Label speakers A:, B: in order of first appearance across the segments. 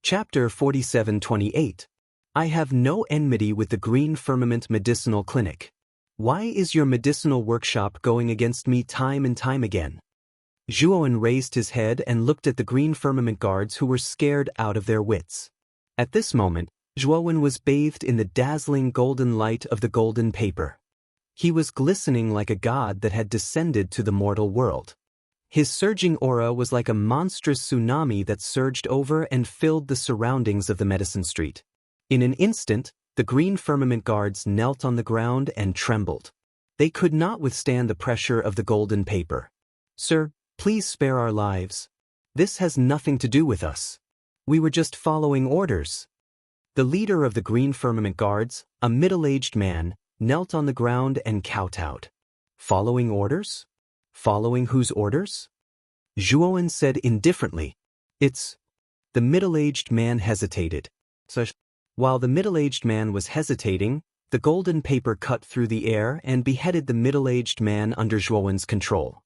A: Chapter 47:28. I have no enmity with the Green Firmament Medicinal Clinic. Why is your medicinal workshop going against me time and time again? Zhuowen raised his head and looked at the Green Firmament guards who were scared out of their wits. At this moment, Zhuowen was bathed in the dazzling golden light of the golden paper. He was glistening like a god that had descended to the mortal world. His surging aura was like a monstrous tsunami that surged over and filled the surroundings of the medicine street. In an instant, the Green Firmament guards knelt on the ground and trembled. They could not withstand the pressure of the golden paper. Sir, please spare our lives. This has nothing to do with us. We were just following orders. The leader of the Green Firmament guards, a middle-aged man, knelt on the ground and kowtowed. Following orders? Following whose orders? Zhuowen said indifferently. It's... The middle-aged man hesitated. While the middle-aged man was hesitating, the golden paper cut through the air and beheaded the middle-aged man under Zhuowen's control.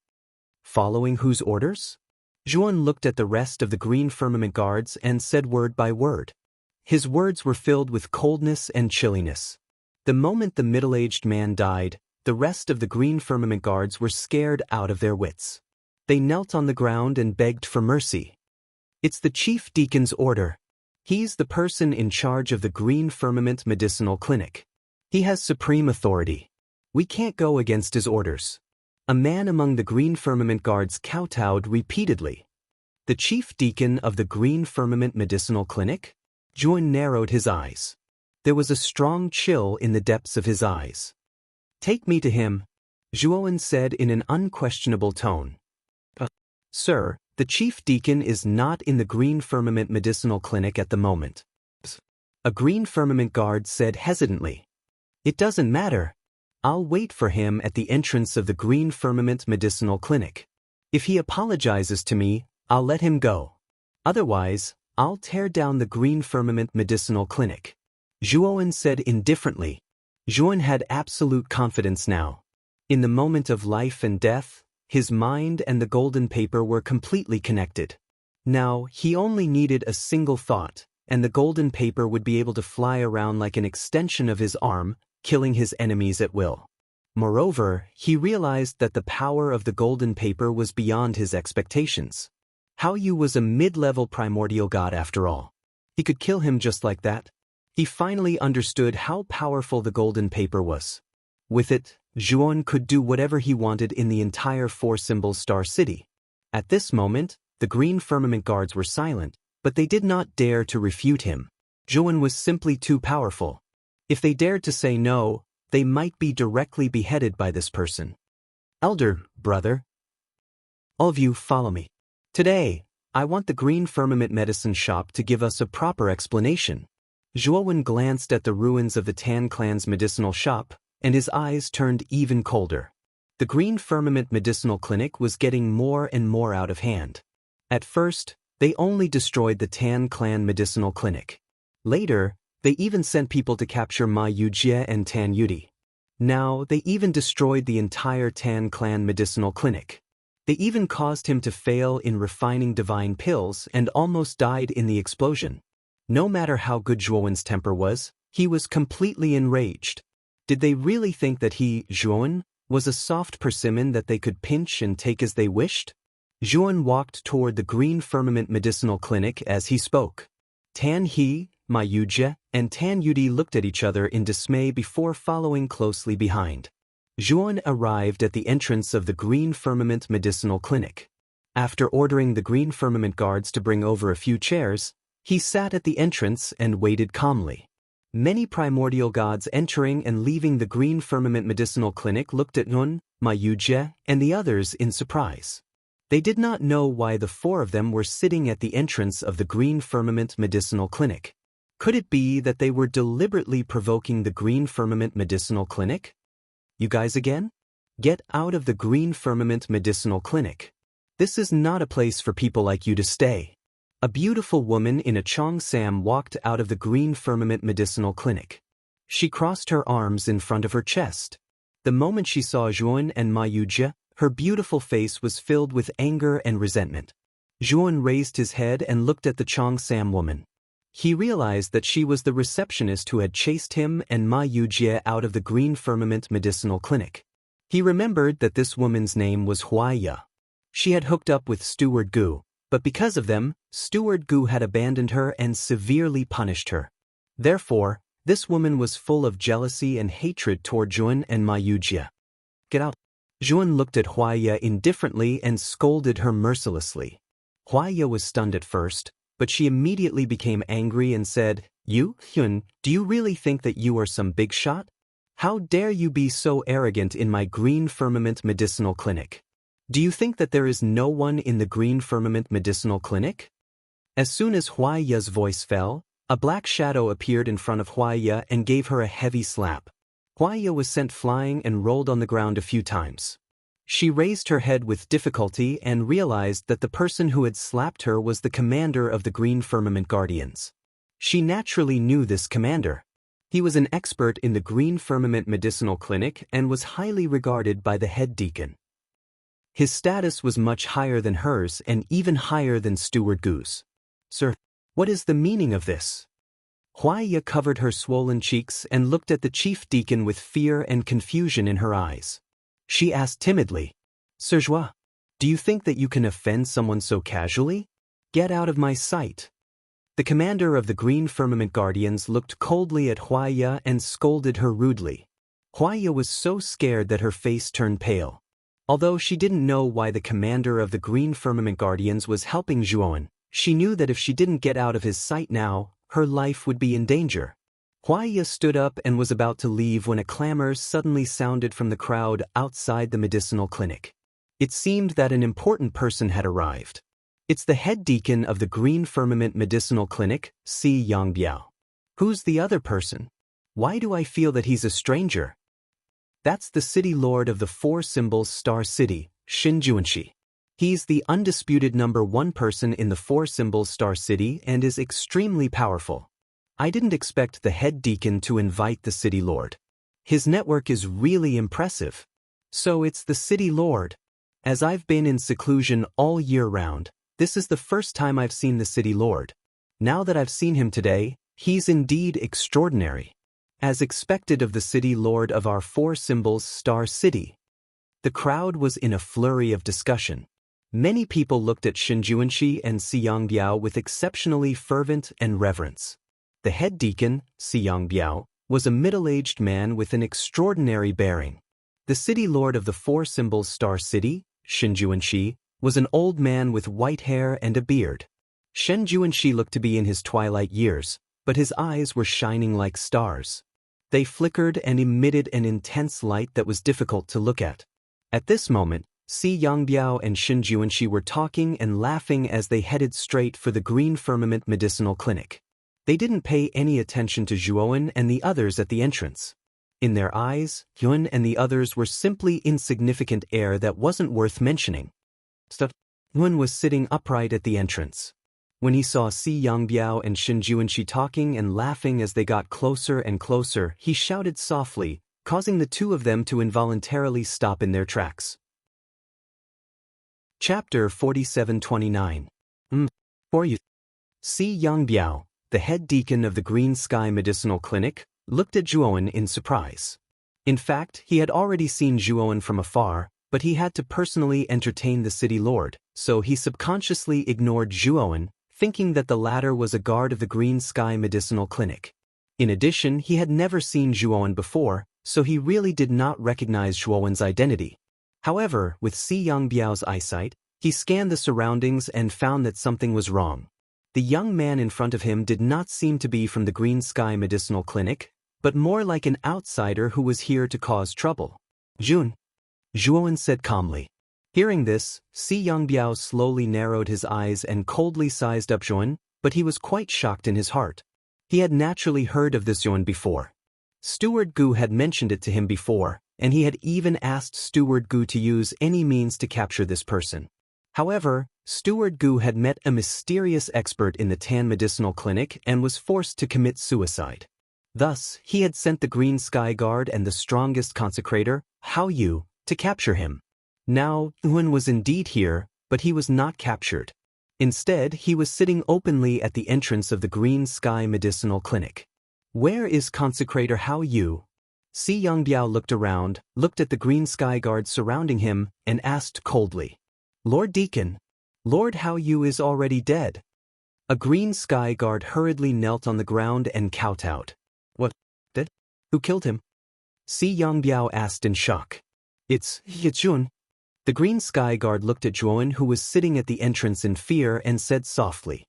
A: Following whose orders? Zhuowen looked at the rest of the Green Firmament guards and said word by word. His words were filled with coldness and chilliness. The moment the middle-aged man died, the rest of the Green Firmament guards were scared out of their wits. They knelt on the ground and begged for mercy. It's the chief deacon's order. He's the person in charge of the Green Firmament Medicinal Clinic. He has supreme authority. We can't go against his orders. A man among the Green Firmament guards kowtowed repeatedly. The chief deacon of the Green Firmament Medicinal Clinic? Zhuowen narrowed his eyes. There was a strong chill in the depths of his eyes. Take me to him, Zhuowen said in an unquestionable tone. Sir, the chief deacon is not in the Green Firmament Medicinal Clinic at the moment. A Green Firmament guard said hesitantly. It doesn't matter. I'll wait for him at the entrance of the Green Firmament Medicinal Clinic. If he apologizes to me, I'll let him go. Otherwise, I'll tear down the Green Firmament Medicinal Clinic. Zhuowen said indifferently. Zhuowen had absolute confidence now. In the moment of life and death, his mind and the golden paper were completely connected. Now, he only needed a single thought, and the golden paper would be able to fly around like an extension of his arm, killing his enemies at will. Moreover, he realized that the power of the golden paper was beyond his expectations. Hao Yu was a mid-level primordial god after all. He could kill him just like that. He finally understood how powerful the golden paper was. With it, Zhuowen could do whatever he wanted in the entire four-symbol Star City. At this moment, the Green Firmament guards were silent, but they did not dare to refute him. Zhuowen was simply too powerful. If they dared to say no, they might be directly beheaded by this person. Elder, brother. All of you follow me. Today, I want the Green Firmament Medicine Shop to give us a proper explanation. Zhuowen glanced at the ruins of the Tan clan's medicinal shop, and his eyes turned even colder. The Green Firmament Medicinal Clinic was getting more and more out of hand. At first, they only destroyed the Tan clan medicinal clinic. Later, they even sent people to capture Ma Yujie and Tan Yudi. Now, they even destroyed the entire Tan clan medicinal clinic. They even caused him to fail in refining divine pills and almost died in the explosion. No matter how good Zhuowen's temper was, he was completely enraged. Did they really think that he, Zhuowen, was a soft persimmon that they could pinch and take as they wished? Zhuowen walked toward the Green Firmament Medicinal Clinic as he spoke. Tan He, Ma Yujie, and Tan Yudi looked at each other in dismay before following closely behind. Zhuowen arrived at the entrance of the Green Firmament Medicinal Clinic. After ordering the Green Firmament guards to bring over a few chairs, he sat at the entrance and waited calmly. Many primordial gods entering and leaving the Green Firmament Medicinal Clinic looked at Nun, Ma Yujie, and the others in surprise. They did not know why the four of them were sitting at the entrance of the Green Firmament Medicinal Clinic. Could it be that they were deliberately provoking the Green Firmament Medicinal Clinic? You guys again? Get out of the Green Firmament Medicinal Clinic. This is not a place for people like you to stay. A beautiful woman in a cheongsam walked out of the Green Firmament Medicinal Clinic. She crossed her arms in front of her chest. The moment she saw Zhuowen and Ma Yujie, her beautiful face was filled with anger and resentment. Zhuowen raised his head and looked at the cheongsam woman. He realized that she was the receptionist who had chased him and Ma Yujie out of the Green Firmament Medicinal Clinic. He remembered that this woman's name was Huaya. She had hooked up with Steward Gu, but because of them, Steward Gu had abandoned her and severely punished her. Therefore, this woman was full of jealousy and hatred toward Juan and Ma Yujie. Get out. Juan looked at Huaya indifferently and scolded her mercilessly. Huaya was stunned at first, but she immediately became angry and said, "You, Hyun, do you really think that you are some big shot? How dare you be so arrogant in my Green Firmament Medicinal Clinic? Do you think that there is no one in the Green Firmament Medicinal Clinic?" As soon as Huaya's voice fell, a black shadow appeared in front of Huaya and gave her a heavy slap. Huaya was sent flying and rolled on the ground a few times. She raised her head with difficulty and realized that the person who had slapped her was the commander of the Green Firmament Guardians. She naturally knew this commander. He was an expert in the Green Firmament Medicinal Clinic and was highly regarded by the head deacon. His status was much higher than hers and even higher than Steward Gu's. "Sir, what is the meaning of this?" Huaya covered her swollen cheeks and looked at the chief deacon with fear and confusion in her eyes. She asked timidly, "Sir Joie, do you think that you can offend someone so casually? Get out of my sight." The commander of the Green Firmament Guardians looked coldly at Huaya and scolded her rudely. Huaya was so scared that her face turned pale. Although she didn't know why the commander of the Green Firmament Guardians was helping Zhuoan, she knew that if she didn't get out of his sight now, her life would be in danger. Huaya stood up and was about to leave when a clamor suddenly sounded from the crowd outside the medicinal clinic. It seemed that an important person had arrived. "It's the head deacon of the Green Firmament Medicinal Clinic, Si Yongbiao." "Who's the other person? Why do I feel that he's a stranger?" "That's the city lord of the Four Symbols Star City, Shinjuanshi. He's the undisputed #1 person in the Four Symbols Star City and is extremely powerful. I didn't expect the head deacon to invite the city lord. His network is really impressive. So it's the city lord. As I've been in seclusion all year round, this is the first time I've seen the city lord. Now that I've seen him today, he's indeed extraordinary. As expected of the city lord of our Four Symbols Star City." The crowd was in a flurry of discussion. Many people looked at Shinjuanshi and Si Yongbiao with exceptionally fervent and reverence. The head deacon, Si Yongbiao, was a middle-aged man with an extraordinary bearing. The city lord of the Four Symbols Star City, Shinjuanshi, was an old man with white hair and a beard. Shinjuanshi looked to be in his twilight years, but his eyes were shining like stars. They flickered and emitted an intense light that was difficult to look at. At this moment, Si Yongbiao and Shinjuanshi were talking and laughing as they headed straight for the Green Firmament Medicinal Clinic. They didn't pay any attention to Zhuoan and the others at the entrance. In their eyes, Yun and the others were simply insignificant air that wasn't worth mentioning. Yun was sitting upright at the entrance. When he saw Si Yongbiao and Shinjuanshi talking and laughing as they got closer and closer, he shouted softly, causing the two of them to involuntarily stop in their tracks. Chapter 4729. For you. Si Yongbiao, the head deacon of the Green Sky Medicinal Clinic, looked at Zhuoan in surprise. In fact, he had already seen Zhuoan from afar, but he had to personally entertain the city lord, so he subconsciously ignored Zhuoan, thinking that the latter was a guard of the Green Sky Medicinal Clinic. In addition, he had never seen Zhuoan before, so he really did not recognize Zhuoan's identity. However, with Si Yongbiao's eyesight, he scanned the surroundings and found that something was wrong. The young man in front of him did not seem to be from the Green Sky Medicinal Clinic, but more like an outsider who was here to cause trouble. "Jun," Zhuoan said calmly. Hearing this, Si Yongbiao slowly narrowed his eyes and coldly sized up Zhuoan, but he was quite shocked in his heart. He had naturally heard of this Zhuoan before. Steward Gu had mentioned it to him before, and he had even asked Steward Gu to use any means to capture this person. However, Steward Gu had met a mysterious expert in the Tan Medicinal Clinic and was forced to commit suicide. Thus, he had sent the Green Sky Guard and the strongest consecrator, Hao Yu, to capture him. Now, Yuan was indeed here, but he was not captured. Instead, he was sitting openly at the entrance of the Green Sky Medicinal Clinic. Where is Consecrator Hao Yu? Si Yongbiao looked around, looked at the Green Sky Guards surrounding him, and asked coldly, Lord Deacon, Lord Hao Yu is already dead. A Green Sky Guard hurriedly knelt on the ground and kowtowed. What? Dead? Who killed him? Si Yongbiao asked in shock. It's Jun. The Green Sky Guard looked at Juan, who was sitting at the entrance in fear, and said softly,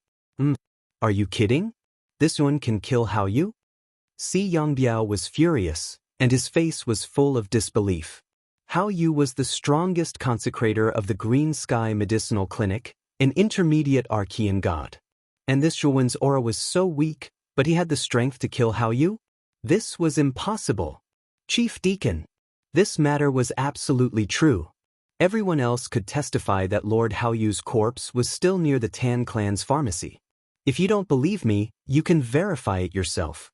A: Are you kidding? This one can kill Hao Yu? Si Yongbiao was furious, and his face was full of disbelief. Hao Yu was the strongest consecrator of the Green Sky Medicinal Clinic, an intermediate Archean god. And this Juan's aura was so weak, but he had the strength to kill Hao Yu? This was impossible. Chief Deacon. This matter was absolutely true. Everyone else could testify that Lord Hao Yu's corpse was still near the Tan clan's pharmacy. If you don't believe me, you can verify it yourself.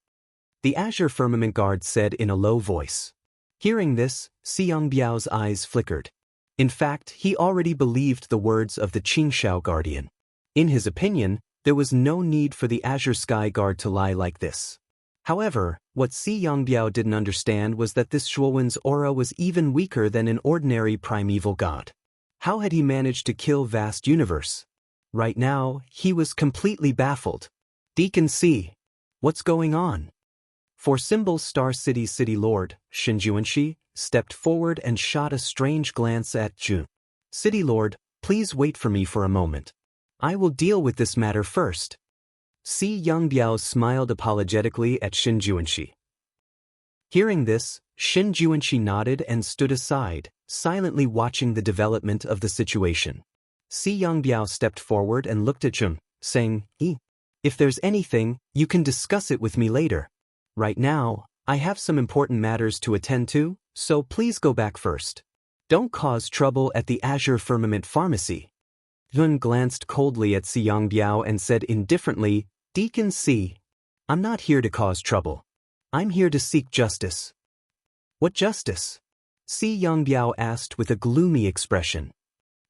A: The Azure Firmament Guard said in a low voice. Hearing this, Si Yongbiao's eyes flickered. In fact, he already believed the words of the Qingshao Guardian. In his opinion, there was no need for the Azure Sky Guard to lie like this. However, what Si Yongbiao didn't understand was that this Shuowen's aura was even weaker than an ordinary primeval god. How had he managed to kill vast universe? Right now, he was completely baffled. Deacon Si, what's going on? For Symbol Star City's City Lord, Shen Juanxi, stepped forward and shot a strange glance at Jun. City Lord, please wait for me for a moment. I will deal with this matter first. Si Yongbiao smiled apologetically at Shen Juanxi. Hearing this, Shen Juanxi nodded and stood aside, silently watching the development of the situation. Si Yongbiao stepped forward and looked at Jun, saying, If there's anything, you can discuss it with me later. Right now, I have some important matters to attend to, so please go back first. Don't cause trouble at the Azure Firmament Pharmacy. Jun glanced coldly at Si Yongbiao and said indifferently, Deacon Si, I'm not here to cause trouble. I'm here to seek justice. What justice? Si Yongbiao asked with a gloomy expression.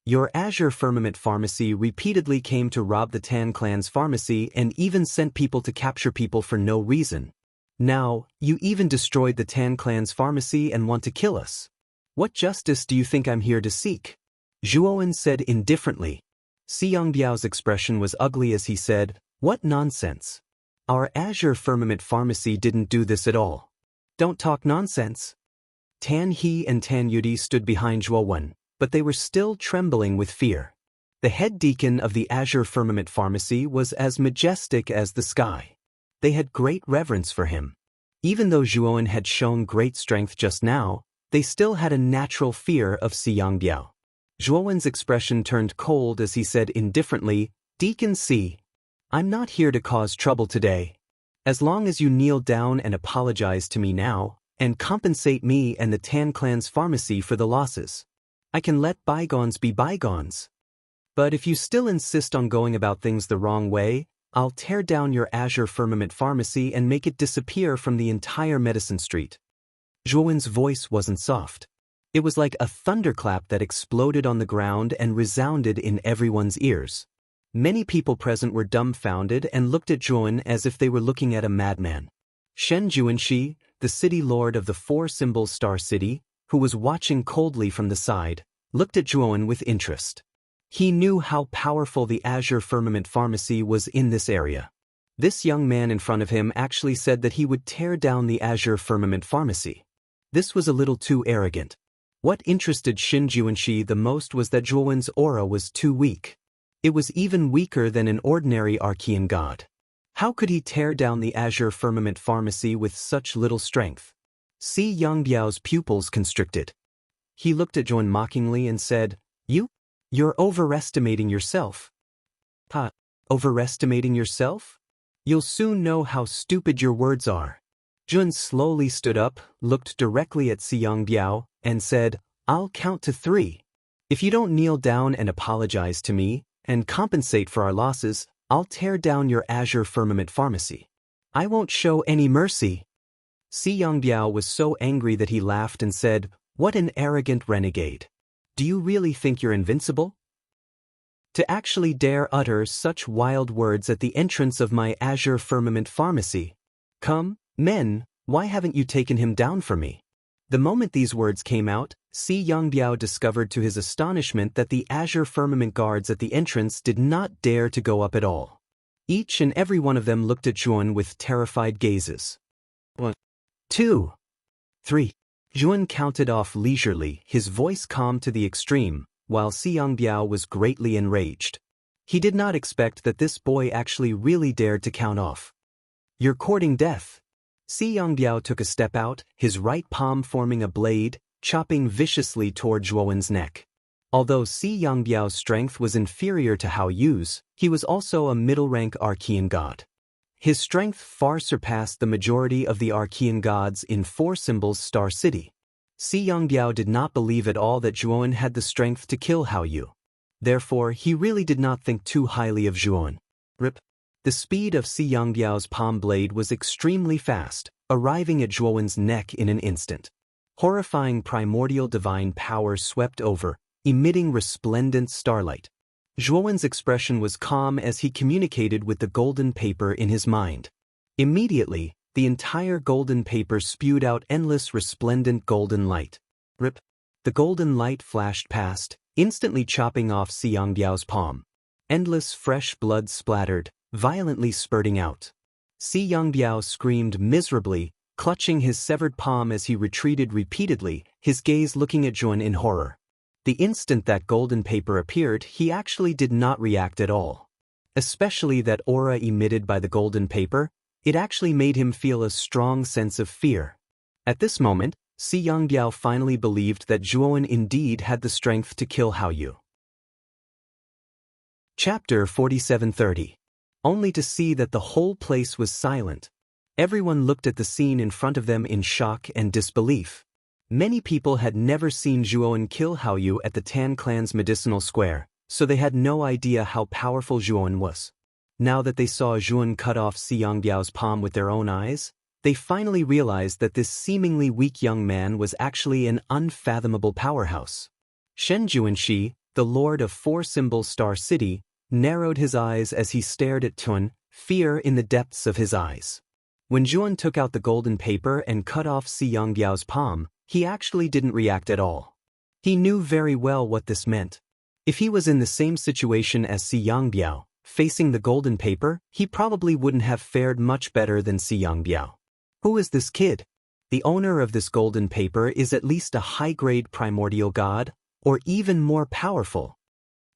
A: Your Azure Firmament Pharmacy repeatedly came to rob the Tan clan's pharmacy and even sent people to capture people for no reason. Now, you even destroyed the Tan clan's pharmacy and want to kill us. What justice do you think I'm here to seek? Zhuowen said indifferently. Si Yongbiao's expression was ugly as he said, What nonsense. Our Azure Firmament Pharmacy didn't do this at all. Don't talk nonsense. Tan He and Tan Yudi stood behind Zhuowen, but they were still trembling with fear. The head deacon of the Azure Firmament Pharmacy was as majestic as the sky. They had great reverence for him. Even though Zhuowen had shown great strength just now, they still had a natural fear of Si Yongbiao. Zhuowen's expression turned cold as he said indifferently, Deacon Si, I'm not here to cause trouble today. As long as you kneel down and apologize to me now, and compensate me and the Tan clan's pharmacy for the losses, I can let bygones be bygones. But if you still insist on going about things the wrong way, I'll tear down your Azure Firmament Pharmacy and make it disappear from the entire Medicine Street. Zhuowen's voice wasn't soft. It was like a thunderclap that exploded on the ground and resounded in everyone's ears. Many people present were dumbfounded and looked at Zhuowen as if they were looking at a madman. Shen Juanxi, the city lord of the Four Symbol Star City, who was watching coldly from the side, looked at Zhuowen with interest. He knew how powerful the Azure Firmament Pharmacy was in this area. This young man in front of him actually said that he would tear down the Azure Firmament Pharmacy. This was a little too arrogant. What interested Shen Juanxi the most was that Zhuowen's aura was too weak. It was even weaker than an ordinary Archean god. How could he tear down the Azure Firmament Pharmacy with such little strength? Si Yongbiao's pupils constricted. He looked at Zhuowen mockingly and said, You're overestimating yourself. Overestimating yourself? You'll soon know how stupid your words are. Zhuowen slowly stood up, looked directly at Si Yongbiao, and said, I'll count to 3. If you don't kneel down and apologize to me, and compensate for our losses, I'll tear down your Azure Firmament Pharmacy. I won't show any mercy. Si Yongbiao was so angry that he laughed and said, What an arrogant renegade. Do you really think you're invincible? To actually dare utter such wild words at the entrance of my Azure Firmament Pharmacy. Come, men, why haven't you taken him down for me? The moment these words came out, Si Yongbiao discovered to his astonishment that the Azure Firmament guards at the entrance did not dare to go up at all. Each and every one of them looked at Zhuan with terrified gazes. 1, 2, 3. Zhuan counted off leisurely, his voice calm to the extreme, while Si Yongbiao was greatly enraged. He did not expect that this boy actually really dared to count off. You're courting death. Si Yongbiao took a step out, his right palm forming a blade, chopping viciously toward Zhuowen's neck. Although Si Yongbiao's strength was inferior to Hao Yu's, he was also a middle-rank Archean god. His strength far surpassed the majority of the Archean gods in Four Symbols Star City. Si Yongbiao did not believe at all that Zhuowen had the strength to kill Hao Yu. Therefore, he really did not think too highly of Zhuowen. Rip. The speed of Si Yongbiao's palm blade was extremely fast, arriving at Zhuowen's neck in an instant. Horrifying primordial divine power swept over, emitting resplendent starlight. Zhuowen's expression was calm as he communicated with the golden paper in his mind. Immediately, the entire golden paper spewed out endless resplendent golden light. Rip. The golden light flashed past, instantly chopping off Si Yongbiao's palm. Endless fresh blood splattered, violently spurting out. Si Yongbiao screamed miserably, clutching his severed palm as he retreated repeatedly, his gaze looking at Zhuan in horror. The instant that golden paper appeared, he actually did not react at all. Especially that aura emitted by the golden paper, it actually made him feel a strong sense of fear. At this moment, Si Yongbiao finally believed that Zhuowen indeed had the strength to kill Hao Yu. Chapter 4730. Only to see that the whole place was silent. Everyone looked at the scene in front of them in shock and disbelief. Many people had never seen Zhuowen kill Hao Yu at the Tan clan's medicinal square, so they had no idea how powerful Zhuowen was. Now that they saw Zhuowen cut off Si Yongbiao's palm with their own eyes, they finally realized that this seemingly weak young man was actually an unfathomable powerhouse. Shen Juanxi, the lord of Four Symbols Star City, narrowed his eyes as he stared at Tun, fear in the depths of his eyes. When Zhuowen took out the golden paper and cut off Si Yongbiao's palm, he actually didn't react at all. He knew very well what this meant. If he was in the same situation as Si Yongbiao, facing the golden paper, he probably wouldn't have fared much better than Si Yongbiao. Who is this kid? The owner of this golden paper is at least a high-grade primordial god, or even more powerful.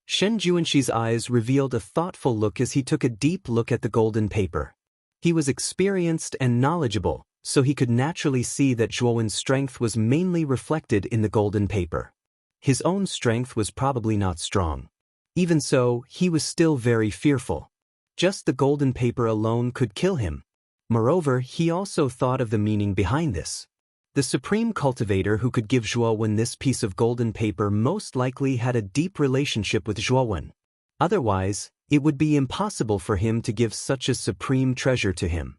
A: Shen Juanxi's eyes revealed a thoughtful look as he took a deep look at the golden paper. He was experienced and knowledgeable, so he could naturally see that Zhuowen's strength was mainly reflected in the golden paper. His own strength was probably not strong. Even so, he was still very fearful. Just the golden paper alone could kill him. Moreover, he also thought of the meaning behind this. The supreme cultivator who could give Zhuowen this piece of golden paper most likely had a deep relationship with Zhuowen. Otherwise, it would be impossible for him to give such a supreme treasure to him.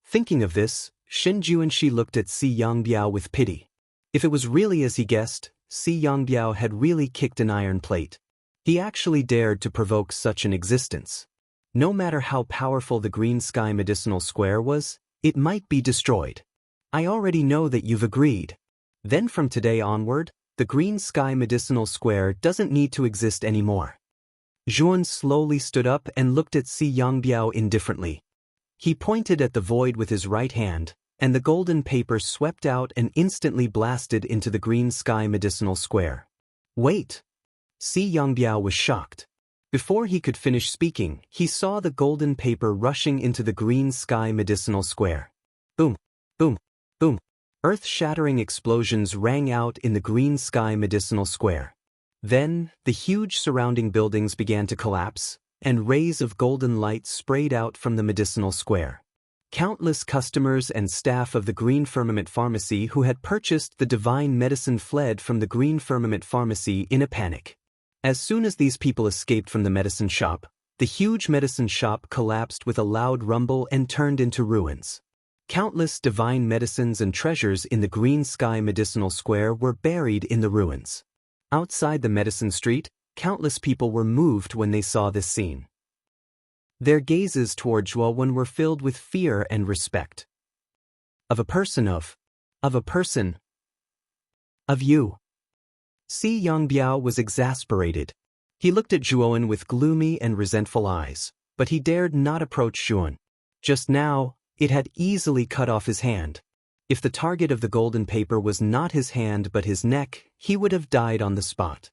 A: Thinking of this, Shen Juanxi looked at Si Yongbiao with pity. If it was really as he guessed, Si Yongbiao had really kicked an iron plate. He actually dared to provoke such an existence. No matter how powerful the Green Sky Medicinal Square was, it might be destroyed. I already know that you've agreed. Then from today onward, the Green Sky Medicinal Square doesn't need to exist anymore. Zhuowen slowly stood up and looked at Si Yongbiao indifferently. He pointed at the void with his right hand, and the golden paper swept out and instantly blasted into the Green Sky Medicinal Square. Wait! Si Yongbiao was shocked. Before he could finish speaking, he saw the golden paper rushing into the Green Sky Medicinal Square. Boom! Boom! Boom! Earth-shattering explosions rang out in the Green Sky Medicinal Square. Then, the huge surrounding buildings began to collapse, and rays of golden light sprayed out from the medicinal square. Countless customers and staff of the Green Firmament Pharmacy who had purchased the divine medicine fled from the Green Firmament Pharmacy in a panic. As soon as these people escaped from the medicine shop, the huge medicine shop collapsed with a loud rumble and turned into ruins. Countless divine medicines and treasures in the Green Sky Medicinal Square were buried in the ruins. Outside the medicine street, Countless people were moved when they saw this scene. Their gazes toward Zhuowen were filled with fear and respect. Of you. Si Yongbiao was exasperated. He looked at Zhuowen with gloomy and resentful eyes, but he dared not approach Zhuowen. Just now, it had easily cut off his hand. If the target of the golden paper was not his hand but his neck, he would have died on the spot.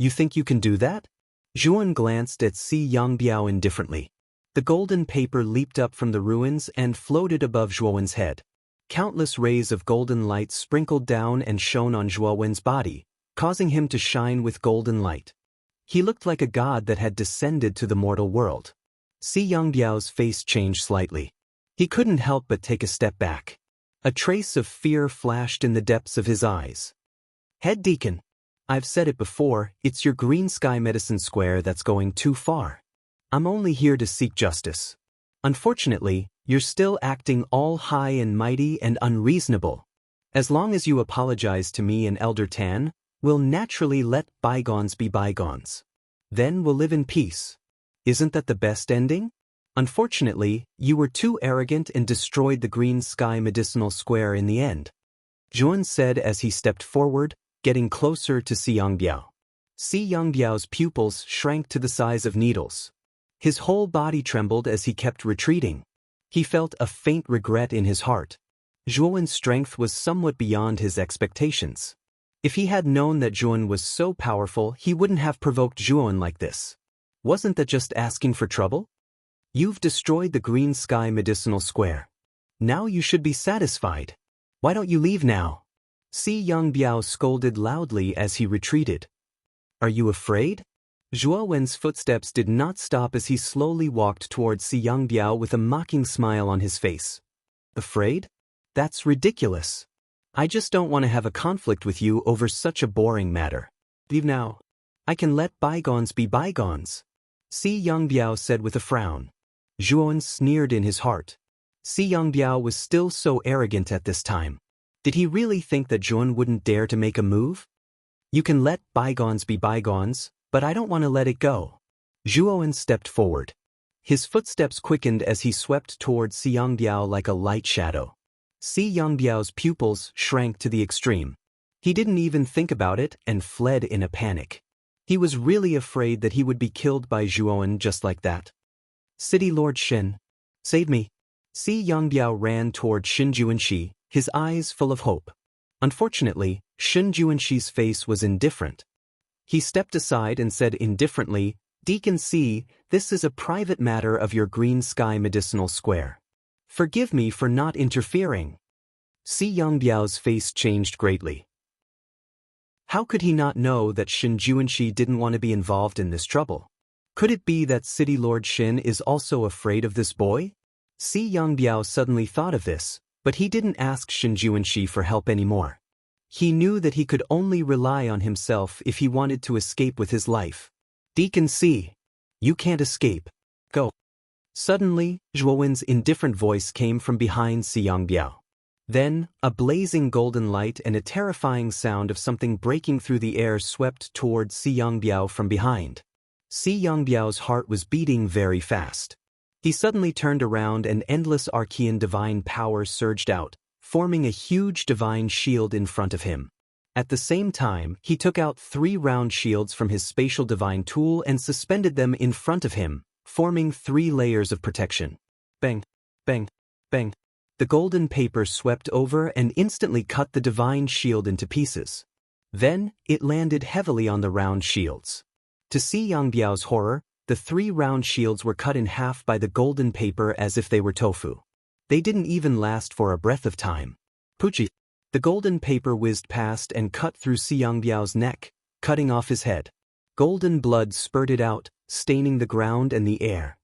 A: You think you can do that? Zhuowen glanced at Si Yongbiao indifferently. The golden paper leaped up from the ruins and floated above Zhuowen's head. Countless rays of golden light sprinkled down and shone on Zhuowen's body, causing him to shine with golden light. He looked like a god that had descended to the mortal world. Si Yongbiao's face changed slightly. He couldn't help but take a step back. A trace of fear flashed in the depths of his eyes. Head Deacon, I've said it before, it's your Green Sky Medicine Square that's going too far. I'm only here to seek justice. Unfortunately, you're still acting all high and mighty and unreasonable. As long as you apologize to me and Elder Tan, we'll naturally let bygones be bygones. Then we'll live in peace. Isn't that the best ending? Unfortunately, you were too arrogant and destroyed the Green Sky Medicinal Square in the end. Zhuowen said as he stepped forward, getting closer to Si Yongbiao. Si Yongbiao's pupils shrank to the size of needles. His whole body trembled as he kept retreating. He felt a faint regret in his heart. Zhuowen's strength was somewhat beyond his expectations. If he had known that Zhuowen was so powerful, he wouldn't have provoked Zhuowen like this. Wasn't that just asking for trouble? You've destroyed the Green Sky Medicinal Square. Now you should be satisfied. Why don't you leave now? Si Yongbiao scolded loudly as he retreated. Are you afraid? Zhuowen's footsteps did not stop as he slowly walked towards Si Yongbiao with a mocking smile on his face. Afraid? That's ridiculous. I just don't want to have a conflict with you over such a boring matter. Leave now. I can let bygones be bygones. Si Yongbiao said with a frown. Zhuowen sneered in his heart. Si Yongbiao was still so arrogant at this time. Did he really think that Zhuowen wouldn't dare to make a move? You can let bygones be bygones, but I don't want to let it go. Zhuowen stepped forward. His footsteps quickened as he swept towards Si Yongbiao like a light shadow. Si Yongbiao's pupils shrank to the extreme. He didn't even think about it and fled in a panic. He was really afraid that he would be killed by Zhuowen just like that. City Lord Shin, save me. Si Yongbiao ran toward Shin Juanxi, his eyes full of hope. Unfortunately, Shin Juanxi's face was indifferent. He stepped aside and said indifferently, Deacon Si, this is a private matter of your Green Sky Medicinal Square. Forgive me for not interfering. Si Yongbiao's face changed greatly. How could he not know that Shin Juanxi didn't want to be involved in this trouble? Could it be that City Lord Shin is also afraid of this boy? Si Yongbiao suddenly thought of this, but he didn't ask Shin Juanxi for help anymore. He knew that he could only rely on himself if he wanted to escape with his life. Deacon Si, you can't escape. Go. Suddenly, Zhuowen's indifferent voice came from behind Si Yongbiao. Then, a blazing golden light and a terrifying sound of something breaking through the air swept towards Si Yongbiao from behind. Si Yongbiao's heart was beating very fast. He suddenly turned around and endless Archean divine power surged out, forming a huge divine shield in front of him. At the same time, he took out 3 round shields from his spatial divine tool and suspended them in front of him, forming 3 layers of protection. Bang, bang, bang. The golden paper swept over and instantly cut the divine shield into pieces. Then, it landed heavily on the round shields. To Si Yongbiao's horror, the 3 round shields were cut in half by the golden paper as if they were tofu. They didn't even last for a breath of time. Poochie! The golden paper whizzed past and cut through Si Yongbiao's neck, cutting off his head. Golden blood spurted out, staining the ground and the air.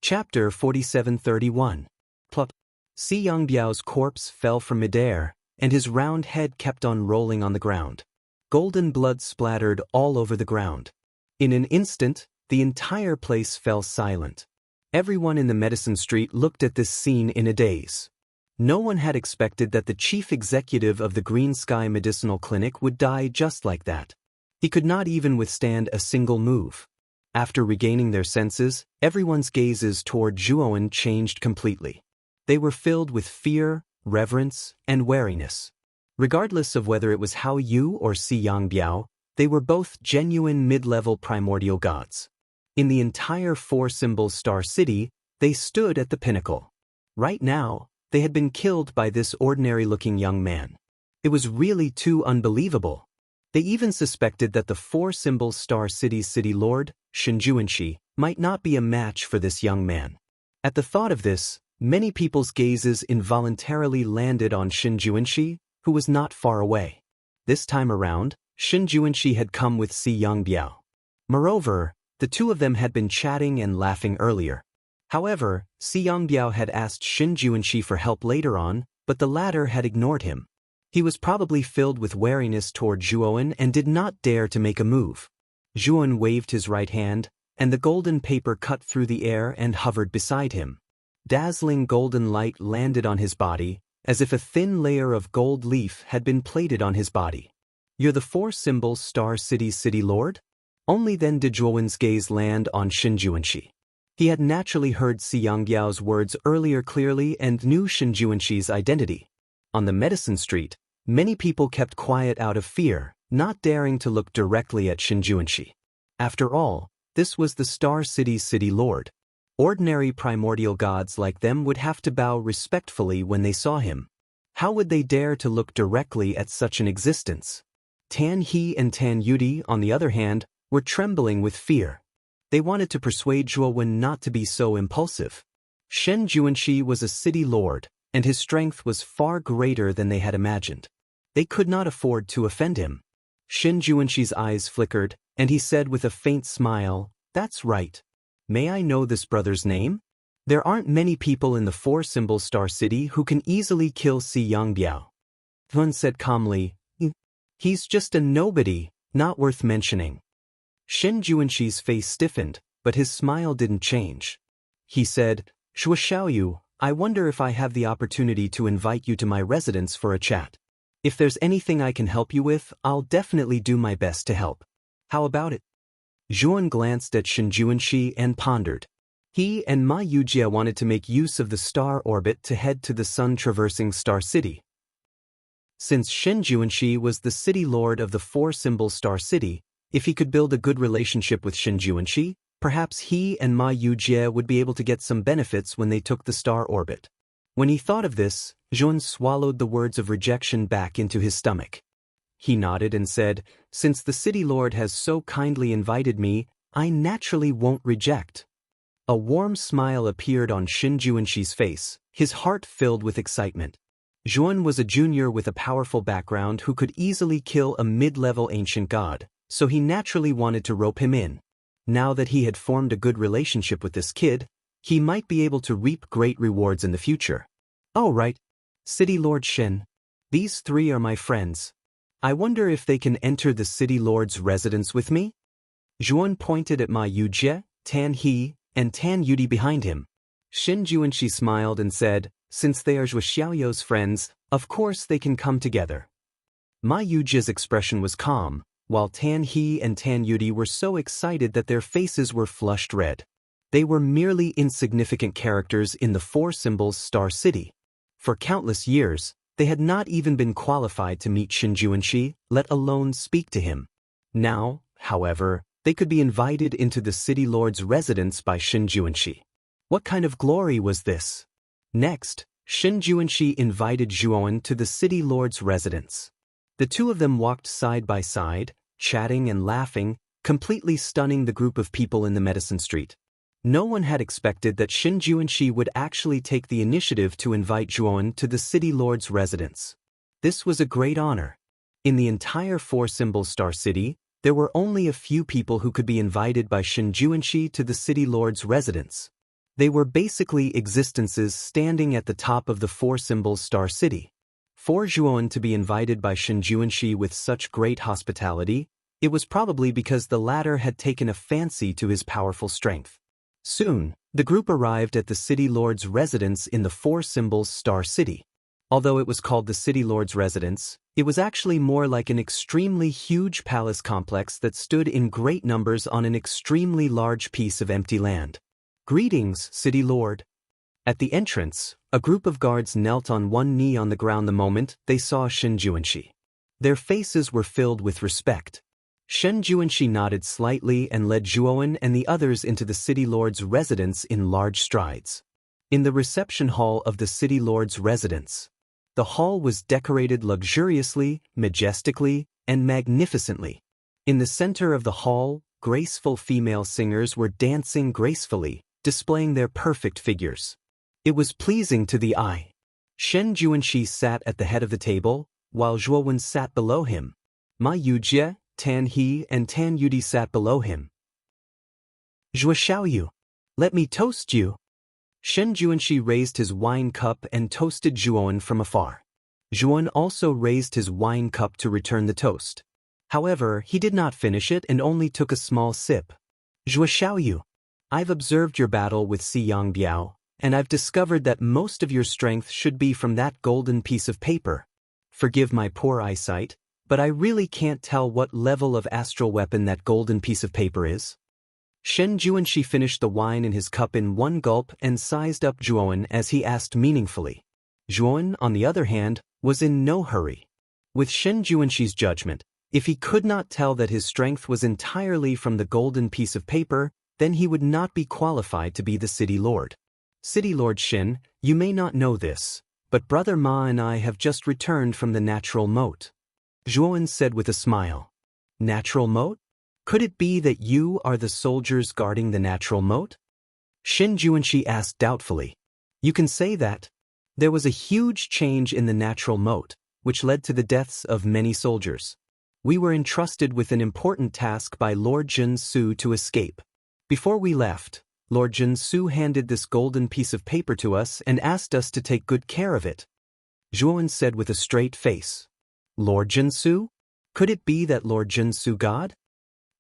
A: Chapter 4731. Plop. Si Yongbiao's corpse fell from midair, and his round head kept on rolling on the ground. Golden blood splattered all over the ground. In an instant, the entire place fell silent. Everyone in the medicine street looked at this scene in a daze. No one had expected that the chief executive of the Green Sky Medicinal Clinic would die just like that. He could not even withstand a single move. After regaining their senses, everyone's gazes toward Zhuowen changed completely. They were filled with fear, reverence, and wariness. Regardless of whether it was Hao Yu or Si Yangbiao, they were both genuine mid-level primordial gods. In the entire four-symbol star city, they stood at the pinnacle. Right now, they had been killed by this ordinary-looking young man. It was really too unbelievable. They even suspected that the four-symbol star city's city lord, Shinjuanshi, might not be a match for this young man. At the thought of this, many people's gazes involuntarily landed on Shinjuanshi, who was not far away. This time around, Shinjuanshi had come with Si Yangbiao. Moreover, the two of them had been chatting and laughing earlier. However, Si Yangbiao had asked Shinjuanshi for help later on, but the latter had ignored him. He was probably filled with wariness toward Zhuowen and did not dare to make a move. Zhuowen waved his right hand, and the golden paper cut through the air and hovered beside him. Dazzling golden light landed on his body, as if a thin layer of gold leaf had been plated on his body. "You're the four-symbol star city's city lord?" Only then did Zhuowen's gaze land on Shinjuanshi. He had naturally heard Si Yangbiao's words earlier clearly and knew Shinjuanshi's identity. On the medicine street, many people kept quiet out of fear, not daring to look directly at Shinjuanshi. After all, this was the Star City's city lord. Ordinary primordial gods like them would have to bow respectfully when they saw him. How would they dare to look directly at such an existence? Tan He and Tan Yudi, on the other hand, were trembling with fear. They wanted to persuade Zhuowen not to be so impulsive. Shen Juanshi was a city lord, and his strength was far greater than they had imagined. They could not afford to offend him. Shen Juanshi's eyes flickered, and he said with a faint smile, "That's right. May I know this brother's name? There aren't many people in the four-symbol star city who can easily kill Si Yangbiao." Hun said calmly, "He's just a nobody, not worth mentioning." Shen Juanshi's face stiffened, but his smile didn't change. He said, "Shuo Xiaoyu, I wonder if I have the opportunity to invite you to my residence for a chat. If there's anything I can help you with, I'll definitely do my best to help. How about it?" Zhuan glanced at Shen Juanshi and pondered. He and Ma Yujie wanted to make use of the star orbit to head to the sun-traversing star city. Since Shen Juanshi was the city lord of the four-symbol star city, if he could build a good relationship with Shen Juanshi, perhaps he and Ma Yujie would be able to get some benefits when they took the star orbit. When he thought of this, Zhuan swallowed the words of rejection back into his stomach. He nodded and said, "Since the city lord has so kindly invited me, I naturally won't reject." A warm smile appeared on Shen Juanshi's face, his heart filled with excitement. Zhuan was a junior with a powerful background who could easily kill a mid-level ancient god, so he naturally wanted to rope him in. Now that he had formed a good relationship with this kid, he might be able to reap great rewards in the future. "Oh right, City Lord Shen. These three are my friends. I wonder if they can enter the City Lord's residence with me?" Zhuan pointed at Ma Yujie, Tan He, and Tan Yudi behind him. Shen Juanshi smiled and said, "Since they are Zhuo Xiaoyu's friends, of course they can come together." Ma Yujie's expression was calm, while Tan He and Tan Yudi were so excited that their faces were flushed red. They were merely insignificant characters in the four-symbol star city. For countless years, they had not even been qualified to meet Shen Juanshi, let alone speak to him. Now, however, they could be invited into the city lord's residence by Shen Juanshi. What kind of glory was this? Next, Shen Juanshi invited Zhuowen to the city lord's residence. The two of them walked side by side, chatting and laughing, completely stunning the group of people in the medicine street. No one had expected that Shen Juanshi would actually take the initiative to invite Zhuowen to the city lord's residence. This was a great honor. In the entire four-symbol star city, there were only a few people who could be invited by Shen Juanshi to the city lord's residence. They were basically existences standing at the top of the four-symbol star city. For Zhuowen to be invited by Shen Juanshi with such great hospitality, it was probably because the latter had taken a fancy to his powerful strength. Soon, the group arrived at the city lord's residence in the four-symbol star city. Although it was called the city lord's residence, It was actually more like an extremely huge palace complex that stood in great numbers on an extremely large piece of empty land. "Greetings, City Lord." At the entrance, a group of guards knelt on one knee on the ground the moment they saw Shen Juanshi. Their faces were filled with respect. Shen Juanshi nodded slightly and led Zhuowen and the others into the City Lord's residence in large strides. In the reception hall of the City Lord's residence, the hall was decorated luxuriously, majestically, and magnificently. In the center of the hall, graceful female singers were dancing gracefully, displaying their perfect figures. It was pleasing to the eye. Shen Juanshi sat at the head of the table, while Zhuowen sat below him. Ma Yujie, Tan He, and Tan Yudi sat below him. "Zhuo Xiaoyu, let me toast you." Shen Juanshi raised his wine cup and toasted Zhuowen from afar. Zhuowen also raised his wine cup to return the toast. However, he did not finish it and only took a small sip. "Zhuo Xiaoyu, I've observed your battle with Si Yang Biao, and I've discovered that most of your strength should be from that golden piece of paper. Forgive my poor eyesight, but I really can't tell what level of astral weapon that golden piece of paper is." Shen Juanshi finished the wine in his cup in one gulp and sized up Zhuowen as he asked meaningfully. Zhuowen, on the other hand, was in no hurry. With Shen Juanshi's judgment, if he could not tell that his strength was entirely from the golden piece of paper, then he would not be qualified to be the City Lord. "City Lord Shen, you may not know this, but Brother Ma and I have just returned from the natural moat," Zhuowen said with a smile. "Natural moat? Could it be that you are the soldiers guarding the natural moat?" Shen Juanshi asked doubtfully. "You can say that. There was a huge change in the natural moat, which led to the deaths of many soldiers. We were entrusted with an important task by Lord Jun Su to escape. Before we left, Lord Jun Su handed this golden piece of paper to us and asked us to take good care of it," Zhuowen said with a straight face. "Lord Jun Su? Could it be that Lord Jun Su God?"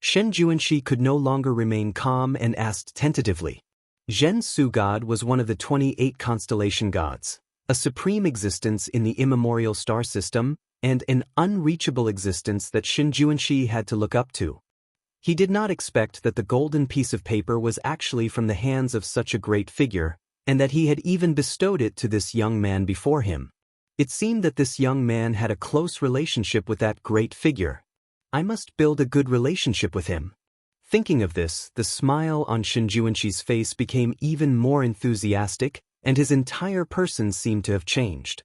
A: Shen Juanshi could no longer remain calm and asked tentatively. Zhen Su God was one of the 28 constellation gods, a supreme existence in the immemorial star system, and an unreachable existence that Shen Juanshi had to look up to. He did not expect that the golden piece of paper was actually from the hands of such a great figure, and that he had even bestowed it to this young man before him. It seemed that this young man had a close relationship with that great figure. I must build a good relationship with him. Thinking of this, the smile on Shen Juanshi's face became even more enthusiastic, and his entire person seemed to have changed.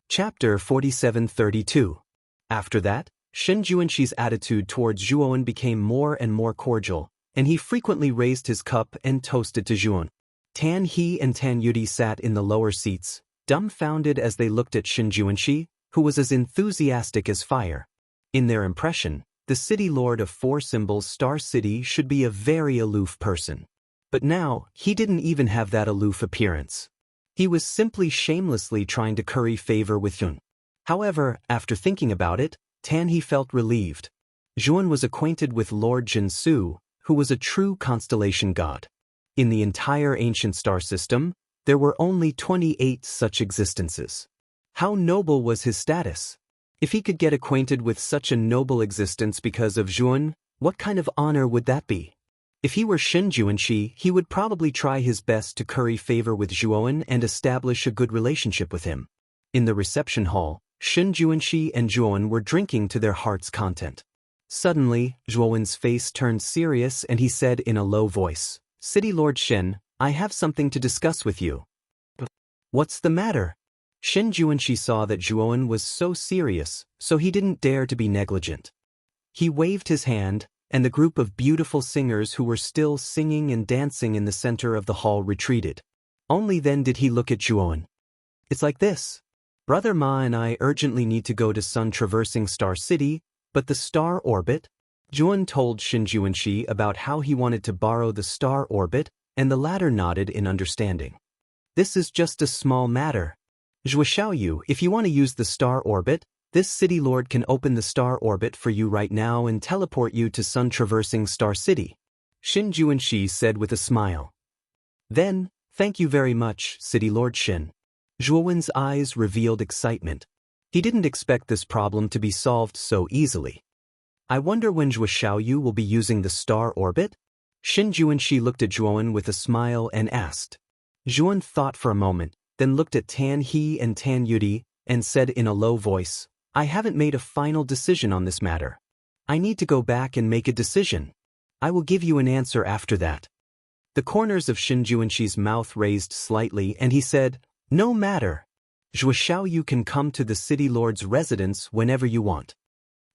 A: Chapter 4732. After that, Shen Juanshi's attitude towards Zhuowen became more and more cordial, and he frequently raised his cup and toasted to Zhuowen. Tan He and Tan Yudi sat in the lower seats, dumbfounded as they looked at Shen Juanshi, who was as enthusiastic as fire. In their impression, the City Lord of Four Symbols Star City should be a very aloof person. But now, he didn't even have that aloof appearance. He was simply shamelessly trying to curry favor with Zhuowen. However, after thinking about it, Tan He felt relieved. Zhuowen was acquainted with Lord Jin Su, who was a true constellation god. In the entire ancient star system, there were only 28 such existences. How noble was his status? If he could get acquainted with such a noble existence because of Zhuowen, what kind of honor would that be? If he were Shen Juanshi, he would probably try his best to curry favor with Zhuowen and establish a good relationship with him. In the reception hall, Shen Juanshi and Zhuowen were drinking to their heart's content. Suddenly, Zhuowen's face turned serious and he said in a low voice, "City Lord Shen, I have something to discuss with you." "What's the matter?" Shen Juanshi saw that Zhuowen was so serious, so he didn't dare to be negligent. He waved his hand, and the group of beautiful singers who were still singing and dancing in the center of the hall retreated. Only then did he look at Zhuowen. "It's like this. Brother Ma and I urgently need to go to sun-traversing Star City, but the star orbit..." Zhuowen told Shen Juanshi about how he wanted to borrow the star orbit, and the latter nodded in understanding. "This is just a small matter. Zhuo Xiaoyu, if you want to use the star orbit, this City Lord can open the star orbit for you right now and teleport you to sun-traversing Star City," Shen Juanshi said with a smile. "Then, thank you very much, City Lord Shen." Zhuowen's eyes revealed excitement. He didn't expect this problem to be solved so easily. I wonder when Zhuo Xiaoyu will be using the star orbit? Shin Juanxi looked at Zhuowen with a smile and asked. Zhuowen thought for a moment, then looked at Tan He and Tan Yudi, and said in a low voice, I haven't made a final decision on this matter. I need to go back and make a decision. I will give you an answer after that. The corners of Shin Juanxi's mouth raised slightly and he said, No matter. Zhuo Xiaoyu can come to the city lord's residence whenever you want.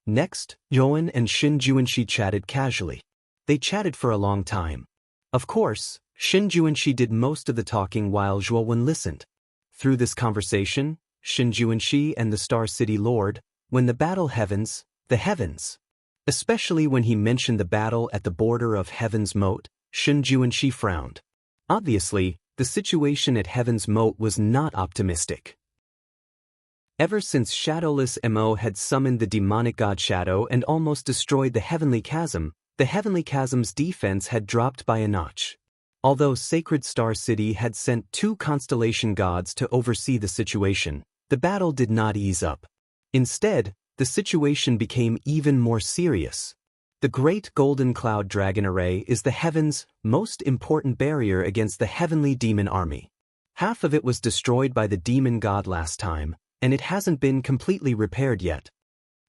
A: Next, Zhuowen and Shin Juanxi chatted casually. They chatted for a long time. Of course, Shin Juanxi did most of the talking while Zhuowen listened. Through this conversation, Shin Juanxi and the Star City Lord, when the heavens, especially when he mentioned the battle at the border of Heaven's Moat, Shin Juanxi frowned. Obviously, the situation at Heaven's Moat was not optimistic. Ever since Shadowless Mo had summoned the demonic god Shadow and almost destroyed the Heavenly Chasm, the Heavenly Chasm's defense had dropped by a notch. Although Sacred Star City had sent 2 constellation gods to oversee the situation, the battle did not ease up. Instead, the situation became even more serious. The Great Golden Cloud Dragon Array is the heaven's most important barrier against the heavenly demon army. Half of it was destroyed by the demon god last time, and it hasn't been completely repaired yet.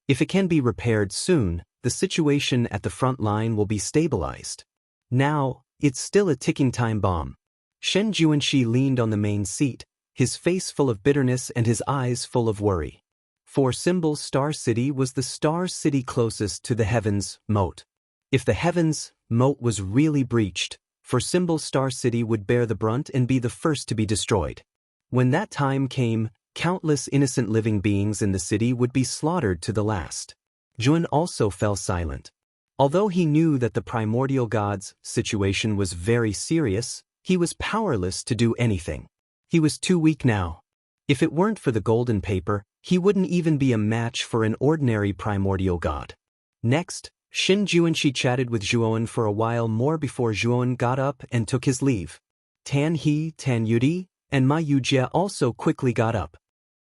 A: If it can be repaired soon, the situation at the front line will be stabilized. Now, it's still a ticking time bomb. Shen Juanxi leaned on the main seat, his face full of bitterness and his eyes full of worry. For Symbol Star City was the star city closest to the Heaven's Moat. If the Heaven's Moat was really breached, For Symbol Star City would bear the brunt and be the first to be destroyed. When that time came, countless innocent living beings in the city would be slaughtered to the last. Jun also fell silent. Although he knew that the primordial god's situation was very serious, he was powerless to do anything. He was too weak now. If it weren't for the golden paper, he wouldn't even be a match for an ordinary primordial god. Next, Shin Juanxi chatted with Zhuowen for a while more before Zhuowen got up and took his leave. Tan He, Tan Yudi, and Ma Yujie also quickly got up.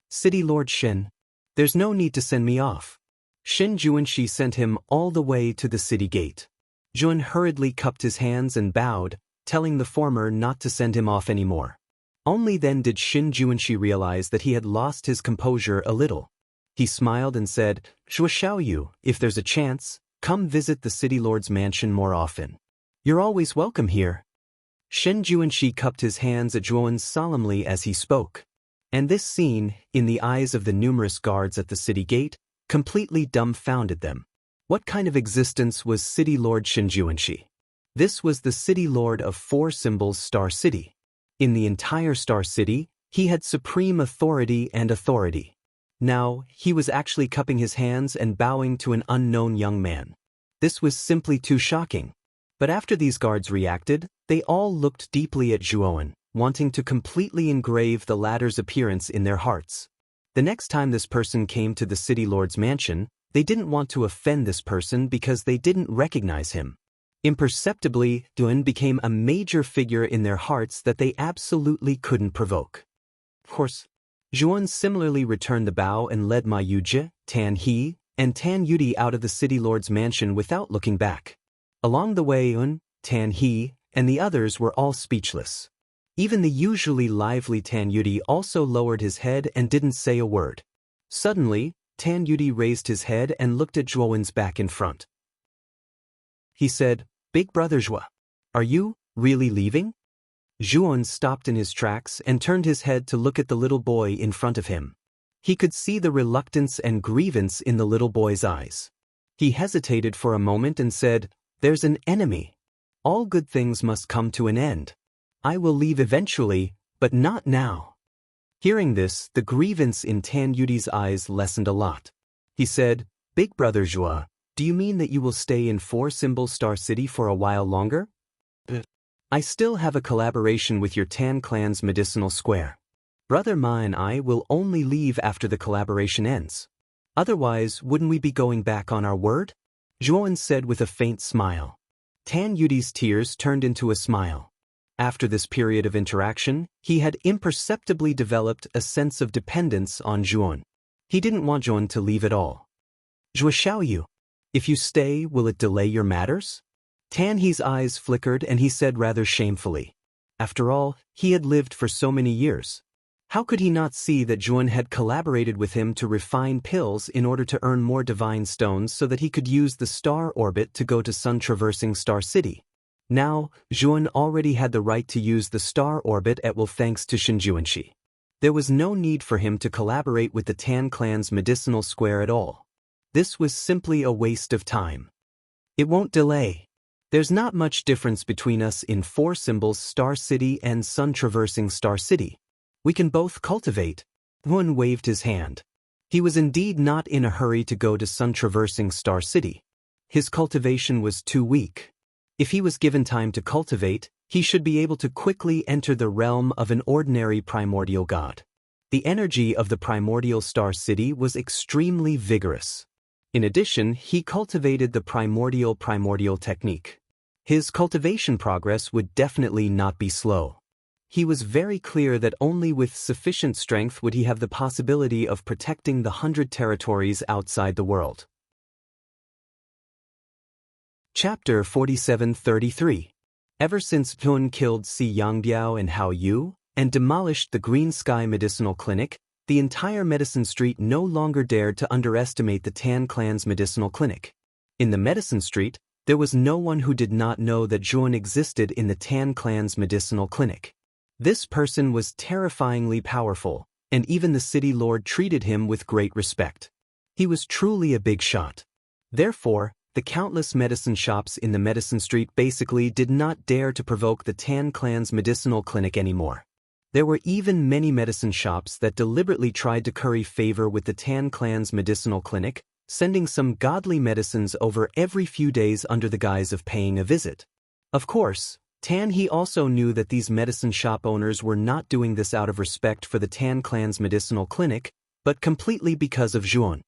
A: City Lord Shin, there's no need to send me off. Shin Juanxi sent him all the way to the city gate. Jun hurriedly cupped his hands and bowed, telling the former not to send him off anymore. Only then did Shin Juanxi realize that he had lost his composure a little. He smiled and said, Zhuo Xiaoyu, if there's a chance, come visit the city lord's mansion more often. You're always welcome here. Shin Juanxi cupped his hands at Zhuowen solemnly as he spoke. And this scene, in the eyes of the numerous guards at the city gate, completely dumbfounded them. What kind of existence was City Lord Shin Juanxi? This was the City Lord of 4 Symbols Star City. In the entire Star City, he had supreme authority and authority. Now, he was actually cupping his hands and bowing to an unknown young man. This was simply too shocking. But after these guards reacted, they all looked deeply at Zhuowen, wanting to completely engrave the latter's appearance in their hearts. The next time this person came to the City Lord's mansion, they didn't want to offend this person because they didn't recognize him. Imperceptibly, Duan became a major figure in their hearts that they absolutely couldn't provoke. Of course, Zhuowen similarly returned the bow and led Ma Yujie, Tan He, and Tan Yudi out of the City Lord's mansion without looking back. Along the way, Tan He, and the others were all speechless. Even the usually lively Tan Yudi also lowered his head and didn't say a word. Suddenly, Tan Yudi raised his head and looked at Zhuowen's back in front. He said, Big brother Zhuo, are you really leaving? Zhuowen stopped in his tracks and turned his head to look at the little boy in front of him. He could see the reluctance and grievance in the little boy's eyes. He hesitated for a moment and said, There's an enemy. All good things must come to an end. I will leave eventually, but not now. Hearing this, the grievance in Tan Yudi's eyes lessened a lot. He said, Big brother Zhuo, do you mean that you will stay in 4 Symbol Star City for a while longer? I still have a collaboration with your Tan clan's medicinal square. Brother Ma and I will only leave after the collaboration ends. Otherwise, wouldn't we be going back on our word? Zhuowen said with a faint smile. Tan Yudi's tears turned into a smile. After this period of interaction, he had imperceptibly developed a sense of dependence on Zhuan. He didn't want Zhuan to leave at all. "Zhuo Xiaoyu, if you stay, will it delay your matters?" Tan He's eyes flickered and he said rather shamefully. After all, he had lived for so many years. How could he not see that Zhuan had collaborated with him to refine pills in order to earn more divine stones so that he could use the star orbit to go to sun-traversing Star City? Now, Zhuan already had the right to use the star orbit at will thanks to Shinjuanshi. There was no need for him to collaborate with the Tan clan's medicinal square at all. This was simply a waste of time. "It won't delay. There's not much difference between us in Four Symbols Star City and sun-traversing Star City. We can both cultivate." Zhuan waved his hand. He was indeed not in a hurry to go to sun-traversing Star City. His cultivation was too weak. If he was given time to cultivate, he should be able to quickly enter the realm of an ordinary primordial god. The energy of the primordial Star City was extremely vigorous. In addition, he cultivated the primordial technique. His cultivation progress would definitely not be slow. He was very clear that only with sufficient strength would he have the possibility of protecting the 100 territories outside the world. Chapter 47-33. Ever since Zhuan killed Si Yangbiao and Hao Yu, and demolished the Green Sky Medicinal Clinic, the entire Medicine Street no longer dared to underestimate the Tan clan's medicinal clinic. In the Medicine Street, there was no one who did not know that Zhuan existed in the Tan clan's medicinal clinic. This person was terrifyingly powerful, and even the city lord treated him with great respect. He was truly a big shot. Therefore, the countless medicine shops in the Medicine Street basically did not dare to provoke the Tan clan's medicinal clinic anymore. There were even many medicine shops that deliberately tried to curry favor with the Tan clan's medicinal clinic, sending some godly medicines over every few days under the guise of paying a visit. Of course, Tan He also knew that these medicine shop owners were not doing this out of respect for the Tan clan's medicinal clinic, but completely because of Zhuan.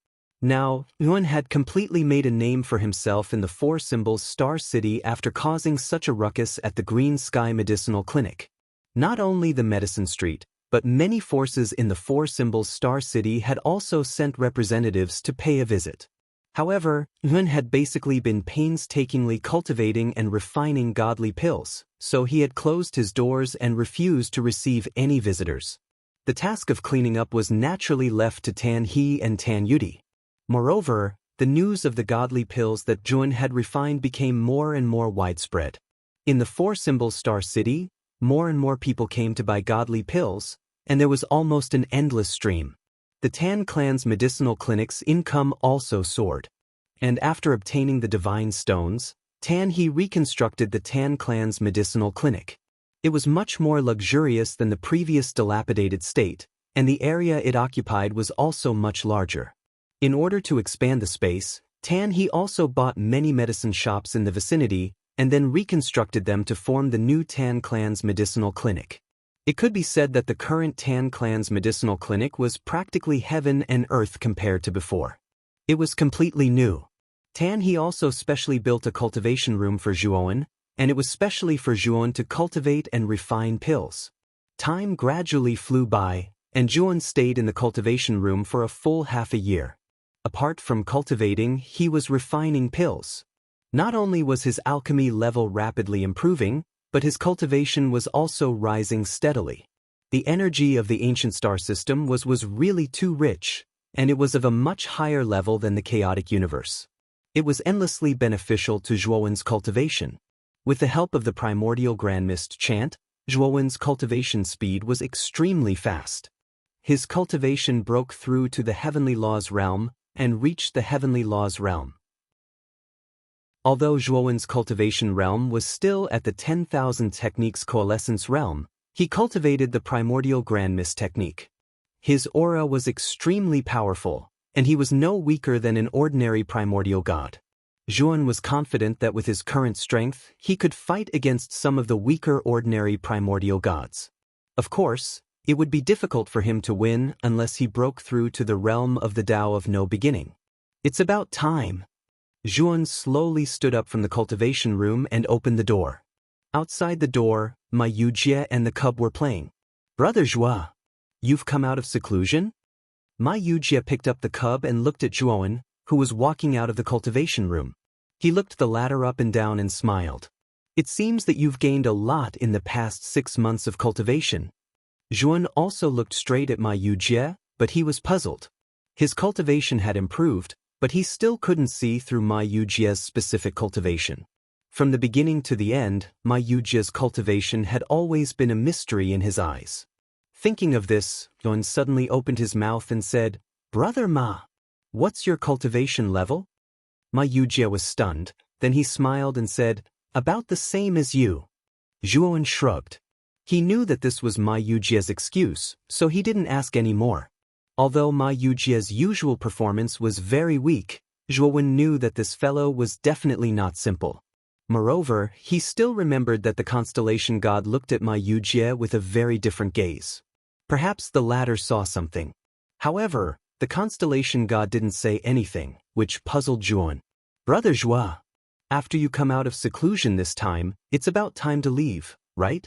A: Now, Zhuan had completely made a name for himself in the Four Symbols Star City after causing such a ruckus at the Green Sky Medicinal Clinic. Not only the Medicine Street, but many forces in the Four Symbols Star City had also sent representatives to pay a visit. However, Zhuan had basically been painstakingly cultivating and refining godly pills, so he had closed his doors and refused to receive any visitors. The task of cleaning up was naturally left to Tan He and Tan Yudi. Moreover, the news of the godly pills that Zhuan had refined became more and more widespread. In the Four Symbols Star City, more and more people came to buy godly pills, and there was almost an endless stream. The Tan clan's medicinal clinic's income also soared. And after obtaining the divine stones, Tan He reconstructed the Tan clan's medicinal clinic. It was much more luxurious than the previous dilapidated state, and the area it occupied was also much larger. In order to expand the space, Tan He also bought many medicine shops in the vicinity and then reconstructed them to form the new Tan clan's medicinal clinic. It could be said that the current Tan clan's medicinal clinic was practically heaven and earth compared to before. It was completely new. Tan He also specially built a cultivation room for Zhuan, and it was specially for Zhuan to cultivate and refine pills. Time gradually flew by, and Zhuan stayed in the cultivation room for a full half a year. Apart from cultivating, he was refining pills. Not only was his alchemy level rapidly improving, but his cultivation was also rising steadily. The energy of the ancient star system was really too rich, and it was of a much higher level than the chaotic universe. It was endlessly beneficial to Zhuowen's cultivation. With the help of the primordial grand mist chant, Zhuowen's cultivation speed was extremely fast. His cultivation broke through to the heavenly laws realm and reached the heavenly laws realm. Although Zhuowen's cultivation realm was still at the 10,000 techniques coalescence realm, he cultivated the primordial grand mist technique. His aura was extremely powerful, and he was no weaker than an ordinary primordial god. Zhuan was confident that with his current strength, he could fight against some of the weaker ordinary primordial gods. Of course, it would be difficult for him to win unless he broke through to the realm of the Tao of no beginning. It's about time. Zhuan slowly stood up from the cultivation room and opened the door. Outside the door, Ma Yujie and the cub were playing. Brother Zhuo, you've come out of seclusion? Ma Yujie picked up the cub and looked at Zhuowen, who was walking out of the cultivation room. He looked the latter up and down and smiled. It seems that you've gained a lot in the past 6 months of cultivation. Zhuowen also looked straight at Ma Yujie, but he was puzzled. His cultivation had improved, but he still couldn't see through Ma Yujie's specific cultivation. From the beginning to the end, Ma Yujie's cultivation had always been a mystery in his eyes. Thinking of this, Zhuowen suddenly opened his mouth and said, "Brother Ma, what's your cultivation level?" Ma Yujie was stunned, then he smiled and said, "About the same as you." Zhuowen shrugged. He knew that this was Ma Yujie's excuse, so he didn't ask any more. Although Ma Yujie's usual performance was very weak, Zhuowen knew that this fellow was definitely not simple. Moreover, he still remembered that the constellation god looked at Ma Yujie with a very different gaze. Perhaps the latter saw something. However, the constellation god didn't say anything, which puzzled Zhuowen. "Brother Zhuo, after you come out of seclusion this time, it's about time to leave, right?"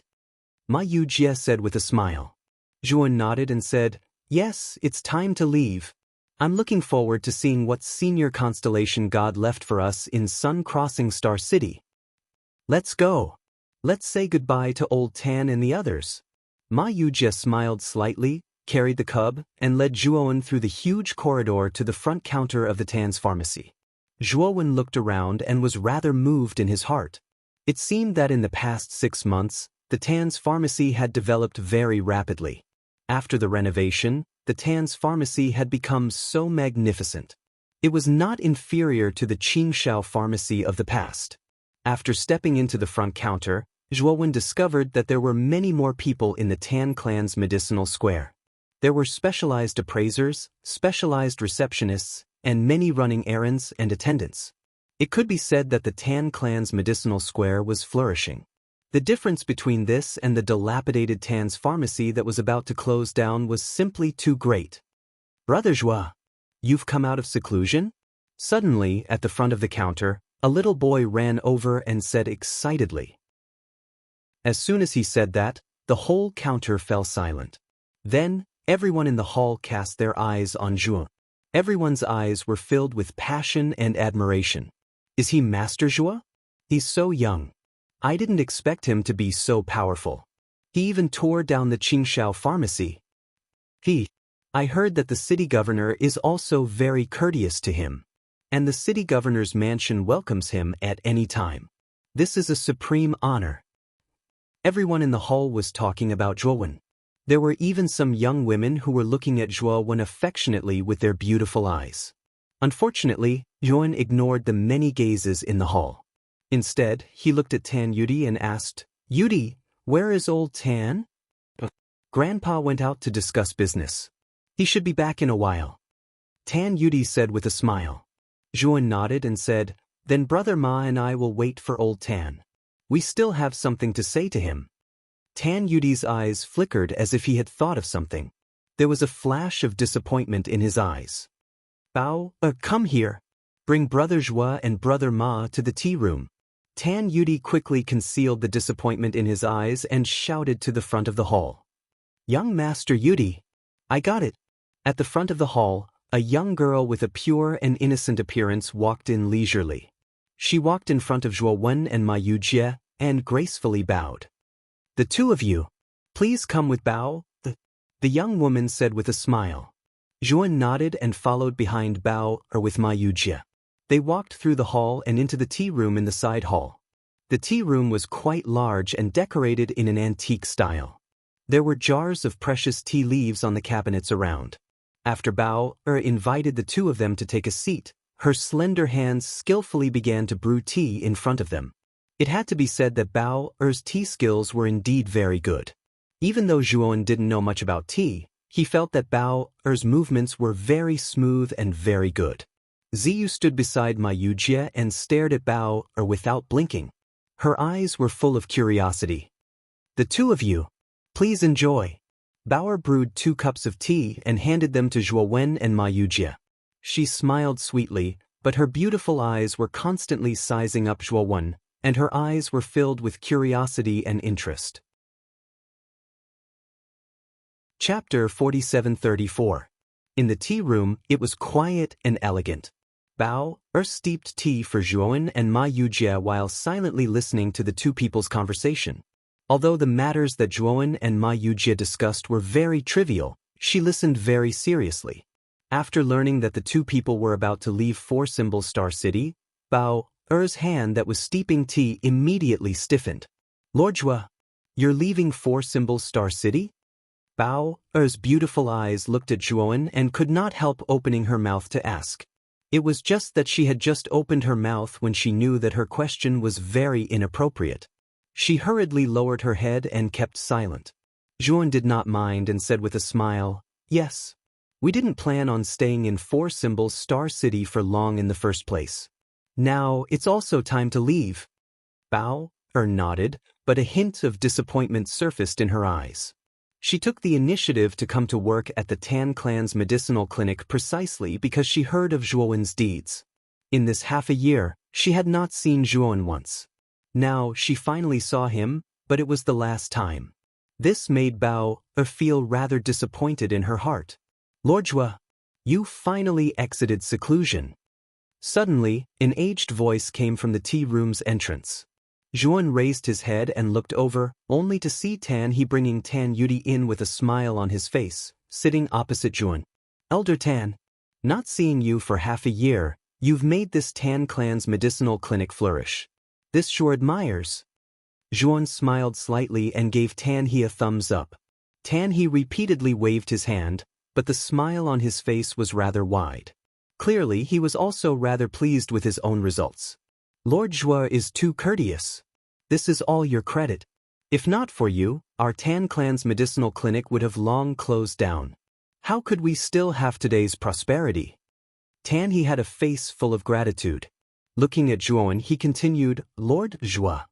A: Ma Yujie said with a smile. Zhuowen nodded and said, "Yes, it's time to leave. I'm looking forward to seeing what senior constellation god left for us in Sun Crossing Star City. Let's go. Let's say goodbye to Old Tan and the others." Ma Yujie smiled slightly, carried the cub, and led Zhuowen through the huge corridor to the front counter of the Tan's pharmacy. Zhuowen looked around and was rather moved in his heart. It seemed that in the past 6 months, the Tan's pharmacy had developed very rapidly. After the renovation, the Tan's pharmacy had become so magnificent. It was not inferior to the Qingshao pharmacy of the past. After stepping into the front counter, Zhuowen discovered that there were many more people in the Tan clan's medicinal square. There were specialized appraisers, specialized receptionists, and many running errands and attendants. It could be said that the Tan clan's medicinal square was flourishing. The difference between this and the dilapidated Tan's pharmacy that was about to close down was simply too great. "Brother Zhuo, you've come out of seclusion?" Suddenly, at the front of the counter, a little boy ran over and said excitedly. As soon as he said that, the whole counter fell silent. Then, everyone in the hall cast their eyes on Zhuo. Everyone's eyes were filled with passion and admiration. "Is he Master Zhuo? He's so young. I didn't expect him to be so powerful. He even tore down the Qingshao pharmacy. I heard that the city governor is also very courteous to him. And the city governor's mansion welcomes him at any time. This is a supreme honor." Everyone in the hall was talking about Zhuowen. There were even some young women who were looking at Zhuowen affectionately with their beautiful eyes. Unfortunately, Zhuowen ignored the many gazes in the hall. Instead, he looked at Tan Yudi and asked, "Yudi, where is old Tan?" "Grandpa went out to discuss business. He should be back in a while," Tan Yudi said with a smile. Zhuowen nodded and said, "Then Brother Ma and I will wait for old Tan. We still have something to say to him." Tan Yudi's eyes flickered as if he had thought of something. There was a flash of disappointment in his eyes. "Bao, come here. Bring Brother Zhuo and Brother Ma to the tea room." Tan Yudi quickly concealed the disappointment in his eyes and shouted to the front of the hall. "Young Master Yudi, I got it." At the front of the hall, a young girl with a pure and innocent appearance walked in leisurely. She walked in front of Zhuowen and Ma Yujie and gracefully bowed. "The two of you, please come with Bao," the young woman said with a smile. Zhuowen nodded and followed behind Bao with Ma Yujie. They walked through the hall and into the tea room in the side hall. The tea room was quite large and decorated in an antique style. There were jars of precious tea leaves on the cabinets around. After Bao invited the two of them to take a seat, her slender hands skillfully began to brew tea in front of them. It had to be said that Bao's tea skills were indeed very good. Even though Zhuowen didn't know much about tea, he felt that Bao's movements were very smooth and very good. Ziyu stood beside Ma Yujie and stared at Bao without blinking. Her eyes were full of curiosity. "The two of you, please enjoy." Bao brewed 2 cups of tea and handed them to Zhuowen and Ma Yujie. She smiled sweetly, but her beautiful eyes were constantly sizing up Zhuowen, and her eyes were filled with curiosity and interest. Chapter 4734. In the tea room, it was quiet and elegant. Bao steeped tea for Zhuowen and Ma Yujie while silently listening to the two people's conversation. Although the matters that Zhuowen and Ma Yujie discussed were very trivial, she listened very seriously. After learning that the two people were about to leave Four Symbol Star City, Bao's hand that was steeping tea immediately stiffened. Lord Zhua, you're leaving Four Symbol Star City? Bao's beautiful eyes looked at Zhuowen and could not help opening her mouth to ask. It was just that she had just opened her mouth when she knew that her question was very inappropriate. She hurriedly lowered her head and kept silent. Zhuowen did not mind and said with a smile, "Yes. We didn't plan on staying in Four Symbol Star City for long in the first place. Now it's also time to leave." Bao nodded, but a hint of disappointment surfaced in her eyes. She took the initiative to come to work at the Tan clan's medicinal clinic precisely because she heard of Zhuowen's deeds. In this half a year, she had not seen Zhuowen once. Now she finally saw him, but it was the last time. This made Bao feel rather disappointed in her heart. "Lord Zhua, you finally exited seclusion." Suddenly, an aged voice came from the tea room's entrance. Zhuowen raised his head and looked over, only to see Tan He bringing Tan Yudi in with a smile on his face, sitting opposite Zhuowen. "Elder Tan, not seeing you for half a year, you've made this Tan clan's medicinal clinic flourish. This sure admires." Zhuowen smiled slightly and gave Tan He a thumbs up. Tan He repeatedly waved his hand, but the smile on his face was rather wide. Clearly, he was also rather pleased with his own results. "Lord Zhua is too courteous. This is all your credit. If not for you, our Tan clan's medicinal clinic would have long closed down. How could we still have today's prosperity?" Tan He had a face full of gratitude. Looking at Zhuowen, he continued, "Lord Zhua,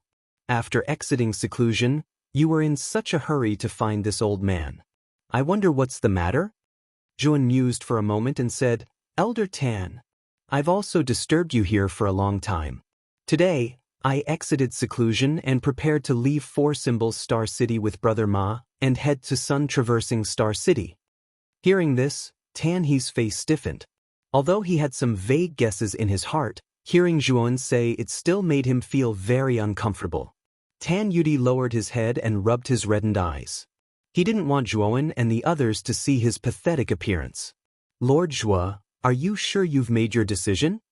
A: after exiting seclusion, you were in such a hurry to find this old man. I wonder what's the matter?" Zhuowen mused for a moment and said, "Elder Tan, I've also disturbed you here for a long time. Today, I exited seclusion and prepared to leave Four Symbol Star City with Brother Ma and head to Sun Traversing Star City." Hearing this, Tan He's face stiffened. Although he had some vague guesses in his heart, hearing Zhuowen say it still made him feel very uncomfortable. Tan Yudi lowered his head and rubbed his reddened eyes. He didn't want Zhuowen and the others to see his pathetic appearance. "Lord Zhua, are you sure you've made your decision?"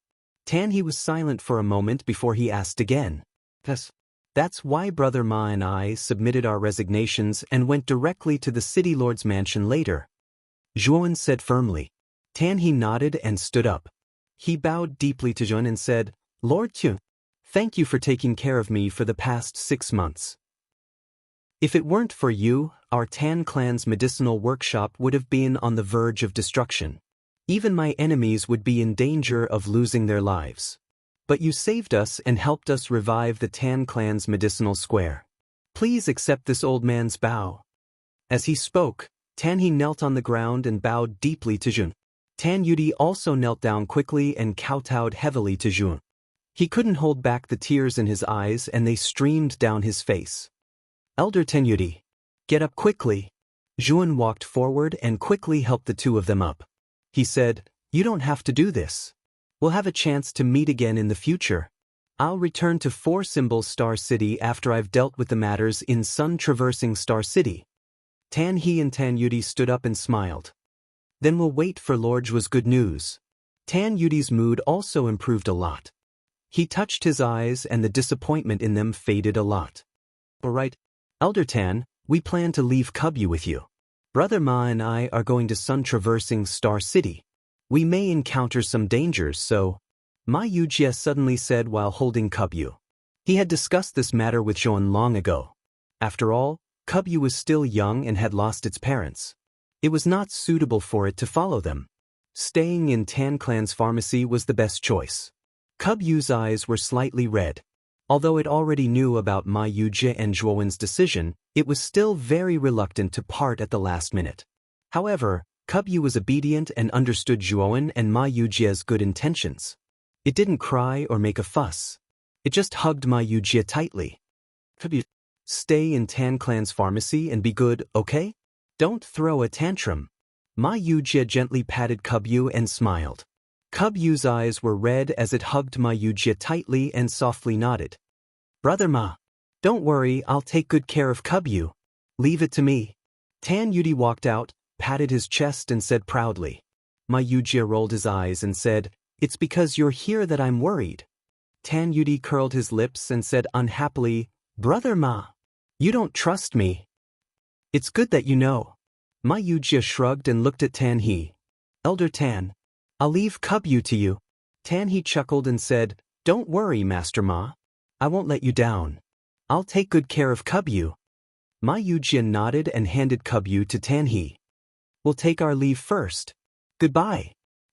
A: Tan He was silent for a moment before he asked again. "Yes. That's why Brother Ma and I submitted our resignations and went directly to the City Lord's mansion later," Zhuowen said firmly. Tan He nodded and stood up. He bowed deeply to Zhuowen and said, "Lord Qu, thank you for taking care of me for the past 6 months. If it weren't for you, our Tan clan's medicinal workshop would have been on the verge of destruction. Even my enemies would be in danger of losing their lives. But you saved us and helped us revive the Tan clan's medicinal square. Please accept this old man's bow." As he spoke, Tan He knelt on the ground and bowed deeply to Zhuowen. Tan Yudi also knelt down quickly and kowtowed heavily to Zhuowen. He couldn't hold back the tears in his eyes and they streamed down his face. "Elder Tan Yudi, get up quickly." Zhuowen walked forward and quickly helped the two of them up. He said, "You don't have to do this. We'll have a chance to meet again in the future. I'll return to Four Symbol Star City after I've dealt with the matters in Sun Traversing Star City." Tan He and Tan Yudi stood up and smiled. "Then we'll wait for Lord Zhua's good news." Tan Yudi's mood also improved a lot. He touched his eyes and the disappointment in them faded a lot. "All right, Elder Tan, we plan to leave Kubyu with you. Brother Ma and I are going to Sun Traversing Star City. We may encounter some dangers, so," Ma Yujie suddenly said while holding Kubyu. He had discussed this matter with Zhuowen long ago. After all, Kubyu was still young and had lost its parents. It was not suitable for it to follow them. Staying in Tan clan's pharmacy was the best choice. Kubyu's eyes were slightly red. Although it already knew about Ma Yujie and Zhuowen's decision, it was still very reluctant to part at the last minute. However, Kubyu was obedient and understood Zhuowen and Ma Yujie's good intentions. It didn't cry or make a fuss. It just hugged Ma Yujie tightly. "Kubyu, stay in Tan clan's pharmacy and be good, okay?" Don't throw a tantrum. Ma Yujie gently patted Kubyu and smiled. Kubyu's eyes were red as it hugged Ma Yujie tightly and softly nodded. Brother Ma. Don't worry, I'll take good care of Kubyu. Leave it to me. Tan Yudi walked out, patted his chest and said proudly. Ma Yujie rolled his eyes and said, It's because you're here that I'm worried. Tan Yudi curled his lips and said unhappily, Brother Ma. You don't trust me. It's good that you know. Ma Yujie shrugged and looked at Tan He. Elder Tan. I'll leave Kubyu to you. Tan He chuckled and said, Don't worry, Master Ma. I won't let you down. I'll take good care of Kubyu. Ma Yujie nodded and handed Kubyu to Tan He. We'll take our leave first. Goodbye.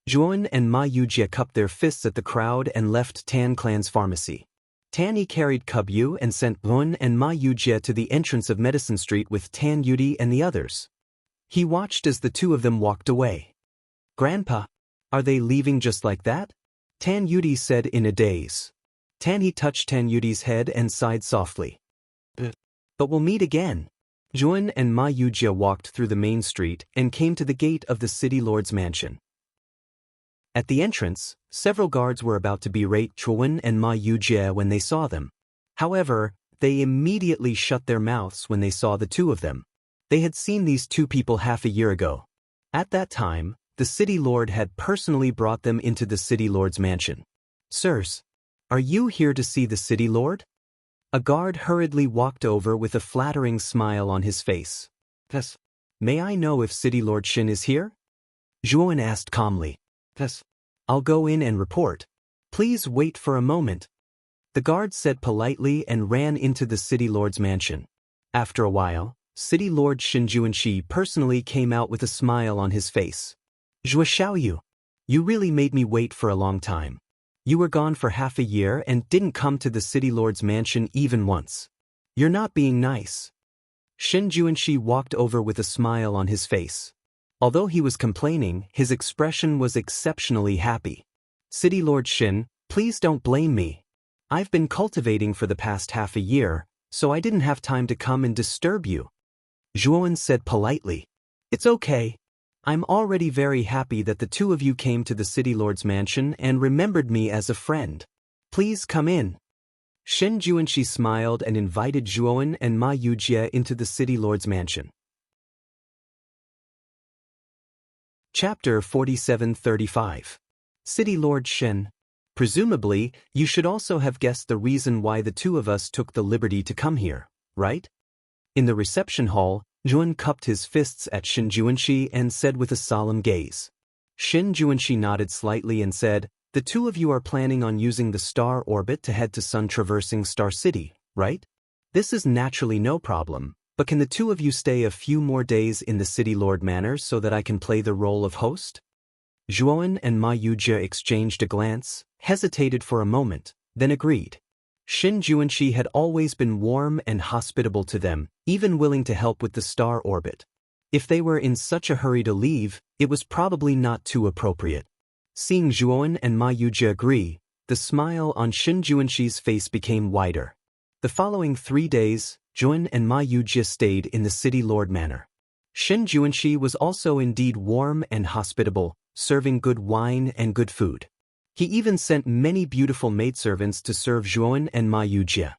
A: Zhuan and Ma Yujie cupped their fists at the crowd and left Tan Clan's pharmacy. Tan He carried Kubyu and sent Zhuan and Ma Yujie to the entrance of Medicine Street with Tan Yudi and the others. He watched as the two of them walked away. Grandpa, are they leaving just like that? Tan Yudi said in a daze. Tan He touched Tan Yudi's head and sighed softly. But we'll meet again. Zhuan and Ma Yujie walked through the main street and came to the gate of the city lord's mansion. At the entrance, several guards were about to berate Zhuan and Ma Yujie when they saw them. However, they immediately shut their mouths when they saw the two of them. They had seen these two people half a year ago. At that time, the city lord had personally brought them into the city lord's mansion. Sirs, are you here to see the city lord? A guard hurriedly walked over with a flattering smile on his face. Yes. May I know if City Lord Shin is here? Zhuan asked calmly. Yes. I'll go in and report. Please wait for a moment. The guard said politely and ran into the city lord's mansion. After a while, City Lord Shin Juanshi personally came out with a smile on his face. Zhua Xiaoyu, you really made me wait for a long time. You were gone for half a year and didn't come to the city lord's mansion even once. You're not being nice. Shin Juanshi walked over with a smile on his face. Although he was complaining, his expression was exceptionally happy. City Lord Shin, please don't blame me. I've been cultivating for the past half a year, so I didn't have time to come and disturb you. Zhuan said politely. It's okay. I'm already very happy that the two of you came to the city lord's mansion and remembered me as a friend. Please come in. Shin Juanshi smiled and invited Zhuan and Ma Yujie into the city lord's mansion. Chapter 4735. City Lord Shin. Presumably, you should also have guessed the reason why the two of us took the liberty to come here, right? In the reception hall, Zhuan cupped his fists at Shin Juanshi and said with a solemn gaze. Shin Juanshi nodded slightly and said, The two of you are planning on using the star orbit to head to sun-traversing Star City, right? This is naturally no problem, but can the two of you stay a few more days in the City Lord Manor so that I can play the role of host? Zhuan and Ma Yujie exchanged a glance, hesitated for a moment, then agreed. Shin Juanshi had always been warm and hospitable to them, even willing to help with the star orbit. If they were in such a hurry to leave, it was probably not too appropriate. Seeing Zhuan and Ma Yujie agree, the smile on Shin Juanshi's face became wider. The following 3 days, Zhuan and Ma Yujie stayed in the City Lord Manor. Shin Juanshi was also indeed warm and hospitable, serving good wine and good food. He even sent many beautiful maidservants to serve Zhuan and Ma Yujie.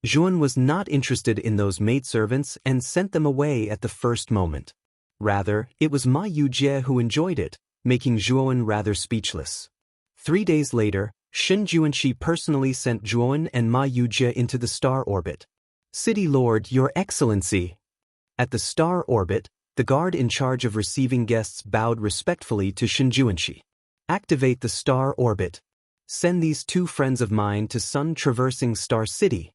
A: Zhuan was not interested in those maidservants and sent them away at the first moment. Rather, it was Ma Yujie who enjoyed it, making Zhuan rather speechless. 3 days later, Shin Juanshi personally sent Zhuan and Ma Yujie into the star orbit. City Lord, Your Excellency. At the star orbit, the guard in charge of receiving guests bowed respectfully to Shin Juanshi. Activate the star orbit. Send these two friends of mine to sun-traversing Star City.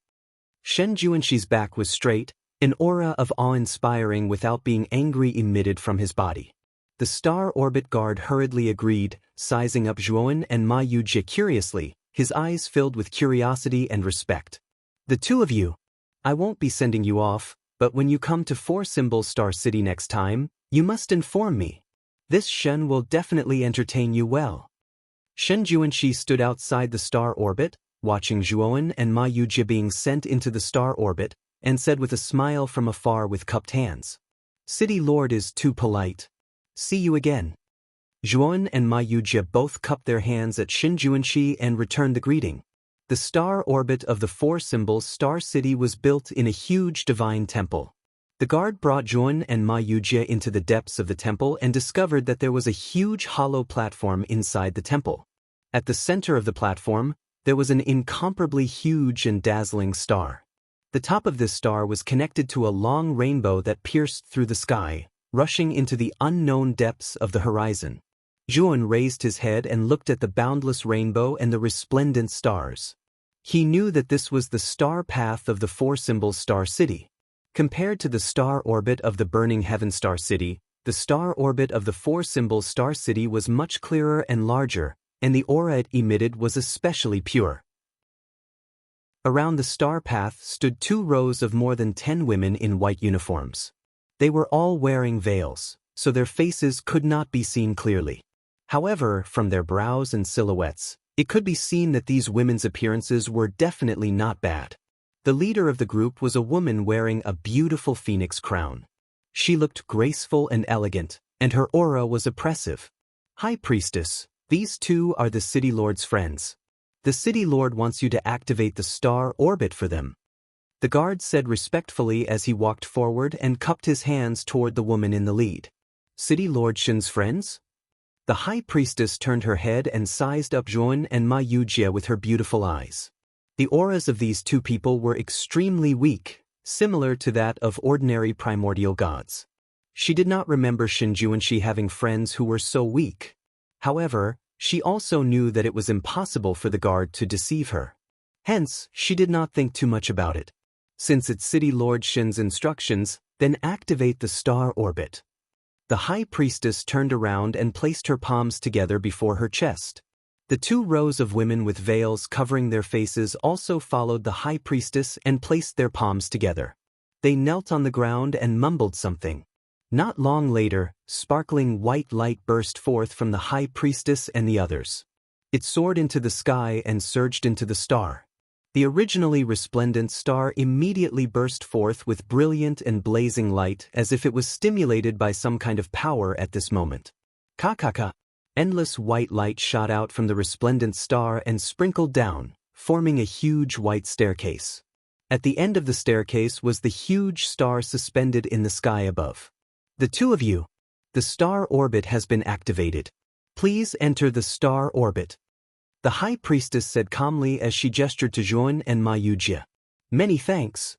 A: Shin Juanshi's back was straight, an aura of awe-inspiring without being angry emitted from his body. The star orbit guard hurriedly agreed, sizing up Zhuan and Ma Yujie curiously, his eyes filled with curiosity and respect. The two of you. I won't be sending you off, but when you come to 4-symbol Star City next time, you must inform me. This Shen will definitely entertain you well. Shin Juanshi stood outside the star orbit, watching Zhuan and Ma Yujie being sent into the star orbit, and said with a smile from afar with cupped hands. City Lord is too polite. See you again. Zhuan and Ma Yujie both cupped their hands at Shinjuanshi and returned the greeting. The star orbit of the four-symbol Star City was built in a huge divine temple. The guard brought Zhuan and Ma Yujie into the depths of the temple and discovered that there was a huge hollow platform inside the temple. At the center of the platform, there was an incomparably huge and dazzling star. The top of this star was connected to a long rainbow that pierced through the sky, rushing into the unknown depths of the horizon. Zhuan raised his head and looked at the boundless rainbow and the resplendent stars. He knew that this was the star path of the four-symbol Star City. Compared to the star orbit of the burning heaven Star City, the star orbit of the four-symbol Star City was much clearer and larger, and the aura it emitted was especially pure. Around the star path stood 2 rows of more than 10 women in white uniforms. They were all wearing veils, so their faces could not be seen clearly. However, from their brows and silhouettes, it could be seen that these women's appearances were definitely not bad. The leader of the group was a woman wearing a beautiful phoenix crown. She looked graceful and elegant, and her aura was oppressive. High Priestess, these 2 are the City Lord's friends. The City Lord wants you to activate the star orbit for them. The guard said respectfully as he walked forward and cupped his hands toward the woman in the lead. City Lord Shin's friends? The High Priestess turned her head and sized up Zhuan and Ma Yujie with her beautiful eyes. The auras of these 2 people were extremely weak, similar to that of ordinary primordial gods. She did not remember Shinjuanshi having friends who were so weak. However, she also knew that it was impossible for the guard to deceive her. Hence, she did not think too much about it. Since it's City Lord Shin's instructions, then activate the star orbit. The High Priestess turned around and placed her palms together before her chest. The 2 rows of women with veils covering their faces also followed the High Priestess and placed their palms together. They knelt on the ground and mumbled something. Not long later, sparkling white light burst forth from the High Priestess and the others. It soared into the sky and surged into the star. The originally resplendent star immediately burst forth with brilliant and blazing light as if it was stimulated by some kind of power at this moment. Ka-ka-ka! Endless white light shot out from the resplendent star and sprinkled down, forming a huge white staircase. At the end of the staircase was the huge star suspended in the sky above. The 2 of you. The star orbit has been activated. Please enter the star orbit. The High Priestess said calmly as she gestured to Zhuan and Ma Yujie. Many thanks.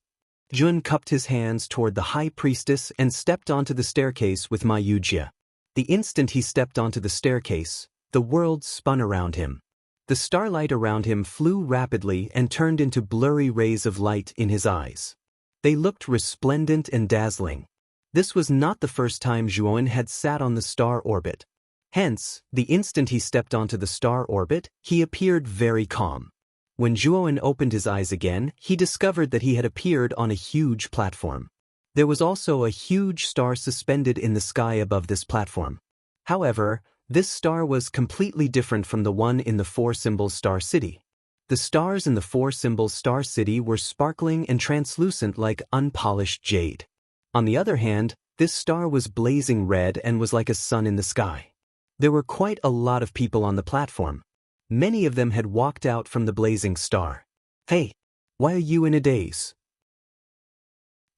A: Zhuan cupped his hands toward the High Priestess and stepped onto the staircase with Ma Yujie. The instant he stepped onto the staircase, the world spun around him. The starlight around him flew rapidly and turned into blurry rays of light in his eyes. They looked resplendent and dazzling. This was not the first time Zhuan had sat on the star orbit. Hence, the instant he stepped onto the star orbit, he appeared very calm. When Zhuan opened his eyes again, he discovered that he had appeared on a huge platform. There was also a huge star suspended in the sky above this platform. However, this star was completely different from the one in the four-symbol Star City. The stars in the four-symbol Star City were sparkling and translucent like unpolished jade. On the other hand, this star was blazing red and was like a sun in the sky. There were quite a lot of people on the platform. Many of them had walked out from the blazing star. Hey, why are you in a daze?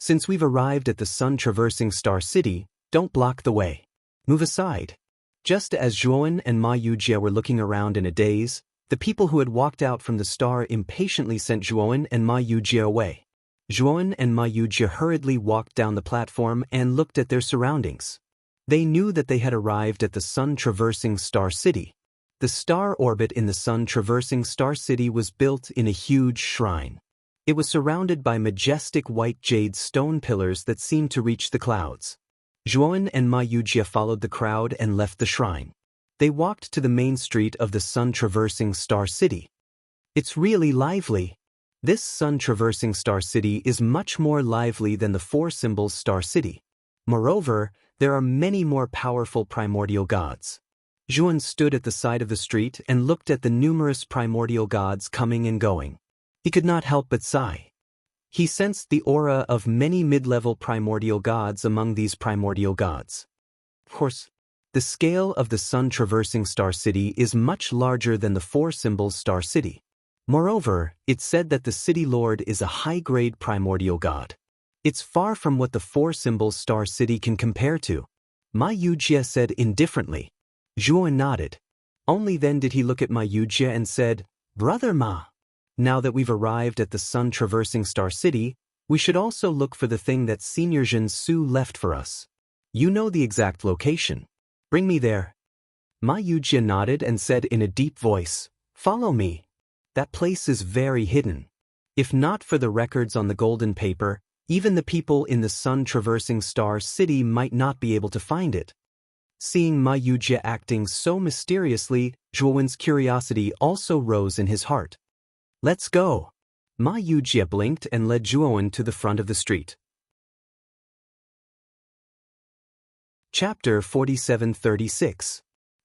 A: Since we've arrived at the sun-traversing Star City, don't block the way. Move aside. Just as Zhuan and Ma Yujie were looking around in a daze, the people who had walked out from the star impatiently sent Zhuan and Ma Yujie away. Zhuan and Ma Yujie hurriedly walked down the platform and looked at their surroundings. They knew that they had arrived at the sun-traversing Star City. The star orbit in the sun-traversing Star City was built in a huge shrine. It was surrounded by majestic white jade stone pillars that seemed to reach the clouds. Zhuan and Ma Yujie followed the crowd and left the shrine. They walked to the main street of the sun-traversing Star City. It's really lively. This sun-traversing Star City is much more lively than the four-symbol Star City. Moreover, there are many more powerful primordial gods. Zhuan stood at the side of the street and looked at the numerous primordial gods coming and going. He could not help but sigh. He sensed the aura of many mid-level primordial gods among these primordial gods. Of course, the scale of the sun-traversing Star City is much larger than the four symbols Star City. Moreover, it's said that the city lord is a high-grade primordial god. It's far from what the four symbols Star City can compare to. Ma Yujie said indifferently. Zhuan nodded. Only then did he look at Ma Yujie and said, "Brother Ma, now that we've arrived at the sun-traversing Star City, we should also look for the thing that Senior Jin Su left for us. You know the exact location. Bring me there." Ma Yujie nodded and said in a deep voice, "Follow me. That place is very hidden. If not for the records on the golden paper, even the people in the sun-traversing Star City might not be able to find it." Seeing Ma Yujie acting so mysteriously, Zhuowen's curiosity also rose in his heart. "Let's go." Ma Yujie blinked and led Zhuowen to the front of the street. Chapter 4736.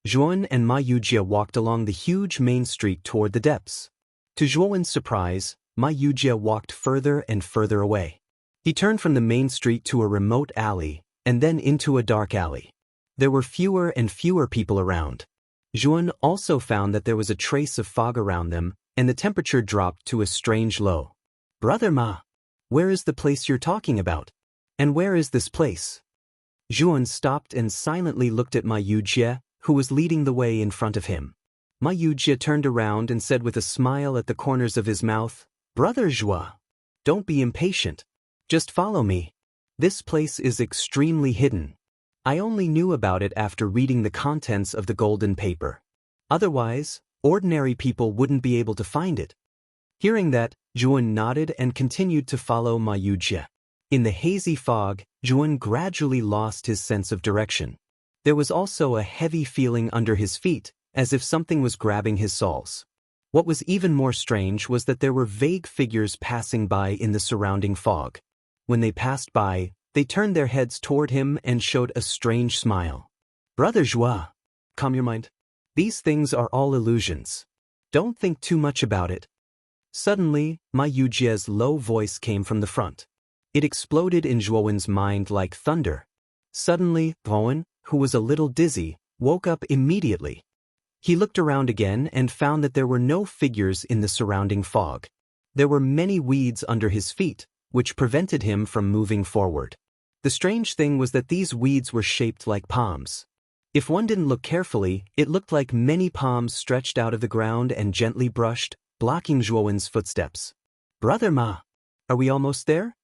A: Zhuowen and Ma Yujie walked along the huge main street toward the depths. To Zhuowen's surprise, Ma Yujie walked further and further away. He turned from the main street to a remote alley, and then into a dark alley. There were fewer and fewer people around. Zhuowen also found that there was a trace of fog around them, and the temperature dropped to a strange low. "Brother Ma, where is the place you're talking about? And where is this place?" Zhuowen stopped and silently looked at Ma Yujie, who was leading the way in front of him. Ma Yujie turned around and said with a smile at the corners of his mouth, "Brother Zhuo, don't be impatient. Just follow me. This place is extremely hidden. I only knew about it after reading the contents of the golden paper. Otherwise, ordinary people wouldn't be able to find it." Hearing that, Zhuowen nodded and continued to follow Ma Yujie. In the hazy fog, Zhuowen gradually lost his sense of direction. There was also a heavy feeling under his feet, as if something was grabbing his soles. What was even more strange was that there were vague figures passing by in the surrounding fog. When they passed by, they turned their heads toward him and showed a strange smile. "Brother Zhuo, calm your mind. These things are all illusions. Don't think too much about it." Suddenly, Ma Yujie's low voice came from the front. It exploded in Zhuowen's mind like thunder. Suddenly, Zhuowen, who was a little dizzy, woke up immediately. He looked around again and found that there were no figures in the surrounding fog. There were many weeds under his feet, which prevented him from moving forward. The strange thing was that these weeds were shaped like palms. If one didn't look carefully, it looked like many palms stretched out of the ground and gently brushed, blocking Zhuowen's footsteps. "Brother Ma, are we almost there?"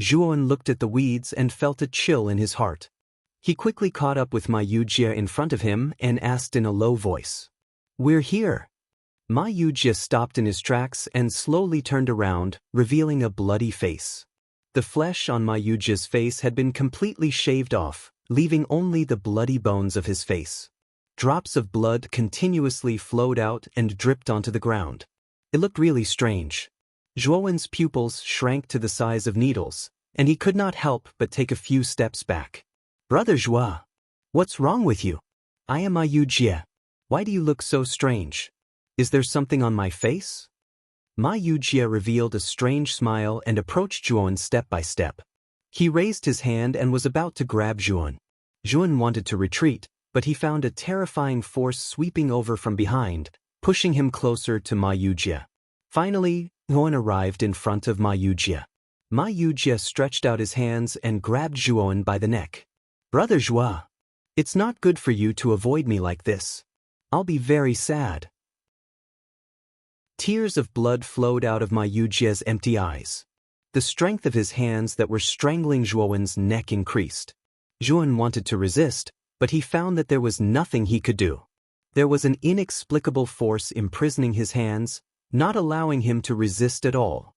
A: Zhuowen looked at the weeds and felt a chill in his heart. He quickly caught up with Ma Yujie in front of him and asked in a low voice, "We're here." Ma Yujie stopped in his tracks and slowly turned around, revealing a bloody face. The flesh on Ma Yujie's face had been completely shaved off, leaving only the bloody bones of his face. Drops of blood continuously flowed out and dripped onto the ground. It looked really strange. Zhuowen's pupils shrank to the size of needles, and he could not help but take a few steps back. "Brother Zhuo, what's wrong with you? I am Ma Yujie. Why do you look so strange? Is there something on my face?" Ma Yujie revealed a strange smile and approached Zhuowen step by step. He raised his hand and was about to grab Zhuowen. Zhuowen wanted to retreat, but he found a terrifying force sweeping over from behind, pushing him closer to Ma Yujie. Finally, Zhuowen arrived in front of Ma Yujie. Ma Yujie stretched out his hands and grabbed Zhuowen by the neck. "Brother Zhuo, it's not good for you to avoid me like this. I'll be very sad." Tears of blood flowed out of Ma Yujie's empty eyes. The strength of his hands that were strangling Zhuowen's neck increased. Zhuowen wanted to resist, but he found that there was nothing he could do. There was an inexplicable force imprisoning his hands, not allowing him to resist at all.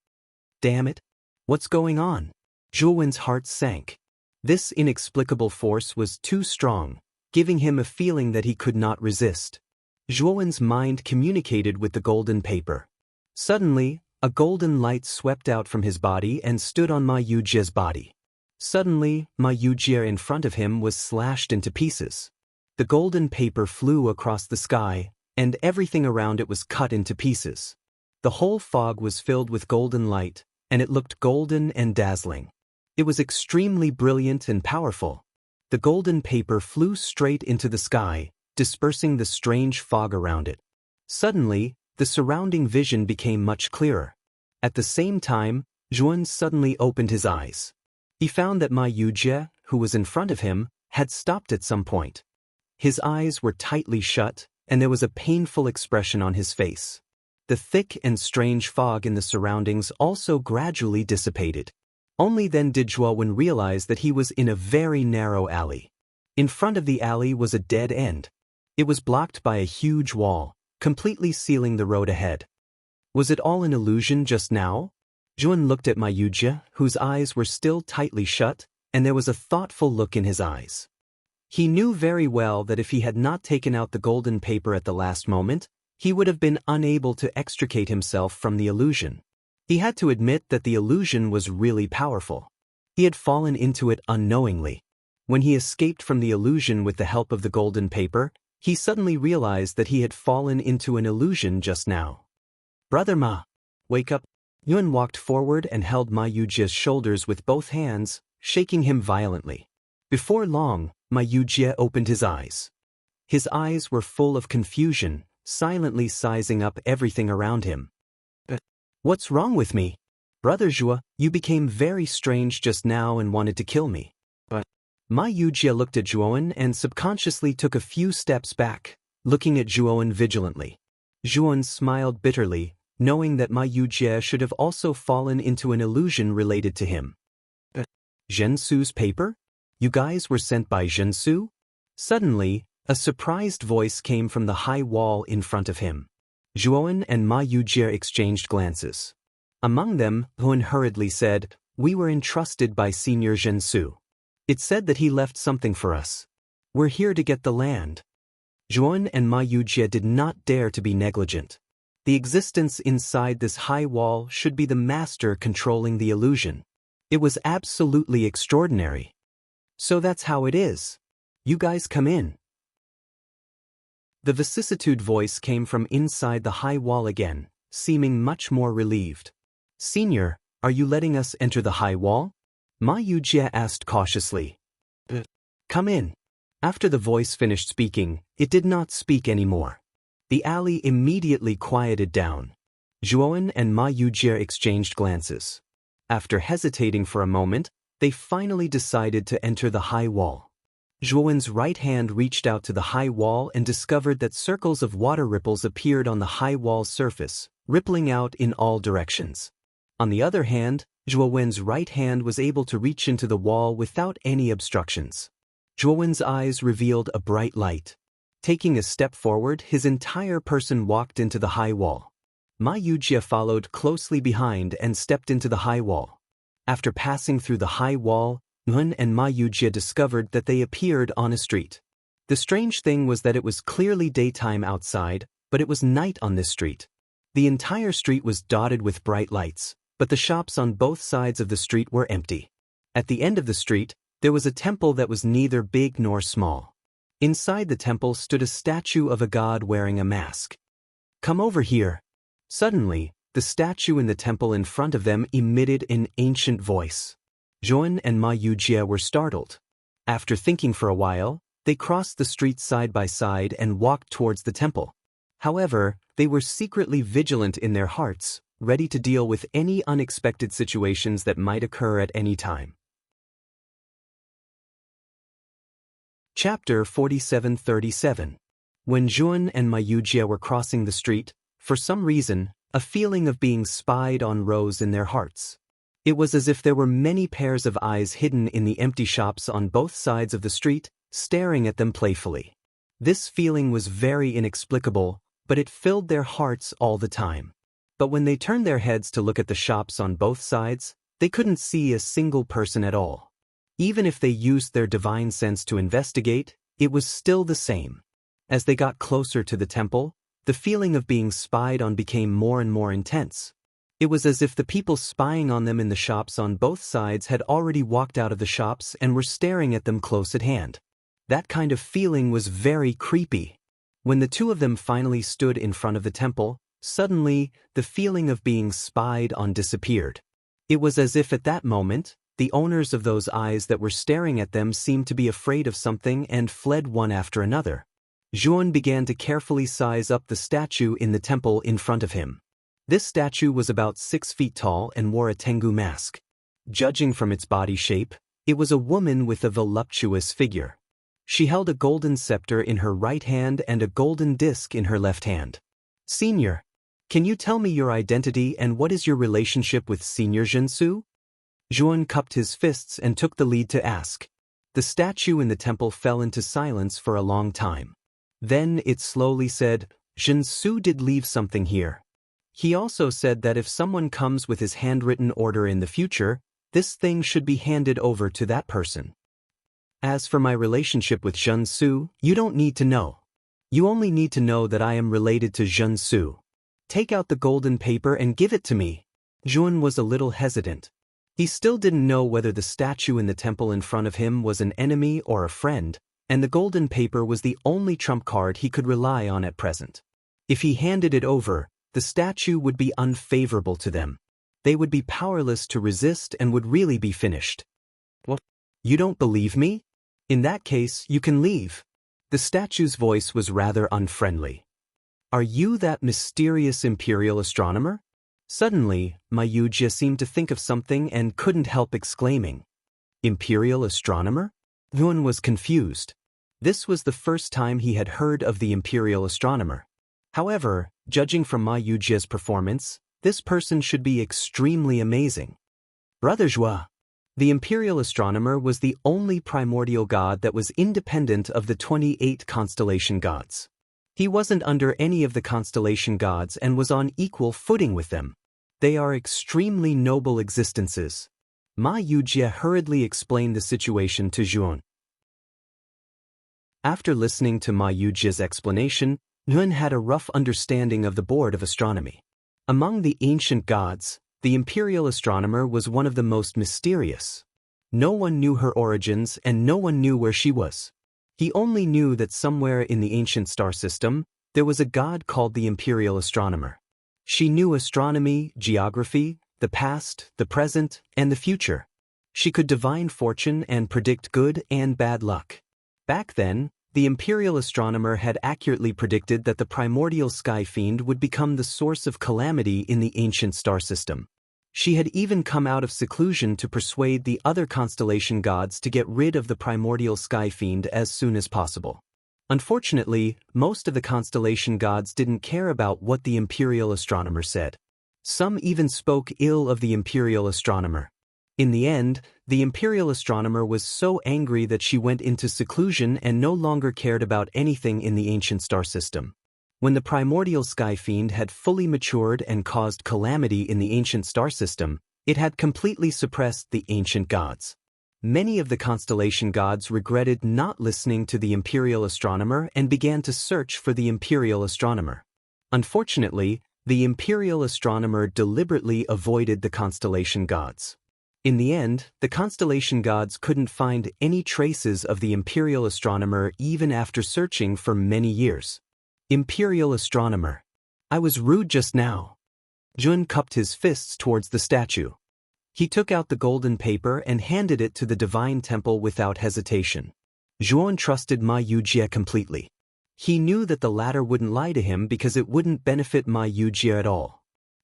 A: Damn it! What's going on? Zhuowen's heart sank. This inexplicable force was too strong, giving him a feeling that he could not resist. Zhuowen's mind communicated with the golden paper. Suddenly, a golden light swept out from his body and stood on Ma Yujie's body. Suddenly, Ma Yujie in front of him was slashed into pieces. The golden paper flew across the sky, and everything around it was cut into pieces. The whole fog was filled with golden light, and it looked golden and dazzling. It was extremely brilliant and powerful. The golden paper flew straight into the sky, dispersing the strange fog around it. Suddenly, the surrounding vision became much clearer. At the same time, Zhuan suddenly opened his eyes. He found that Ma Yujie, who was in front of him, had stopped at some point. His eyes were tightly shut, and there was a painful expression on his face. The thick and strange fog in the surroundings also gradually dissipated. Only then did Zhuowen realize that he was in a very narrow alley. In front of the alley was a dead end. It was blocked by a huge wall, completely sealing the road ahead. Was it all an illusion just now? Zhuan looked at Ma Yujie, whose eyes were still tightly shut, and there was a thoughtful look in his eyes. He knew very well that if he had not taken out the golden paper at the last moment, he would have been unable to extricate himself from the illusion. He had to admit that the illusion was really powerful. He had fallen into it unknowingly. When he escaped from the illusion with the help of the golden paper, he suddenly realized that he had fallen into an illusion just now. "Brother Ma, wake up." Yuan walked forward and held Ma Yujie's shoulders with both hands, shaking him violently. Before long, Ma Yujie opened his eyes. His eyes were full of confusion, silently sizing up everything around him. "What's wrong with me? Brother Zhuo, you became very strange just now and wanted to kill me." But Ma Yujie looked at Zhuowen and subconsciously took a few steps back, looking at Zhuowen vigilantly. Zhuowen smiled bitterly, knowing that Ma Yujie should have also fallen into an illusion related to him. "Zhensu's paper? You guys were sent by Zhensu?" Suddenly, a surprised voice came from the high wall in front of him. Zhuowen and Ma Yujie exchanged glances. Among them, Huan hurriedly said, "We were entrusted by Senior Zhensu. It said that he left something for us. We're here to get the land." Zhuowen and Ma Yujie did not dare to be negligent. The existence inside this high wall should be the master controlling the illusion. It was absolutely extraordinary. "So that's how it is. You guys come in." The vicissitude voice came from inside the high wall again, seeming much more relieved. "Senior, are you letting us enter the high wall?" Ma Yujie asked cautiously. "Come in." After the voice finished speaking, it did not speak anymore. The alley immediately quieted down. Zhuowen and Ma Yujie exchanged glances. After hesitating for a moment, they finally decided to enter the high wall. Zhuowen's right hand reached out to the high wall and discovered that circles of water ripples appeared on the high wall's surface, rippling out in all directions. On the other hand, Zhuowen's right hand was able to reach into the wall without any obstructions. Zhuowen's eyes revealed a bright light. Taking a step forward, his entire person walked into the high wall. Ma Yujie followed closely behind and stepped into the high wall. After passing through the high wall, Huan and Ma Yujie discovered that they appeared on a street. The strange thing was that it was clearly daytime outside, but it was night on this street. The entire street was dotted with bright lights, but the shops on both sides of the street were empty. At the end of the street, there was a temple that was neither big nor small. Inside the temple stood a statue of a god wearing a mask. "Come over here." Suddenly, the statue in the temple in front of them emitted an ancient voice. Zhuowen and Ma Yujie were startled. After thinking for a while, they crossed the street side by side and walked towards the temple. However, they were secretly vigilant in their hearts, ready to deal with any unexpected situations that might occur at any time. Chapter 47-37. When Zhuowen and Ma Yujie were crossing the street, for some reason, a feeling of being spied on rose in their hearts. It was as if there were many pairs of eyes hidden in the empty shops on both sides of the street, staring at them playfully. This feeling was very inexplicable, but it filled their hearts all the time. But when they turned their heads to look at the shops on both sides, they couldn't see a single person at all. Even if they used their divine sense to investigate, it was still the same. As they got closer to the temple, the feeling of being spied on became more and more intense. It was as if the people spying on them in the shops on both sides had already walked out of the shops and were staring at them close at hand. That kind of feeling was very creepy. When the two of them finally stood in front of the temple, suddenly, the feeling of being spied on disappeared. It was as if at that moment, the owners of those eyes that were staring at them seemed to be afraid of something and fled one after another. Zhuan began to carefully size up the statue in the temple in front of him. This statue was about 6 feet tall and wore a Tengu mask. Judging from its body shape, it was a woman with a voluptuous figure. She held a golden scepter in her right hand and a golden disc in her left hand. Senior, can you tell me your identity and what is your relationship with Senior Jinsu? Zhuan cupped his fists and took the lead to ask. The statue in the temple fell into silence for a long time. Then it slowly said, Jinsu did leave something here. He also said that if someone comes with his handwritten order in the future, this thing should be handed over to that person. As for my relationship with Jinsu, you don't need to know. You only need to know that I am related to Jinsu. Take out the golden paper and give it to me. Zhuan was a little hesitant. He still didn't know whether the statue in the temple in front of him was an enemy or a friend, and the golden paper was the only trump card he could rely on at present. If he handed it over, the statue would be unfavorable to them. They would be powerless to resist and would really be finished. What? You don't believe me? In that case, you can leave. The statue's voice was rather unfriendly. Are you that mysterious imperial astronomer? Suddenly, Ma Yujie seemed to think of something and couldn't help exclaiming. Imperial astronomer? Yuan was confused. This was the first time he had heard of the imperial astronomer. However, judging from Ma Yujie's performance, this person should be extremely amazing. Brother Zhua. The imperial astronomer was the only primordial god that was independent of the 28 constellation gods. He wasn't under any of the constellation gods and was on equal footing with them. They are extremely noble existences. Ma Yujie hurriedly explained the situation to Zhuan. After listening to Ma Yujie's explanation, Yuan had a rough understanding of the board of astronomy. Among the ancient gods, the imperial astronomer was one of the most mysterious. No one knew her origins and no one knew where she was. He only knew that somewhere in the ancient star system, there was a god called the imperial astronomer. She knew astronomy, geography, the past, the present, and the future. She could divine fortune and predict good and bad luck. Back then, the imperial astronomer had accurately predicted that the primordial sky fiend would become the source of calamity in the ancient star system. She had even come out of seclusion to persuade the other constellation gods to get rid of the primordial sky fiend as soon as possible. Unfortunately, most of the constellation gods didn't care about what the imperial astronomer said. Some even spoke ill of the imperial astronomer. In the end, the imperial astronomer was so angry that she went into seclusion and no longer cared about anything in the ancient star system. When the primordial sky fiend had fully matured and caused calamity in the ancient star system, it had completely suppressed the ancient gods. Many of the constellation gods regretted not listening to the imperial astronomer and began to search for the imperial astronomer. Unfortunately, the imperial astronomer deliberately avoided the constellation gods. In the end, the constellation gods couldn't find any traces of the imperial astronomer even after searching for many years. Imperial astronomer. I was rude just now. Jun cupped his fists towards the statue. He took out the golden paper and handed it to the divine temple without hesitation. Zhuan trusted Ma Yujie completely. He knew that the latter wouldn't lie to him because it wouldn't benefit Ma Yujie at all.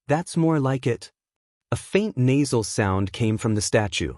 A: That's more like it. A faint nasal sound came from the statue.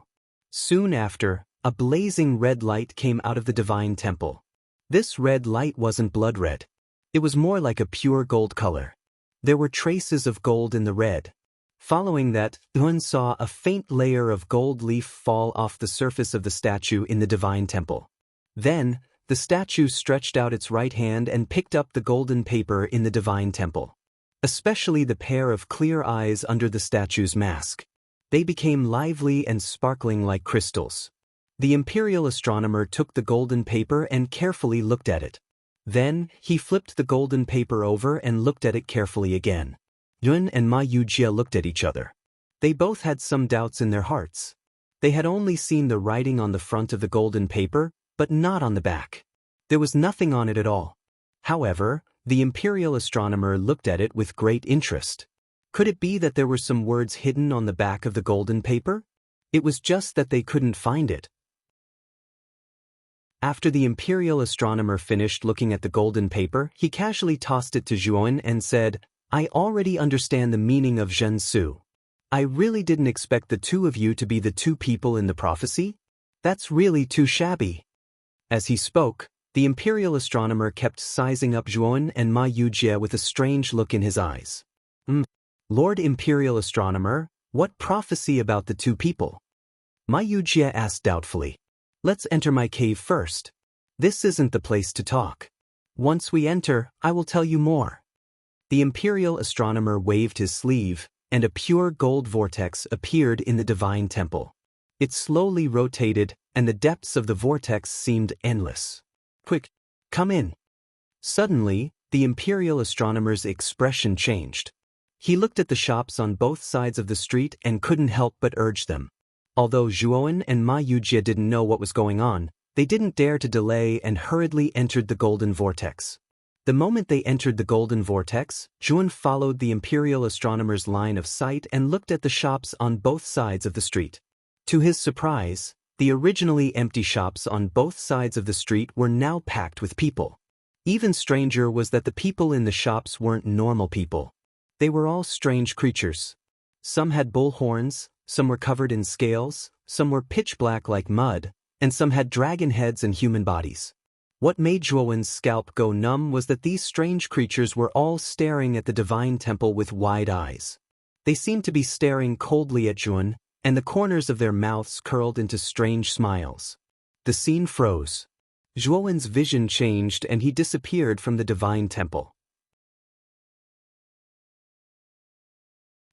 A: Soon after, a blazing red light came out of the divine temple. This red light wasn't blood red. It was more like a pure gold color. There were traces of gold in the red. Following that, Yun saw a faint layer of gold leaf fall off the surface of the statue in the divine temple. Then, the statue stretched out its right hand and picked up the golden paper in the divine temple. Especially the pair of clear eyes under the statue's mask. They became lively and sparkling like crystals. The imperial astronomer took the golden paper and carefully looked at it. Then, he flipped the golden paper over and looked at it carefully again. Yun and Ma Yujie looked at each other. They both had some doubts in their hearts. They had only seen the writing on the front of the golden paper, but not on the back. There was nothing on it at all. However, the imperial astronomer looked at it with great interest. Could it be that there were some words hidden on the back of the golden paper? It was just that they couldn't find it. After the imperial astronomer finished looking at the golden paper, he casually tossed it to Zhuan and said, "I already understand the meaning of Zhen Su. I really didn't expect the two of you to be the two people in the prophecy? That's really too shabby." As he spoke, the imperial astronomer kept sizing up Zhuan and Ma Yujie with a strange look in his eyes. Lord Imperial Astronomer, what prophecy about the two people?" Ma Yujie asked doubtfully. "Let's enter my cave first. This isn't the place to talk. Once we enter, I will tell you more." The imperial astronomer waved his sleeve, and a pure gold vortex appeared in the divine temple. It slowly rotated, and the depths of the vortex seemed endless. "Quick, come in." Suddenly, the imperial astronomer's expression changed. He looked at the shops on both sides of the street and couldn't help but urge them. Although Zhuan and Ma Yujie didn't know what was going on, they didn't dare to delay and hurriedly entered the golden vortex. The moment they entered the golden vortex, Zhuan followed the imperial astronomer's line of sight and looked at the shops on both sides of the street. To his surprise, the originally empty shops on both sides of the street were now packed with people. Even stranger was that the people in the shops weren't normal people. They were all strange creatures. Some had bull horns, some were covered in scales, some were pitch black like mud, and some had dragon heads and human bodies. What made Zhuowen's scalp go numb was that these strange creatures were all staring at the divine temple with wide eyes. They seemed to be staring coldly at Zhuan, and the corners of their mouths curled into strange smiles. The scene froze. Zhuowen's vision changed and he disappeared from the divine temple.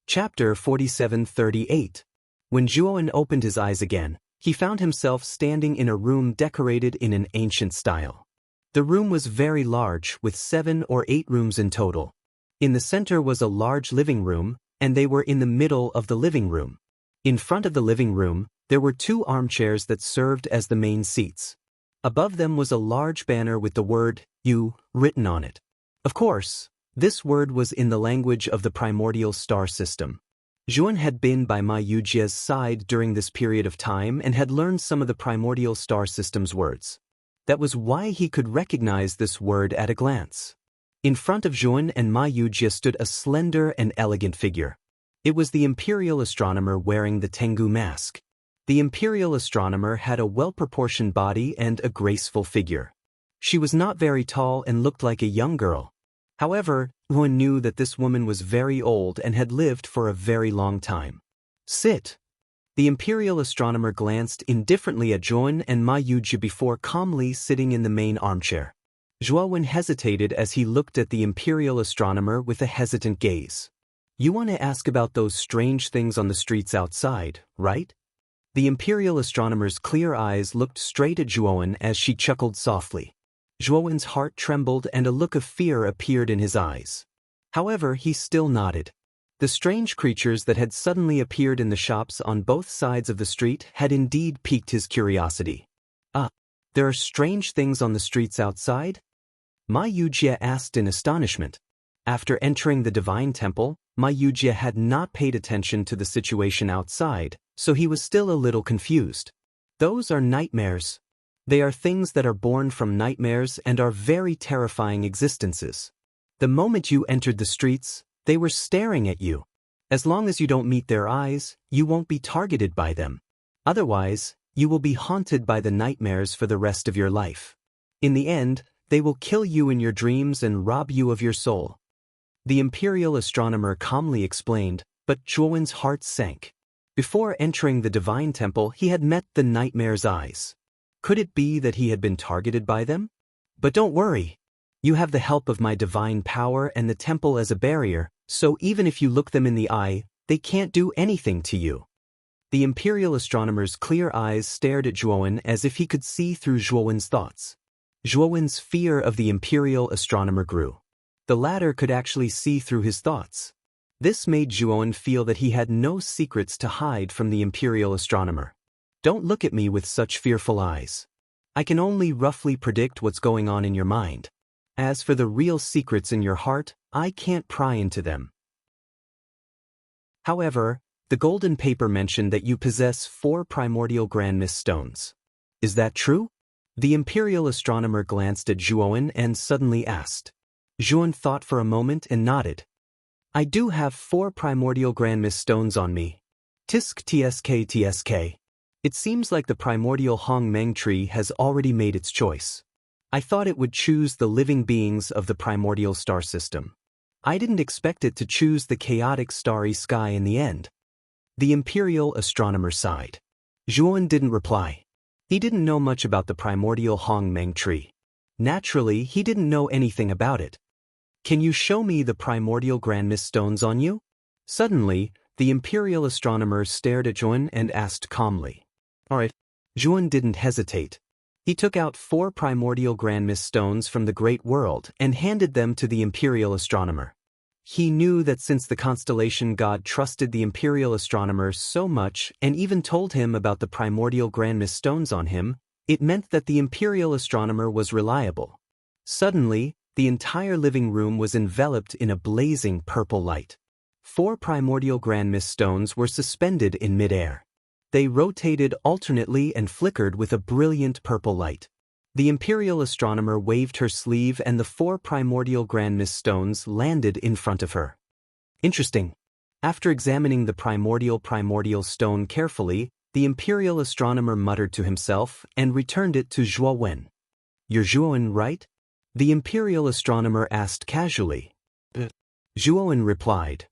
A: Chapter 47:38. When Zhuowen opened his eyes again, he found himself standing in a room decorated in an ancient style. The room was very large, with 7 or 8 rooms in total. In the center was a large living room, and they were in the middle of the living room. In front of the living room, there were 2 armchairs that served as the main seats. Above them was a large banner with the word, "You," written on it. Of course, this word was in the language of the primordial star system. Zhuan had been by Ma Yujie's side during this period of time and had learned some of the primordial star system's words. That was why he could recognize this word at a glance. In front of Zhuan and Ma Yujie stood a slender and elegant figure. It was the imperial astronomer wearing the Tengu mask. The imperial astronomer had a well-proportioned body and a graceful figure. She was not very tall and looked like a young girl. However, Zhuan knew that this woman was very old and had lived for a very long time. "Sit." The imperial astronomer glanced indifferently at Zhuan and Ma Yujie before calmly sitting in the main armchair. Zhuowen hesitated as he looked at the imperial astronomer with a hesitant gaze. "You want to ask about those strange things on the streets outside, right?" The imperial astronomer's clear eyes looked straight at Zhuowen as she chuckled softly. Zhuowen's heart trembled and a look of fear appeared in his eyes. However, he still nodded. The strange creatures that had suddenly appeared in the shops on both sides of the street had indeed piqued his curiosity. "Ah, there are strange things on the streets outside?" Ma Yujie asked in astonishment. After entering the divine temple, Ma Yujie had not paid attention to the situation outside, so he was still a little confused. "Those are nightmares. They are things that are born from nightmares and are very terrifying existences. The moment you entered the streets, they were staring at you. As long as you don't meet their eyes, you won't be targeted by them. Otherwise, you will be haunted by the nightmares for the rest of your life. In the end, they will kill you in your dreams and rob you of your soul." The imperial astronomer calmly explained, but Zhuowen's heart sank. Before entering the divine temple, he had met the nightmare's eyes. Could it be that he had been targeted by them? "But don't worry. You have the help of my divine power and the temple as a barrier, so even if you look them in the eye, they can't do anything to you." The imperial astronomer's clear eyes stared at Zhuowen as if he could see through Zhuowen's thoughts. Zhuowen's fear of the imperial astronomer grew. The latter could actually see through his thoughts. This made Zhuowen feel that he had no secrets to hide from the imperial astronomer. "Don't look at me with such fearful eyes. I can only roughly predict what's going on in your mind. As for the real secrets in your heart, I can't pry into them." However, the golden paper mentioned that you possess 4 primordial grand mist stones. Is that true? The imperial astronomer glanced at Zhuowen and suddenly asked. Zhuowen thought for a moment and nodded. I do have 4 primordial grand mist stones on me. Tisk tsk tsk. It seems like the primordial Hong Meng tree has already made its choice. I thought it would choose the living beings of the primordial star system. I didn't expect it to choose the chaotic starry sky in the end. The imperial astronomer sighed. Zhuowen didn't reply. He didn't know much about the primordial Hong Meng tree. Naturally, he didn't know anything about it. Can you show me the primordial grand mist stones on you? Suddenly, the imperial astronomer stared at Zhuowen and asked calmly. Alright. Zhuowen didn't hesitate. He took out 4 primordial grand mist stones from the great world and handed them to the imperial astronomer. He knew that since the constellation god trusted the imperial astronomer so much and even told him about the primordial grand mist stones on him, it meant that the imperial astronomer was reliable. Suddenly, the entire living room was enveloped in a blazing purple light. 4 primordial grand mist stones were suspended in midair. They rotated alternately and flickered with a brilliant purple light. The imperial astronomer waved her sleeve and the 4 primordial grand mist stones landed in front of her. Interesting. After examining the primordial stone carefully, the imperial astronomer muttered to himself and returned it to Zhuowen. You're Zhuowen, right? The imperial astronomer asked casually. Zhuowen replied.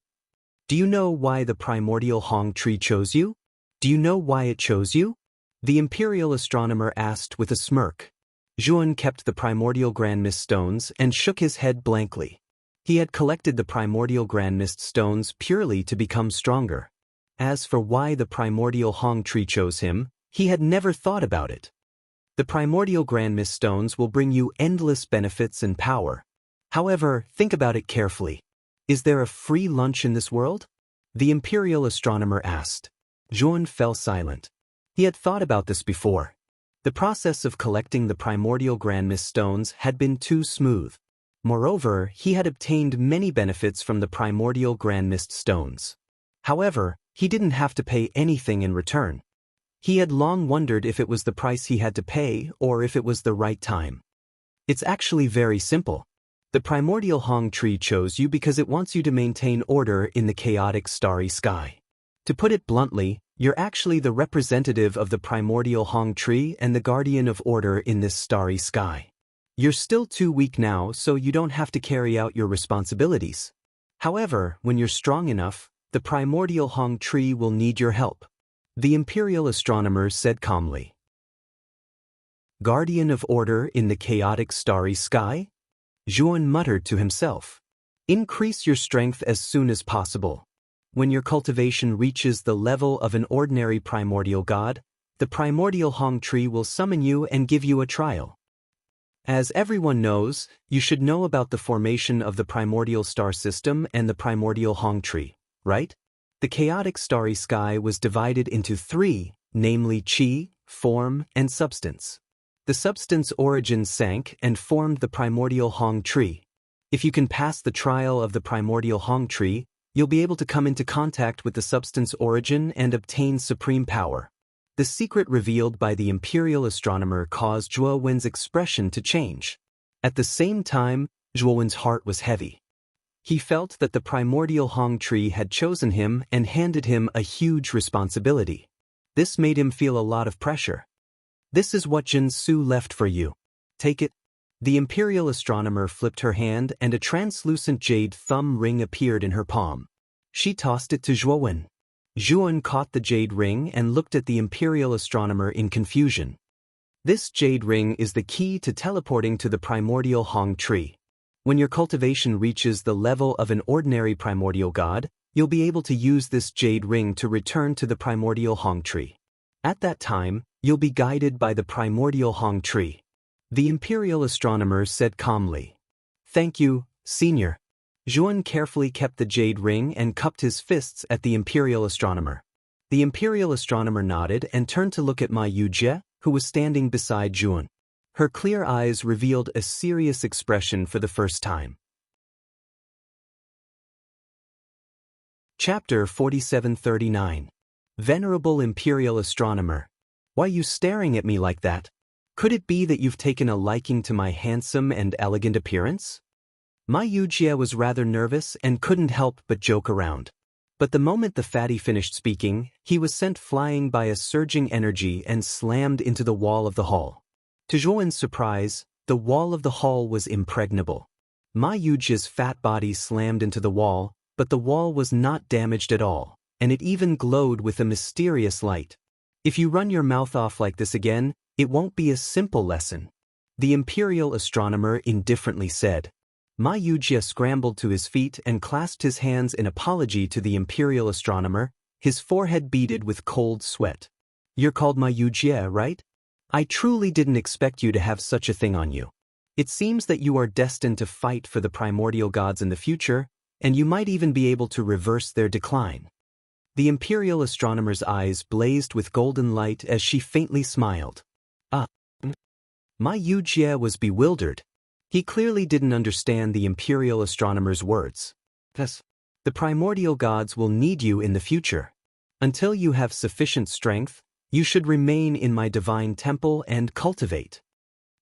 A: Do you know why the primordial Hong tree chose you? Do you know why it chose you? The imperial astronomer asked with a smirk. Zhuowen kept the primordial grand mist stones and shook his head blankly. He had collected the primordial grand mist stones purely to become stronger. As for why the primordial Hong tree chose him, he had never thought about it. The primordial grand mist stones will bring you endless benefits and power. However, think about it carefully. Is there a free lunch in this world? The imperial astronomer asked. Zhuowen fell silent. He had thought about this before. The process of collecting the primordial grand mist stones had been too smooth. Moreover, he had obtained many benefits from the primordial grand mist stones. However, he didn't have to pay anything in return. He had long wondered if it was the price he had to pay or if it was the right time. It's actually very simple. The primordial Hong tree chose you because it wants you to maintain order in the chaotic starry sky. To put it bluntly, you're actually the representative of the primordial Hong tree and the guardian of order in this starry sky. You're still too weak now, so you don't have to carry out your responsibilities. However, when you're strong enough, the primordial Hong tree will need your help. The imperial astronomer said calmly. Guardian of order in the chaotic starry sky? Zhuowen muttered to himself. Increase your strength as soon as possible. When your cultivation reaches the level of an ordinary primordial god, the primordial Hong tree will summon you and give you a trial. As everyone knows, you should know about the formation of the primordial star system and the primordial Hong tree, right? The chaotic starry sky was divided into 3, namely qi, form, and substance. The substance origin sank and formed the primordial Hong tree. If you can pass the trial of the primordial Hong tree, you'll be able to come into contact with the substance origin and obtain supreme power. The secret revealed by the imperial astronomer caused Zhuowen's expression to change. At the same time, Zhuowen's heart was heavy. He felt that the primordial Hong tree had chosen him and handed him a huge responsibility. This made him feel a lot of pressure. This is what Jin Su left for you. Take it. The imperial astronomer flipped her hand and a translucent jade thumb ring appeared in her palm. She tossed it to Zhuowen. Zhuowen caught the jade ring and looked at the imperial astronomer in confusion. This jade ring is the key to teleporting to the primordial Hong tree. When your cultivation reaches the level of an ordinary primordial god, you'll be able to use this jade ring to return to the primordial Hong tree. At that time, you'll be guided by the primordial Hong tree. The imperial astronomer said calmly. Thank you, senior. Zhuowen carefully kept the jade ring and cupped his fists at the imperial astronomer. The imperial astronomer nodded and turned to look at Ma Yujie, who was standing beside Zhuowen. Her clear eyes revealed a serious expression for the first time. Chapter 4739. Venerable Imperial Astronomer. Why are you staring at me like that? Could it be that you've taken a liking to my handsome and elegant appearance? Ma Yujie was rather nervous and couldn't help but joke around. But the moment the fatty finished speaking, he was sent flying by a surging energy and slammed into the wall of the hall. To Zhuowen's surprise, the wall of the hall was impregnable. Ma Yujie's fat body slammed into the wall, but the wall was not damaged at all, and it even glowed with a mysterious light. If you run your mouth off like this again, it won't be a simple lesson, the Imperial Astronomer indifferently said. Ma Yujie scrambled to his feet and clasped his hands in apology to the Imperial Astronomer, his forehead beaded with cold sweat. You're called Ma Yujie, right? I truly didn't expect you to have such a thing on you. It seems that you are destined to fight for the primordial gods in the future, and you might even be able to reverse their decline. The Imperial Astronomer's eyes blazed with golden light as she faintly smiled. Ma Yujie was bewildered. He clearly didn't understand the Imperial Astronomer's words. Thus, the primordial gods will need you in the future. Until you have sufficient strength, you should remain in my divine temple and cultivate.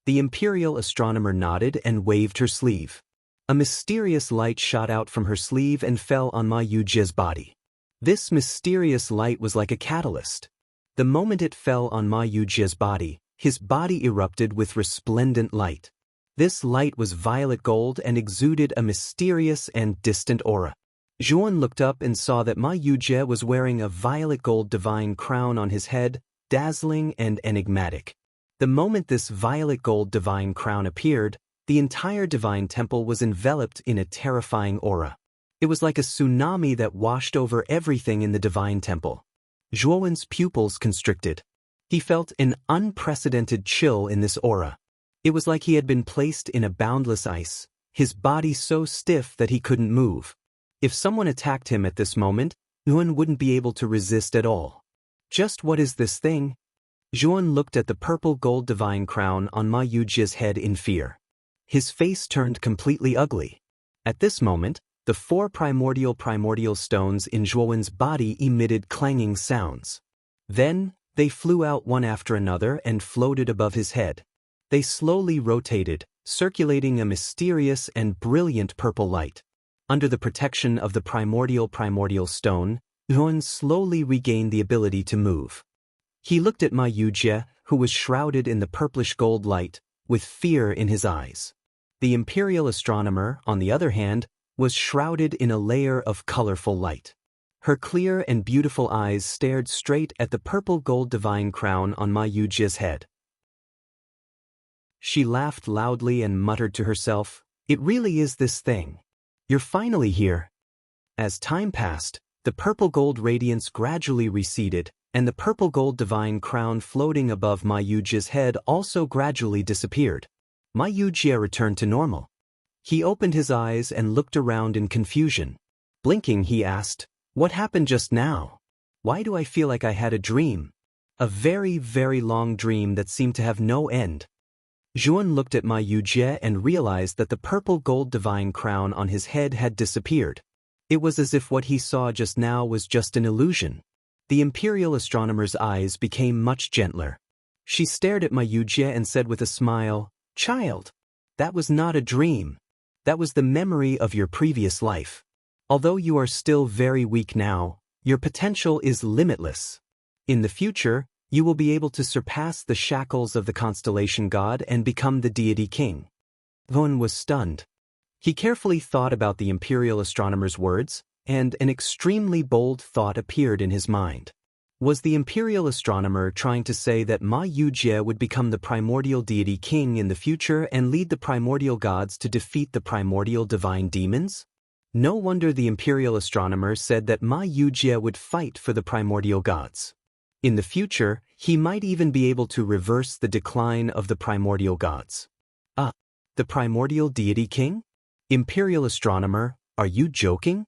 A: The Imperial Astronomer nodded and waved her sleeve. A mysterious light shot out from her sleeve and fell on Ma Yujie's body. This mysterious light was like a catalyst. The moment it fell on Ma Yujie's body, his body erupted with resplendent light. This light was violet gold and exuded a mysterious and distant aura. Zhuowen looked up and saw that Ma Yujie was wearing a violet gold divine crown on his head, dazzling and enigmatic. The moment this violet gold divine crown appeared, the entire divine temple was enveloped in a terrifying aura. It was like a tsunami that washed over everything in the divine temple. Zhuowen's pupils constricted. He felt an unprecedented chill in this aura. It was like he had been placed in a boundless ice, his body so stiff that he couldn't move. If someone attacked him at this moment, Zhuowen wouldn't be able to resist at all. Just what is this thing? Zhuowen looked at the purple gold divine crown on Ma Yujie's head in fear. His face turned completely ugly. At this moment, the four primordial stones in Zhuowen's body emitted clanging sounds. Then, they flew out one after another and floated above his head. They slowly rotated, circulating a mysterious and brilliant purple light. Under the protection of the primordial stone, Zhuowen slowly regained the ability to move. He looked at Ma Yujie, who was shrouded in the purplish gold light, with fear in his eyes. The Imperial Astronomer, on the other hand, was shrouded in a layer of colorful light. Her clear and beautiful eyes stared straight at the purple gold divine crown on Ma Yujie's head. She laughed loudly and muttered to herself, "It really is this thing. You're finally here." As time passed, the purple gold radiance gradually receded, and the purple gold divine crown floating above Ma Yujie's head also gradually disappeared. Ma Yujie returned to normal. He opened his eyes and looked around in confusion. Blinking, he asked, "What happened just now? Why do I feel like I had a dream? A very, very long dream that seemed to have no end." Zhuowen looked at Ma Yujie and realized that the purple gold divine crown on his head had disappeared. It was as if what he saw just now was just an illusion. The Imperial Astronomer's eyes became much gentler. She stared at Ma Yujie and said with a smile, "Child, that was not a dream. That was the memory of your previous life. Although you are still very weak now, your potential is limitless. In the future, you will be able to surpass the shackles of the constellation god and become the deity king." Zhuowen was stunned. He carefully thought about the Imperial Astronomer's words, and an extremely bold thought appeared in his mind. Was the Imperial Astronomer trying to say that Ma Yujie would become the primordial deity king in the future and lead the primordial gods to defeat the primordial divine demons? No wonder the Imperial Astronomer said that Ma Yujie would fight for the primordial gods. In the future, he might even be able to reverse the decline of the primordial gods. The primordial deity king? Imperial Astronomer, are you joking?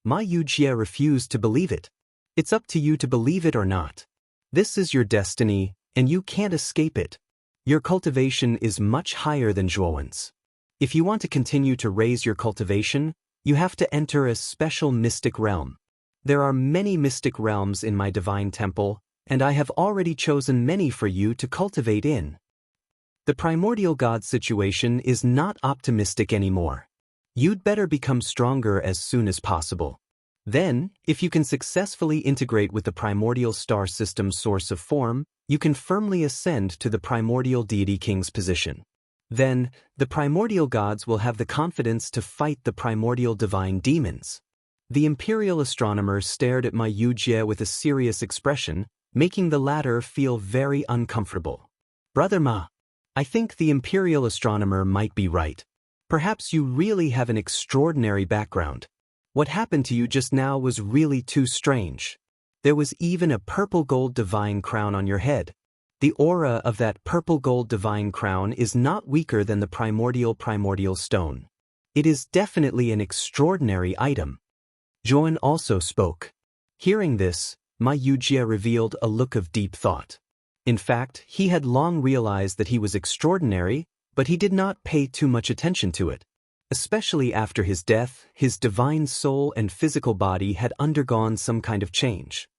A: Ma Yujie refused to believe it. It's up to you to believe it or not. This is your destiny, and you can't escape it. Your cultivation is much higher than Zhuowen's. If you want to continue to raise your cultivation, you have to enter a special mystic realm. There are many mystic realms in my divine temple, and I have already chosen many for you to cultivate in. The primordial god situation is not optimistic anymore. You'd better become stronger as soon as possible. Then, if you can successfully integrate with the primordial star system's source of form, you can firmly ascend to the primordial deity king's position. Then, the primordial gods will have the confidence to fight the primordial divine demons. The imperial astronomer stared at Ma Yujie with a serious expression, making the latter feel very uncomfortable. Brother Ma, I think the imperial astronomer might be right. Perhaps you really have an extraordinary background. What happened to you just now was really too strange. There was even a purple gold divine crown on your head. The aura of that purple gold divine crown is not weaker than the primordial stone. It is definitely an extraordinary item. Joan also spoke. Hearing this, Ma Yujie revealed a look of deep thought. In fact, he had long realized that he was extraordinary, but he did not pay too much attention to it. Especially after his death, his divine soul and physical body had undergone some kind of change.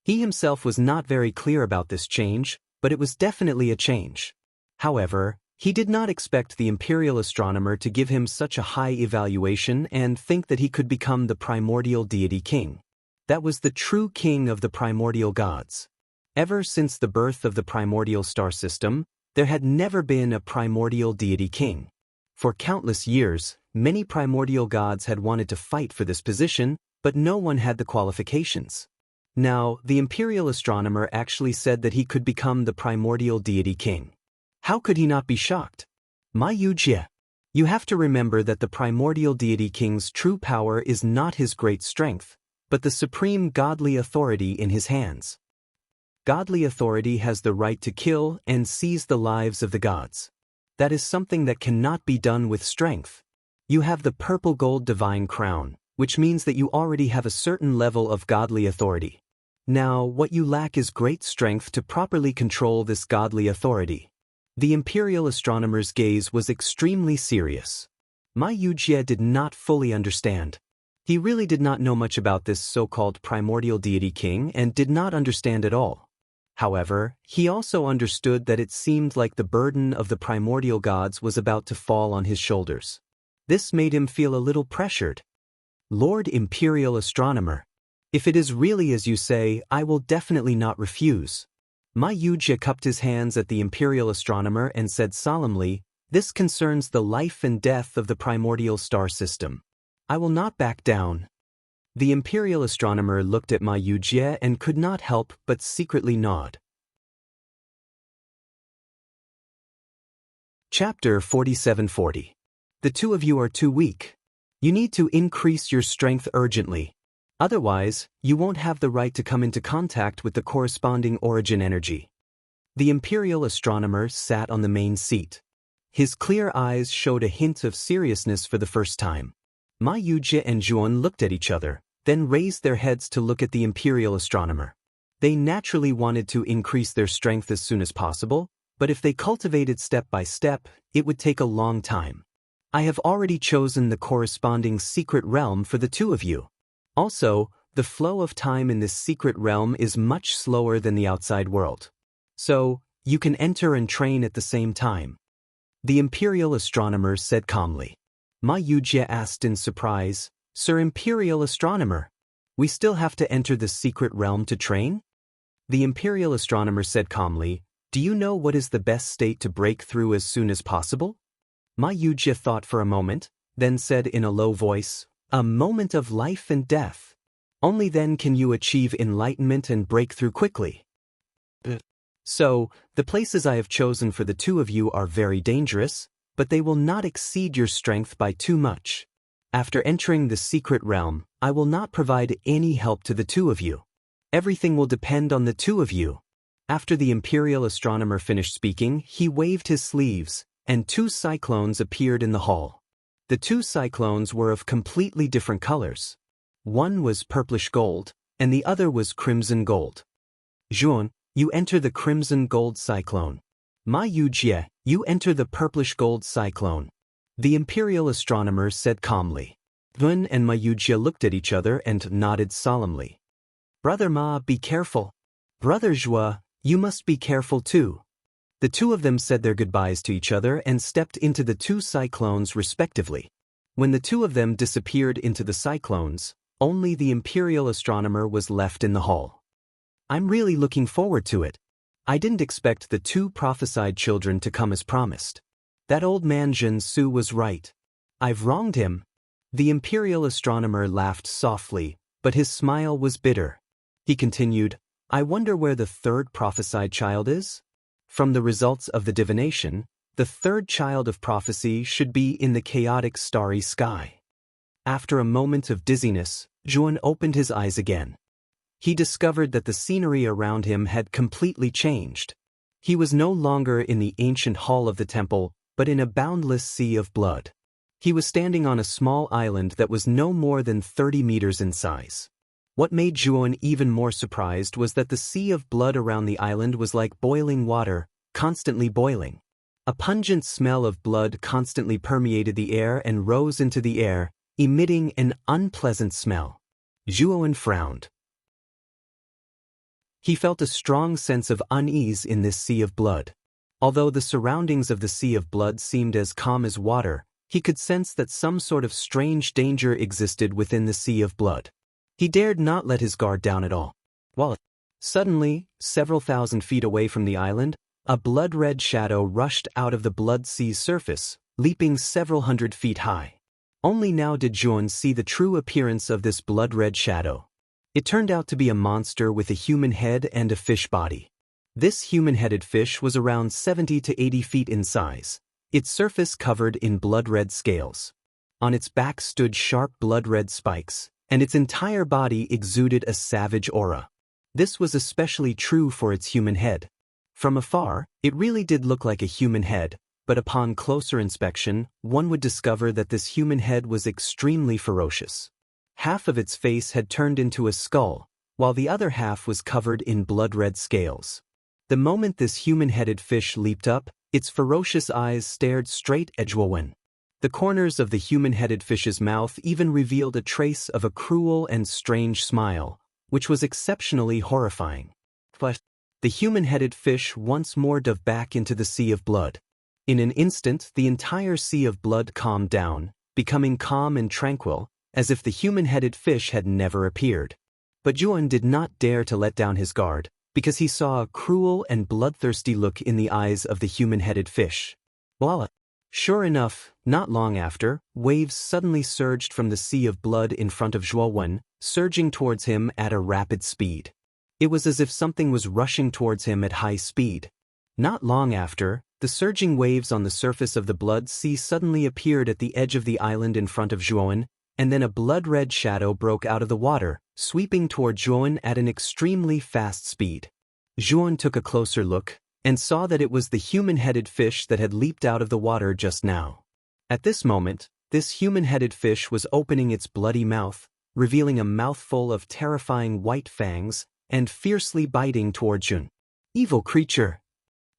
A: He himself was not very clear about this change, but it was definitely a change. However, he did not expect the imperial astronomer to give him such a high evaluation and think that he could become the primordial deity king. That was the true king of the primordial gods. Ever since the birth of the primordial star system, there had never been a primordial deity king. For countless years, many primordial gods had wanted to fight for this position, but no one had the qualifications. Now, the imperial astronomer actually said that he could become the primordial deity king. How could he not be shocked? Ma Yujie, you have to remember that the primordial deity king's true power is not his great strength, but the supreme godly authority in his hands. Godly authority has the right to kill and seize the lives of the gods. That is something that cannot be done with strength. You have the purple gold divine crown, which means that you already have a certain level of godly authority. Now, what you lack is great strength to properly control this godly authority. The imperial astronomer's gaze was extremely serious. Ma Yujie did not fully understand. He really did not know much about this so-called primordial deity king and did not understand at all. However, he also understood that it seemed like the burden of the primordial gods was about to fall on his shoulders. This made him feel a little pressured. Lord Imperial Astronomer, if it is really as you say, I will definitely not refuse. Ma Yujie cupped his hands at the imperial astronomer and said solemnly, this concerns the life and death of the primordial star system. I will not back down. The imperial astronomer looked at Ma Yujie and could not help but secretly nod. Chapter 4740. The two of you are too weak. You need to increase your strength urgently. Otherwise, you won't have the right to come into contact with the corresponding origin energy. The imperial astronomer sat on the main seat. His clear eyes showed a hint of seriousness for the first time. Ma Yujie and Juan looked at each other, then raised their heads to look at the imperial astronomer. They naturally wanted to increase their strength as soon as possible, but if they cultivated step by step, it would take a long time. I have already chosen the corresponding secret realm for the two of you. Also, the flow of time in this secret realm is much slower than the outside world. So, you can enter and train at the same time. The imperial astronomer said calmly. Ma Yujie asked in surprise, Sir Imperial Astronomer, we still have to enter the secret realm to train? The imperial astronomer said calmly, do you know what is the best state to break through as soon as possible? Ma Yujie thought for a moment, then said in a low voice, a moment of life and death. Only then can you achieve enlightenment and break through quickly. So, the places I have chosen for the two of you are very dangerous, but they will not exceed your strength by too much. After entering the secret realm, I will not provide any help to the two of you. Everything will depend on the two of you. After the imperial astronomer finished speaking, he waved his sleeves, and two cyclones appeared in the hall. The two cyclones were of completely different colors. One was purplish gold, and the other was crimson gold. Juan, you enter the crimson gold cyclone. Ma Yujie, you enter the purplish gold cyclone. The imperial astronomer said calmly. Dun and Mayujia looked at each other and nodded solemnly. Brother Ma, be careful. Brother Zhua, you must be careful too. The two of them said their goodbyes to each other and stepped into the two cyclones respectively. When the two of them disappeared into the cyclones, only the imperial astronomer was left in the hall. I'm really looking forward to it. I didn't expect the two prophesied children to come as promised. That old man Jin Su was right. I've wronged him. The imperial astronomer laughed softly, but his smile was bitter. He continued, I wonder where the third prophesied child is? From the results of the divination, the third child of prophecy should be in the chaotic starry sky. After a moment of dizziness, Zhuan opened his eyes again. He discovered that the scenery around him had completely changed. He was no longer in the ancient hall of the temple, but in a boundless sea of blood. He was standing on a small island that was no more than 30 meters in size. What made Zhuan even more surprised was that the sea of blood around the island was like boiling water, constantly boiling. A pungent smell of blood constantly permeated the air and rose into the air, emitting an unpleasant smell. Zhuan frowned. He felt a strong sense of unease in this sea of blood. Although the surroundings of the sea of blood seemed as calm as water, he could sense that some sort of strange danger existed within the sea of blood. He dared not let his guard down at all. Suddenly, several thousand feet away from the island, a blood-red shadow rushed out of the blood sea's surface, leaping several hundred feet high. Only now did Zhuan see the true appearance of this blood-red shadow. It turned out to be a monster with a human head and a fish body. This human-headed fish was around 70 to 80 feet in size, its surface covered in blood-red scales. On its back stood sharp blood-red spikes, and its entire body exuded a savage aura. This was especially true for its human head. From afar, it really did look like a human head, but upon closer inspection, one would discover that this human head was extremely ferocious. Half of its face had turned into a skull, while the other half was covered in blood-red scales. The moment this human-headed fish leaped up, its ferocious eyes stared straight at Zhuan. The corners of the human-headed fish's mouth even revealed a trace of a cruel and strange smile, which was exceptionally horrifying. But the human-headed fish once more dove back into the sea of blood. In an instant, the entire sea of blood calmed down, becoming calm and tranquil, as if the human-headed fish had never appeared. But Zhuan did not dare to let down his guard, because he saw a cruel and bloodthirsty look in the eyes of the human-headed fish. Voila! Sure enough, not long after, waves suddenly surged from the sea of blood in front of Zhuan, surging towards him at a rapid speed. It was as if something was rushing towards him at high speed. Not long after, the surging waves on the surface of the blood sea suddenly appeared at the edge of the island in front of Zhuan, and then a blood-red shadow broke out of the water, sweeping toward Zhuan at an extremely fast speed. Zhuan took a closer look, and saw that it was the human-headed fish that had leaped out of the water just now. At this moment, this human-headed fish was opening its bloody mouth, revealing a mouthful of terrifying white fangs, and fiercely biting toward Zhuan. Evil creature!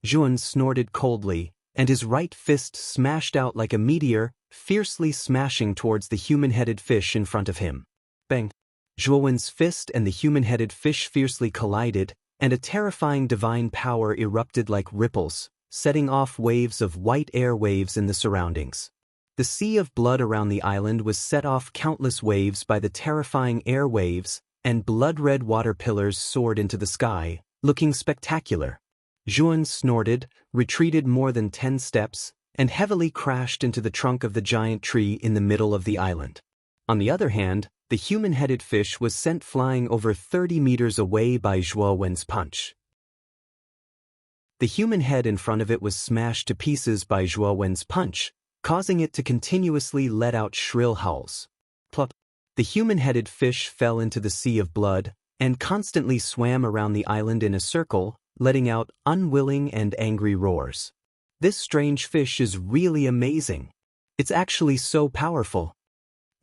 A: Zhuan snorted coldly, and his right fist smashed out like a meteor, fiercely smashing towards the human-headed fish in front of him. Bang! Zhuan's fist and the human-headed fish fiercely collided, and a terrifying divine power erupted like ripples, setting off waves of white air waves in the surroundings. The sea of blood around the island was set off countless waves by the terrifying air waves, and blood-red water pillars soared into the sky, looking spectacular. Zhuan snorted, retreated more than 10 steps, and heavily crashed into the trunk of the giant tree in the middle of the island. On the other hand, the human-headed fish was sent flying over 30 meters away by Zhuowen's punch. The human head in front of it was smashed to pieces by Zhuowen's punch, causing it to continuously let out shrill howls. Plop! The human-headed fish fell into the sea of blood, and constantly swam around the island in a circle, letting out unwilling and angry roars. This strange fish is really amazing. It's actually so powerful.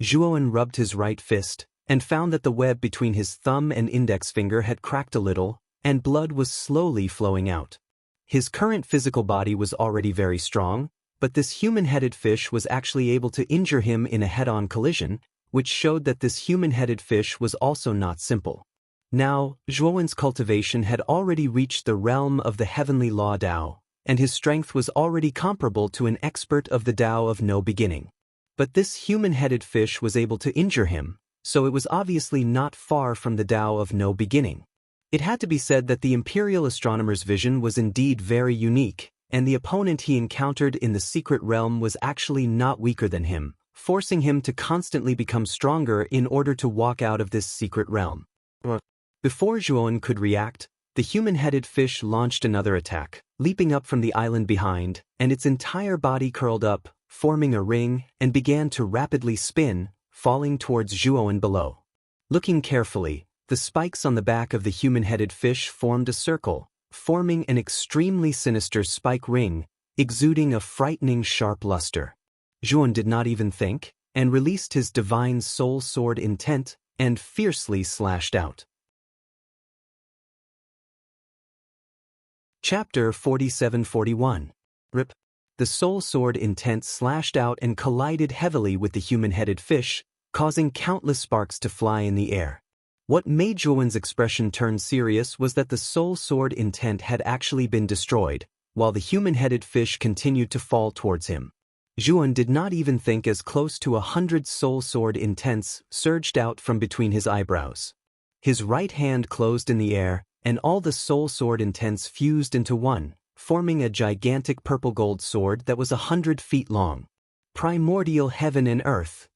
A: Zhuowen rubbed his right fist, and found that the web between his thumb and index finger had cracked a little, and blood was slowly flowing out. His current physical body was already very strong, but this human-headed fish was actually able to injure him in a head-on collision, which showed that this human-headed fish was also not simple. Now, Zhuowen's cultivation had already reached the realm of the heavenly law Tao, and his strength was already comparable to an expert of the Tao of no beginning. But this human-headed fish was able to injure him, so it was obviously not far from the Tao of no beginning. It had to be said that the imperial astronomer's vision was indeed very unique, and the opponent he encountered in the secret realm was actually not weaker than him, forcing him to constantly become stronger in order to walk out of this secret realm. Before Zhuowen could react, the human-headed fish launched another attack, leaping up from the island behind, and its entire body curled up, forming a ring, and began to rapidly spin, falling towards Zhuowen below. Looking carefully, the spikes on the back of the human-headed fish formed a circle, forming an extremely sinister spike ring, exuding a frightening sharp luster. Zhuowen did not even think, and released his divine soul sword intent, and fiercely slashed out. Chapter 47-41. Rip. The soul sword intent slashed out and collided heavily with the human-headed fish, causing countless sparks to fly in the air. What made Zhuowen's expression turn serious was that the soul sword intent had actually been destroyed, while the human-headed fish continued to fall towards him. Zhuowen did not even think as close to 100 soul sword intents surged out from between his eyebrows. His right hand closed in the air, and all the soul sword intents fused into one, forming a gigantic purple-gold sword that was 100 feet long. Primordial heaven and earth.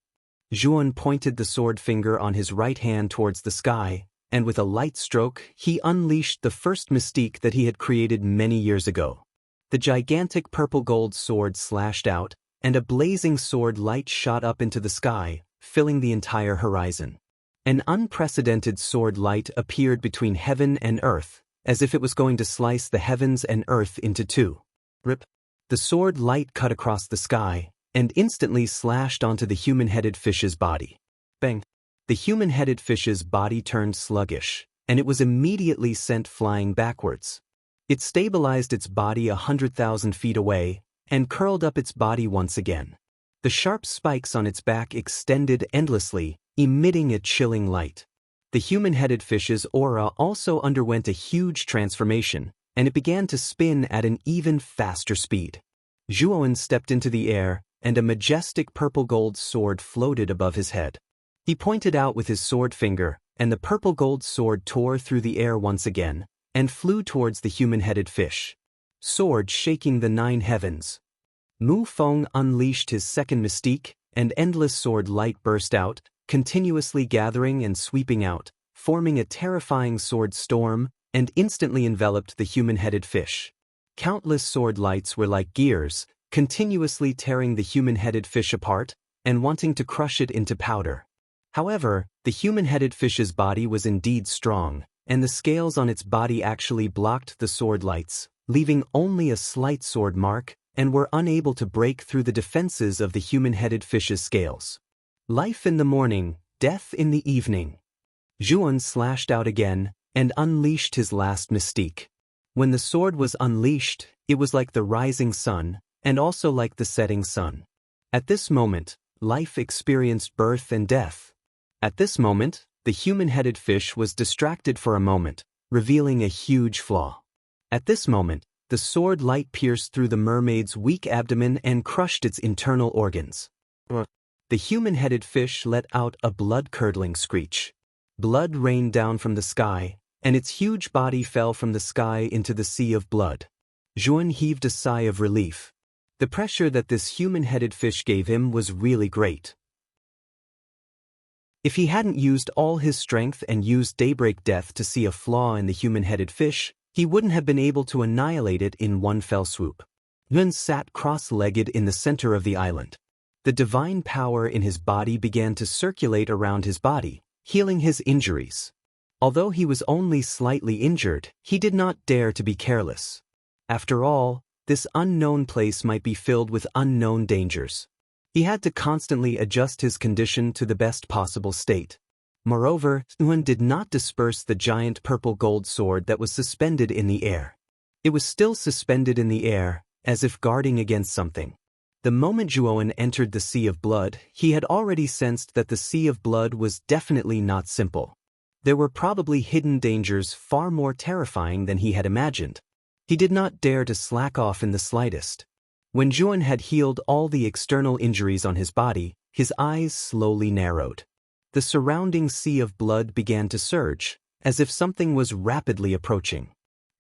A: Zhuowen pointed the sword finger on his right hand towards the sky, and with a light stroke, he unleashed the first mystique that he had created many years ago. The gigantic purple-gold sword slashed out, and a blazing sword light shot up into the sky, filling the entire horizon. An unprecedented sword light appeared between heaven and earth, as if it was going to slice the heavens and earth into two. Rip. The sword light cut across the sky, and instantly slashed onto the human-headed fish's body. Bang! The human-headed fish's body turned sluggish, and it was immediately sent flying backwards. It stabilized its body 100,000 feet away, and curled up its body once again. The sharp spikes on its back extended endlessly, emitting a chilling light. The human-headed fish's aura also underwent a huge transformation, and it began to spin at an even faster speed. Zhuowen stepped into the air, and a majestic purple-gold sword floated above his head. He pointed out with his sword finger, and the purple-gold sword tore through the air once again, and flew towards the human-headed fish. Sword shaking the 9 heavens. Mu Feng unleashed his second mystique, and endless sword light burst out, continuously gathering and sweeping out, forming a terrifying sword storm, and instantly enveloped the human-headed fish. Countless sword lights were like gears, continuously tearing the human-headed fish apart, and wanting to crush it into powder. However, the human-headed fish's body was indeed strong, and the scales on its body actually blocked the sword lights, leaving only a slight sword mark, and were unable to break through the defenses of the human-headed fish's scales. Life in the morning, death in the evening. Zhuowen slashed out again, and unleashed his last mystique. When the sword was unleashed, it was like the rising sun, and also like the setting sun. At this moment, life experienced birth and death. At this moment, the human-headed fish was distracted for a moment, revealing a huge flaw. At this moment, the sword light pierced through the mermaid's weak abdomen and crushed its internal organs. The human-headed fish let out a blood-curdling screech. Blood rained down from the sky, and its huge body fell from the sky into the sea of blood. Zhuowen heaved a sigh of relief. The pressure that this human-headed fish gave him was really great. If he hadn't used all his strength and used daybreak death to see a flaw in the human-headed fish, he wouldn't have been able to annihilate it in one fell swoop. Yun sat cross-legged in the center of the island. The divine power in his body began to circulate around his body, healing his injuries. Although he was only slightly injured, he did not dare to be careless. After all, this unknown place might be filled with unknown dangers. He had to constantly adjust his condition to the best possible state. Moreover, Zhuowen did not disperse the giant purple-gold sword that was suspended in the air. It was still suspended in the air, as if guarding against something. The moment Zhuowen entered the Sea of Blood, he had already sensed that the Sea of Blood was definitely not simple. There were probably hidden dangers far more terrifying than he had imagined. He did not dare to slack off in the slightest. When Zhuowen had healed all the external injuries on his body, his eyes slowly narrowed. The surrounding Sea of Blood began to surge, as if something was rapidly approaching.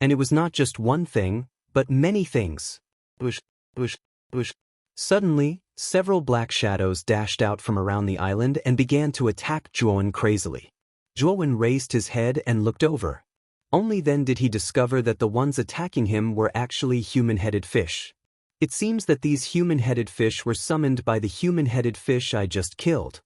A: And it was not just one thing, but many things. Bush, bush, bush. Suddenly, several black shadows dashed out from around the island and began to attack Zhuowen crazily. Zhuowen raised his head and looked over. Only then did he discover that the ones attacking him were actually human-headed fish. It seems that these human-headed fish were summoned by the human-headed fish I just killed.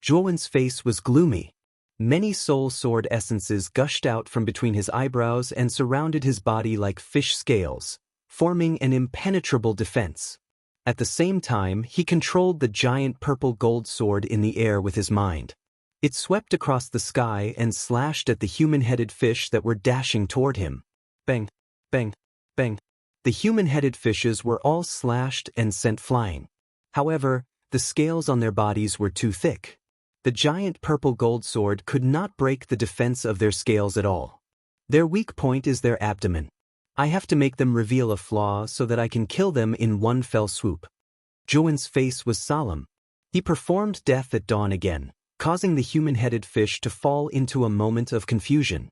A: Zhuowen's face was gloomy. Many soul sword essences gushed out from between his eyebrows and surrounded his body like fish scales, forming an impenetrable defense. At the same time, he controlled the giant purple gold sword in the air with his mind. It swept across the sky and slashed at the human-headed fish that were dashing toward him. Bang, bang, bang. The human-headed fishes were all slashed and sent flying. However, the scales on their bodies were too thick. The giant purple gold sword could not break the defense of their scales at all. Their weak point is their abdomen. I have to make them reveal a flaw so that I can kill them in one fell swoop. Zhuowen's face was solemn. He performed death at dawn again, causing the human-headed fish to fall into a moment of confusion.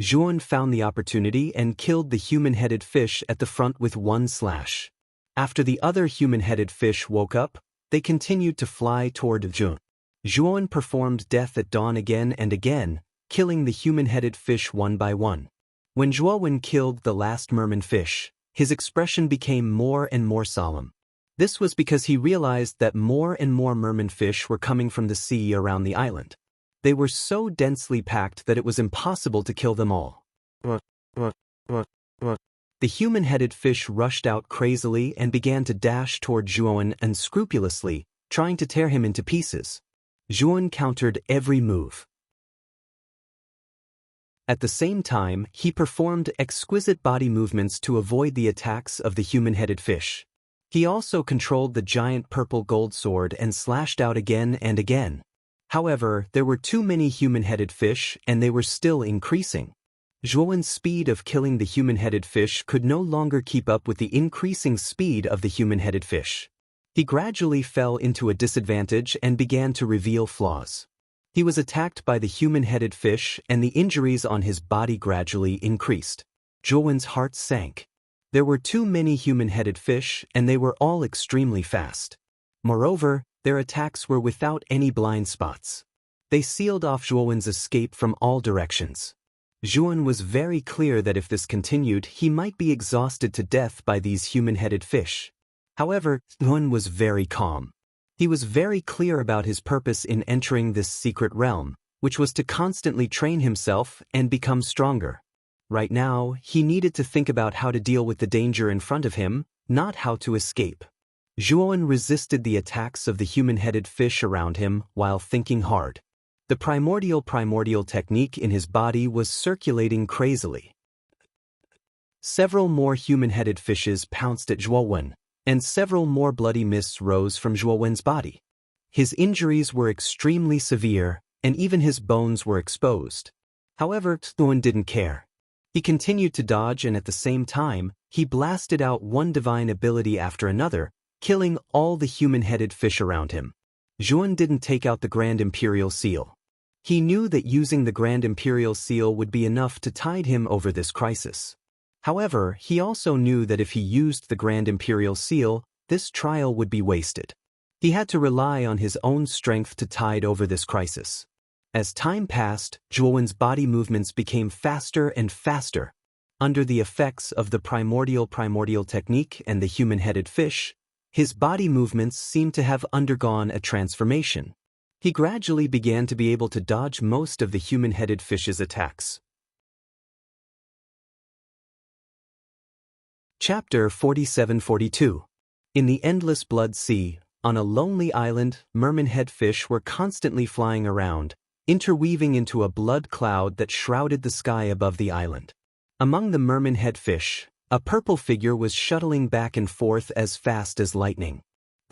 A: Zhuowen found the opportunity and killed the human-headed fish at the front with one slash. After the other human-headed fish woke up, they continued to fly toward Zhuowen. Zhuowen performed death at dawn again and again, killing the human-headed fish one by one. When Zhuowen killed the last merman fish, his expression became more and more solemn. This was because he realized that more and more merman fish were coming from the sea around the island. They were so densely packed that it was impossible to kill them all. The human-headed fish rushed out crazily and began to dash toward Zhuowen unscrupulously, trying to tear him into pieces. Zhuowen countered every move. At the same time, he performed exquisite body movements to avoid the attacks of the human-headed fish. He also controlled the giant purple gold sword and slashed out again and again. However, there were too many human-headed fish and they were still increasing. Zhuowen's speed of killing the human-headed fish could no longer keep up with the increasing speed of the human-headed fish. He gradually fell into a disadvantage and began to reveal flaws. He was attacked by the human-headed fish and the injuries on his body gradually increased. Zhuowen's heart sank. There were too many human-headed fish and they were all extremely fast. Moreover, their attacks were without any blind spots. They sealed off Zhuowen's escape from all directions. Zhuowen was very clear that if this continued, he might be exhausted to death by these human-headed fish. However, Zhuowen was very calm. He was very clear about his purpose in entering this secret realm, which was to constantly train himself and become stronger. Right now, he needed to think about how to deal with the danger in front of him, not how to escape. Zhuowen resisted the attacks of the human-headed fish around him while thinking hard. The primordial technique in his body was circulating crazily. Several more human-headed fishes pounced at Zhuowen, and several more bloody mists rose from Zhuowen's body. His injuries were extremely severe, and even his bones were exposed. However, Zhuowen didn't care. He continued to dodge and at the same time, he blasted out one divine ability after another, killing all the human-headed fish around him. Zhuowen didn't take out the Grand Imperial Seal. He knew that using the Grand Imperial Seal would be enough to tide him over this crisis. However, he also knew that if he used the Grand Imperial Seal, this trial would be wasted. He had to rely on his own strength to tide over this crisis. As time passed, Zhuowen's body movements became faster and faster. Under the effects of the primordial technique and the human-headed fish, his body movements seemed to have undergone a transformation. He gradually began to be able to dodge most of the human-headed fish's attacks. Chapter 47-42. In the endless blood sea, on a lonely island, merman-head fish were constantly flying around, interweaving into a blood cloud that shrouded the sky above the island. Among the merman-head fish, a purple figure was shuttling back and forth as fast as lightning.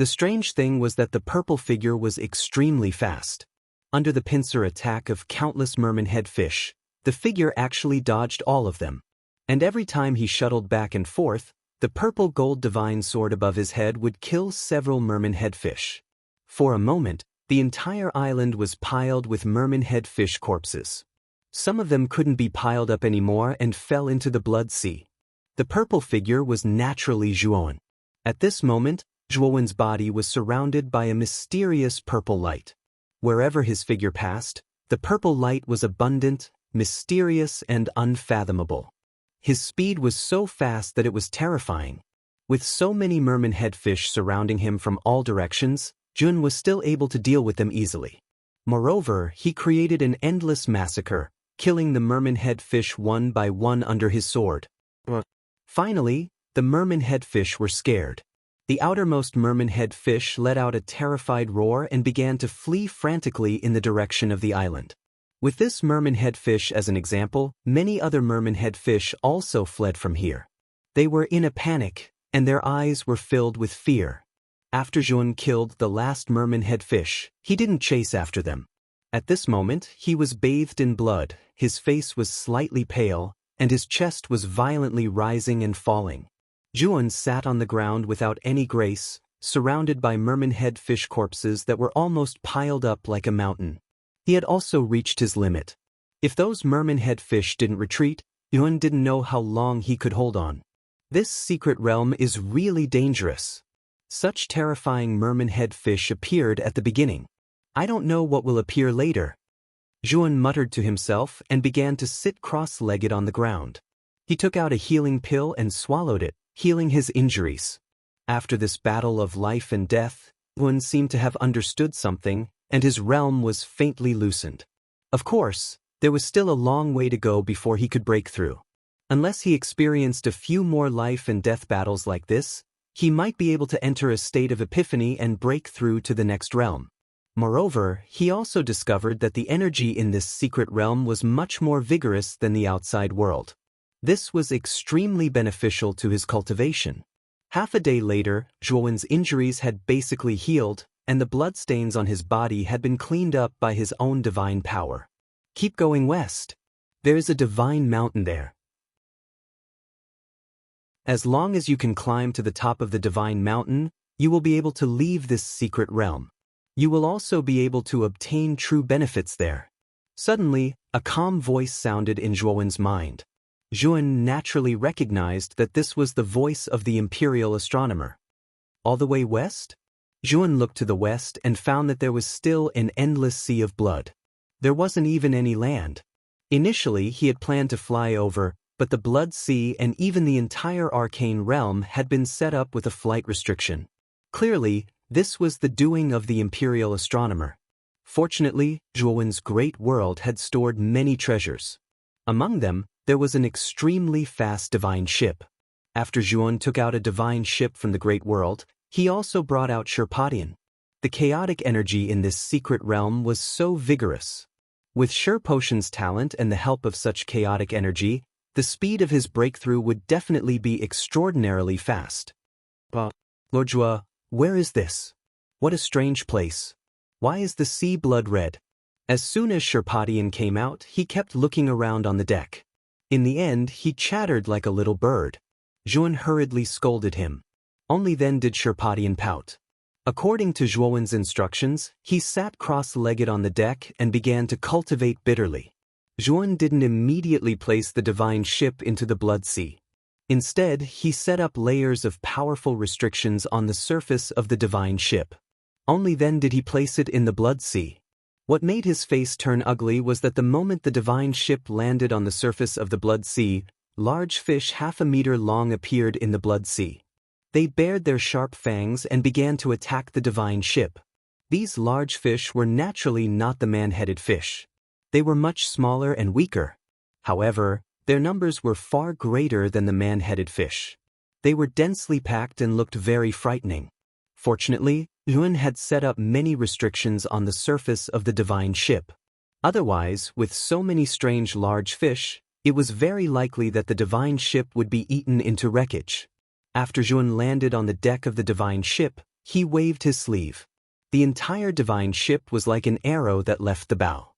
A: The strange thing was that the purple figure was extremely fast. Under the pincer attack of countless merman-head fish, the figure actually dodged all of them. And every time he shuttled back and forth, the purple gold divine sword above his head would kill several merman-head fish. For a moment, the entire island was piled with merman-head fish corpses. Some of them couldn't be piled up anymore and fell into the blood sea. The purple figure was naturally Zhuan. At this moment, Zhuan's body was surrounded by a mysterious purple light. Wherever his figure passed, the purple light was abundant, mysterious, and unfathomable. His speed was so fast that it was terrifying. With so many merman-head fish surrounding him from all directions, Jun was still able to deal with them easily. Moreover, he created an endless massacre, killing the merman-head fish one by one under his sword. Finally, the merman-head fish were scared. The outermost merman-head fish let out a terrified roar and began to flee frantically in the direction of the island. With this merman-head fish as an example, many other merman-head fish also fled from here. They were in a panic, and their eyes were filled with fear. After Jun killed the last merman-head fish, he didn't chase after them. At this moment, he was bathed in blood, his face was slightly pale, and his chest was violently rising and falling. Jun sat on the ground without any grace, surrounded by merman-head fish corpses that were almost piled up like a mountain. He had also reached his limit. If those merman-head fish didn't retreat, Jun didn't know how long he could hold on. This secret realm is really dangerous. Such terrifying merman-head fish appeared at the beginning. I don't know what will appear later. Zhuan muttered to himself and began to sit cross-legged on the ground. He took out a healing pill and swallowed it, healing his injuries. After this battle of life and death, Zhuan seemed to have understood something, and his realm was faintly loosened. Of course, there was still a long way to go before he could break through. Unless he experienced a few more life and death battles like this, he might be able to enter a state of epiphany and break through to the next realm. Moreover, he also discovered that the energy in this secret realm was much more vigorous than the outside world. This was extremely beneficial to his cultivation. Half a day later, Zhuan's injuries had basically healed, and the bloodstains on his body had been cleaned up by his own divine power. Keep going west. There is a divine mountain there. As long as you can climb to the top of the divine mountain, you will be able to leave this secret realm. You will also be able to obtain true benefits there. Suddenly, a calm voice sounded in Zhuan's mind. Zhuan naturally recognized that this was the voice of the imperial astronomer. All the way west? Zhuan looked to the west and found that there was still an endless sea of blood. There wasn't even any land. Initially, he had planned to fly over, but the blood sea and even the entire arcane realm had been set up with a flight restriction. Clearly, this was the doing of the imperial astronomer. Fortunately, Zhuan's great world had stored many treasures. Among them, there was an extremely fast divine ship. After Zhuan took out a divine ship from the great world, he also brought out Sherpadian. The chaotic energy in this secret realm was so vigorous. With Sherpotion's talent and the help of such chaotic energy, the speed of his breakthrough would definitely be extraordinarily fast. But, Lord Zhua, where is this? What a strange place. Why is the sea blood red? As soon as Sherpadian came out, he kept looking around on the deck. In the end, he chattered like a little bird. Zhuan hurriedly scolded him. Only then did Sherpadian pout. According to Zhuan's instructions, he sat cross-legged on the deck and began to cultivate bitterly. Zhuan didn't immediately place the divine ship into the blood sea. Instead, he set up layers of powerful restrictions on the surface of the divine ship. Only then did he place it in the blood sea. What made his face turn ugly was that the moment the divine ship landed on the surface of the blood sea, large fish half a meter long appeared in the blood sea. They bared their sharp fangs and began to attack the divine ship. These large fish were naturally not the man-headed fish. They were much smaller and weaker. However, their numbers were far greater than the man-headed fish. They were densely packed and looked very frightening. Fortunately, Zhuan had set up many restrictions on the surface of the divine ship. Otherwise, with so many strange large fish, it was very likely that the divine ship would be eaten into wreckage. After Zhuan landed on the deck of the divine ship, He waved his sleeve. The entire divine ship was like an arrow that left the bow.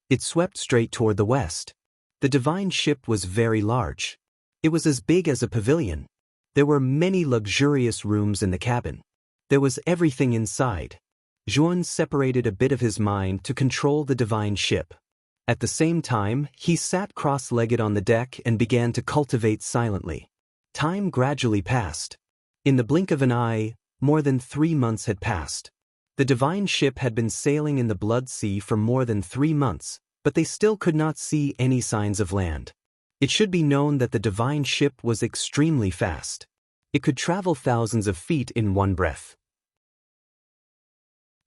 A: It swept straight toward the west. The divine ship was very large. It was as big as a pavilion. There were many luxurious rooms in the cabin. There was everything inside. Zhuan separated a bit of his mind to control the divine ship. At the same time, he sat cross-legged on the deck and began to cultivate silently. Time gradually passed. In the blink of an eye, more than 3 months had passed. The divine ship had been sailing in the Blood Sea for more than 3 months, but they still could not see any signs of land. It should be known that the divine ship was extremely fast. It could travel thousands of feet in one breath.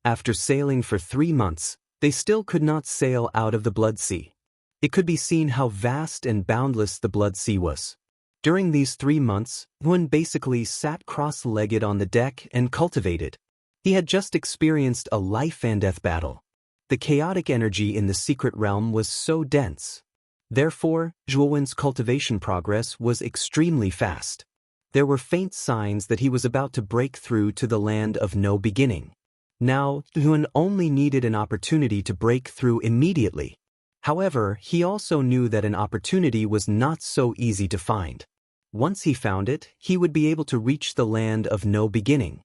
A: After sailing for 3 months, they still could not sail out of the Blood Sea. It could be seen how vast and boundless the Blood Sea was. During these 3 months, Zhuan basically sat cross-legged on the deck and cultivated. He had just experienced a life-and-death battle. The chaotic energy in the secret realm was so dense. Therefore, Zhuan's cultivation progress was extremely fast. There were faint signs that he was about to break through to the land of no beginning. Now, Zhuan only needed an opportunity to break through immediately. However, he also knew that an opportunity was not so easy to find. Once he found it, he would be able to reach the land of no beginning.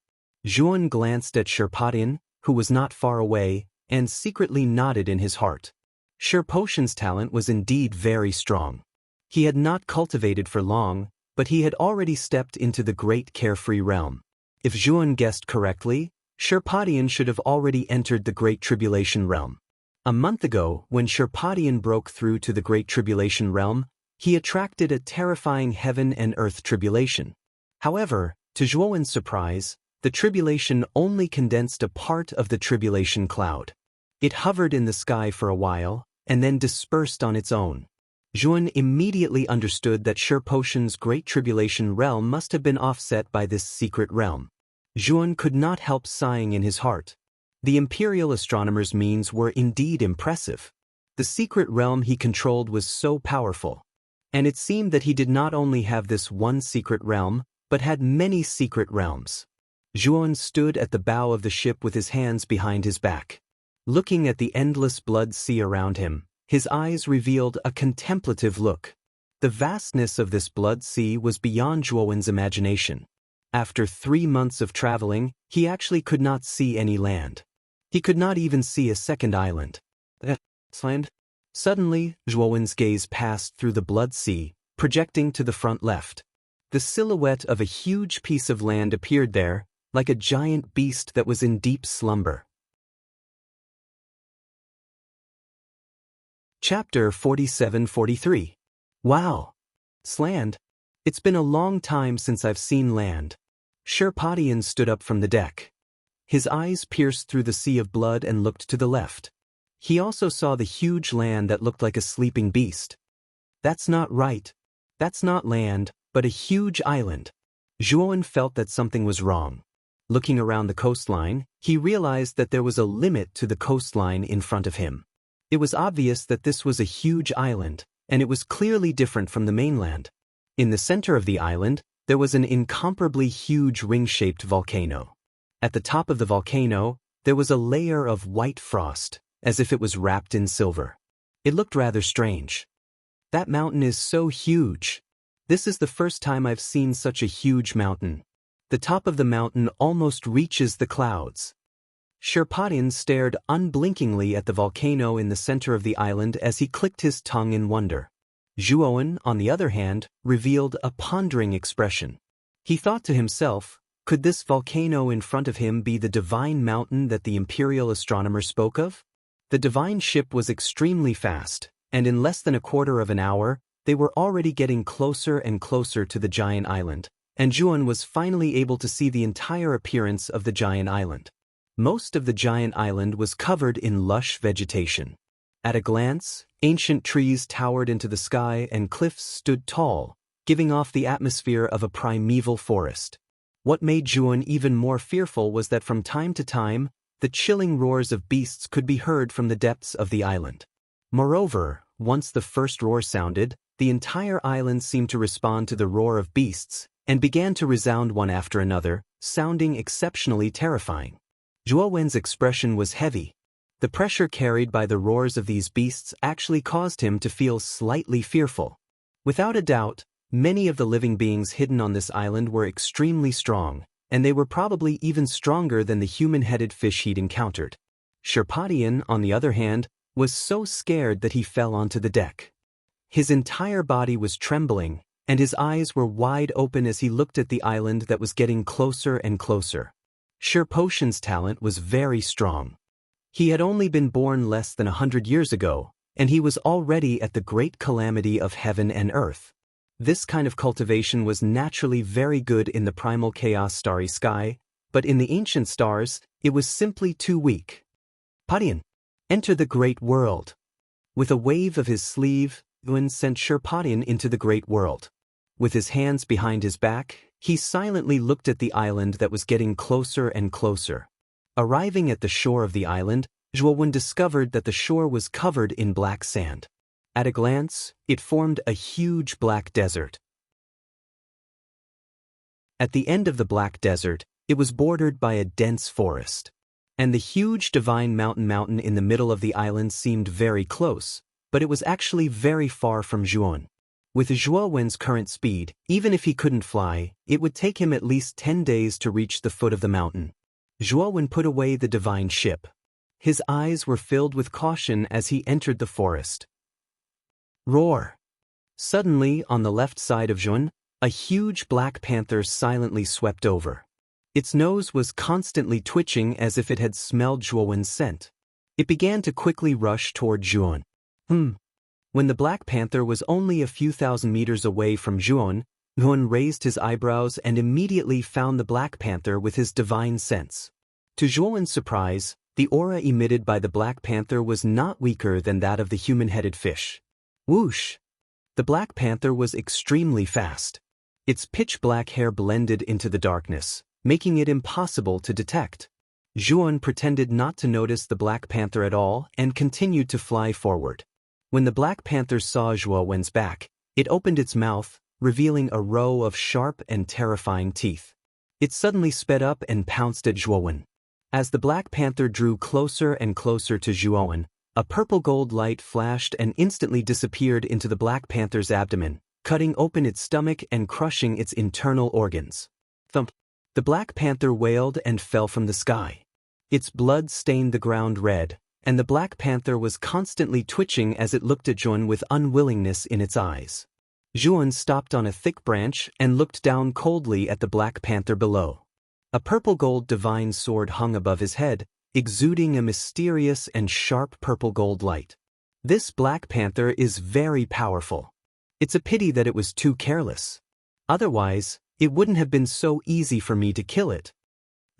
A: Zhuan glanced at Sherpatian, who was not far away, and secretly nodded in his heart. Sherpatian's talent was indeed very strong. He had not cultivated for long, but he had already stepped into the great carefree realm. If Zhuan guessed correctly, Sherpatian should have already entered the Great Tribulation realm. A month ago, when Sherpatian broke through to the Great Tribulation realm, he attracted a terrifying heaven and earth tribulation. However, to Zhuan's surprise, the tribulation only condensed a part of the tribulation cloud. It hovered in the sky for a while, and then dispersed on its own. Zhuan immediately understood that Sherpatian's Great Tribulation realm must have been offset by this secret realm. Zhuan could not help sighing in his heart. The imperial astronomer's means were indeed impressive. The secret realm he controlled was so powerful. And it seemed that he did not only have this one secret realm, but had many secret realms. Zhuan stood at the bow of the ship with his hands behind his back. Looking at the endless blood sea around him, his eyes revealed a contemplative look. The vastness of this blood sea was beyond Zhuan's imagination. After 3 months of traveling, he actually could not see any land. He could not even see a second island. Suddenly, Zhuan's gaze passed through the blood sea, projecting to the front left. The silhouette of a huge piece of land appeared there, like a giant beast that was in deep slumber. Chapter 47-43. Wow! Land. It's been a long time since I've seen land. Sherpatian stood up from the deck. His eyes pierced through the sea of blood and looked to the left. He also saw the huge land that looked like a sleeping beast. That's not right. That's not land, but a huge island. Zhuan felt that something was wrong. Looking around the coastline, he realized that there was a limit to the coastline in front of him. It was obvious that this was a huge island, and it was clearly different from the mainland. In the center of the island, there was an incomparably huge ring-shaped volcano. At the top of the volcano, there was a layer of white frost, as if it was wrapped in silver. It looked rather strange. That mountain is so huge. This is the first time I've seen such a huge mountain. The top of the mountain almost reaches the clouds. Sherpatian stared unblinkingly at the volcano in the center of the island as he clicked his tongue in wonder. Zhuan, on the other hand, revealed a pondering expression. He thought to himself, could this volcano in front of him be the divine mountain that the imperial astronomer spoke of? The divine ship was extremely fast, and in less than a quarter of an hour, they were already getting closer and closer to the giant island, and Zhuan was finally able to see the entire appearance of the giant island. Most of the giant island was covered in lush vegetation. At a glance, ancient trees towered into the sky and cliffs stood tall, giving off the atmosphere of a primeval forest. What made Zhuan even more fearful was that from time to time, the chilling roars of beasts could be heard from the depths of the island. Moreover, once the first roar sounded, the entire island seemed to respond to the roar of beasts, and began to resound one after another, sounding exceptionally terrifying. Zhuo Wen's expression was heavy. The pressure carried by the roars of these beasts actually caused him to feel slightly fearful. Without a doubt, many of the living beings hidden on this island were extremely strong, and they were probably even stronger than the human-headed fish he'd encountered. Sherpadian, on the other hand, was so scared that he fell onto the deck. His entire body was trembling, and his eyes were wide open as he looked at the island that was getting closer and closer. Sherpotian's talent was very strong. He had only been born less than 100 years ago, and he was already at the great calamity of heaven and earth. This kind of cultivation was naturally very good in the primal chaos starry sky, but in the ancient stars, it was simply too weak. Padian, enter the great world. With a wave of his sleeve, Yuan sent Sherpadian into the great world. With his hands behind his back, he silently looked at the island that was getting closer and closer. Arriving at the shore of the island, Zhuo Wen discovered that the shore was covered in black sand. At a glance, it formed a huge black desert. At the end of the black desert, it was bordered by a dense forest. And the huge divine mountain in the middle of the island seemed very close, but it was actually very far from Zhuo. With Zhuo Wen's current speed, even if he couldn't fly, it would take him at least 10 days to reach the foot of the mountain. Zhuo Wen put away the divine ship. His eyes were filled with caution as he entered the forest. Roar! Suddenly, on the left side of Zhuo, a huge black panther silently swept over. Its nose was constantly twitching as if it had smelled Zhuo Wen's scent. It began to quickly rush toward Zhuo. When the black panther was only a few thousand meters away from Zhuo raised his eyebrows and immediately found the black panther with his divine sense. To Zhuowen's surprise, the aura emitted by the black panther was not weaker than that of the human-headed fish. Whoosh! The black panther was extremely fast. Its pitch-black hair blended into the darkness, making it impossible to detect. Zhuo pretended not to notice the black panther at all and continued to fly forward. When the black panther saw Zhuo Wen's back, it opened its mouth, revealing a row of sharp and terrifying teeth. It suddenly sped up and pounced at Zhuo Wen. As the black panther drew closer and closer to Zhuo Wen, a purple-gold light flashed and instantly disappeared into the black panther's abdomen, cutting open its stomach and crushing its internal organs. Thump! The black panther wailed and fell from the sky. Its blood stained the ground red, and the black panther was constantly twitching as it looked at Zhuo with unwillingness in its eyes. Zhuo stopped on a thick branch and looked down coldly at the black panther below. A purple-gold divine sword hung above his head, exuding a mysterious and sharp purple-gold light. This black panther is very powerful. It's a pity that it was too careless. Otherwise, it wouldn't have been so easy for me to kill it.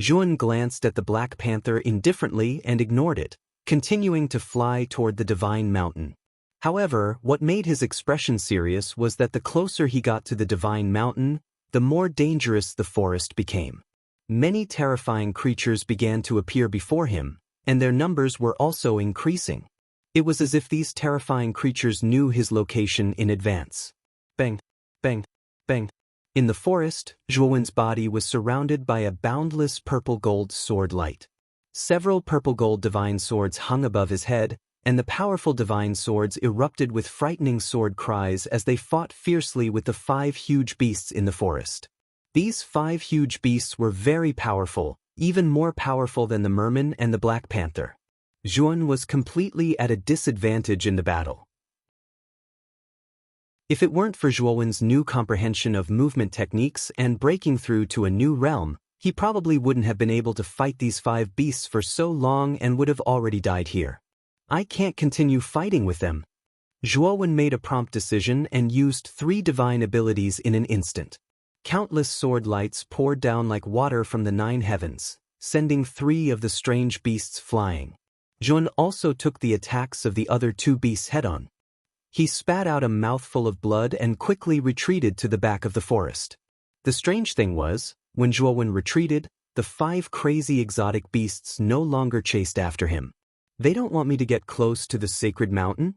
A: Zhuo glanced at the black panther indifferently and ignored it, continuing to fly toward the divine mountain. However, what made his expression serious was that the closer he got to the divine mountain, the more dangerous the forest became. Many terrifying creatures began to appear before him, and their numbers were also increasing. It was as if these terrifying creatures knew his location in advance. Bang! Bang! Bang! In the forest, Zhuo Wen's body was surrounded by a boundless purple-gold sword light. Several purple-gold divine swords hung above his head, and the powerful divine swords erupted with frightening sword cries as they fought fiercely with the 5 huge beasts in the forest. These 5 huge beasts were very powerful, even more powerful than the merman and the black panther. Zhuo was completely at a disadvantage in the battle. If it weren't for Zhuo Wen's new comprehension of movement techniques and breaking through to a new realm, he probably wouldn't have been able to fight these 5 beasts for so long and would have already died here. I can't continue fighting with them. Zhuo Wen made a prompt decision and used 3 divine abilities in an instant. Countless sword lights poured down like water from the 9 heavens, sending 3 of the strange beasts flying. Zhuo also took the attacks of the other 2 beasts head-on. He spat out a mouthful of blood and quickly retreated to the back of the forest. The strange thing was, when Zhuo Wen retreated, the 5 crazy exotic beasts no longer chased after him. They don't want me to get close to the sacred mountain?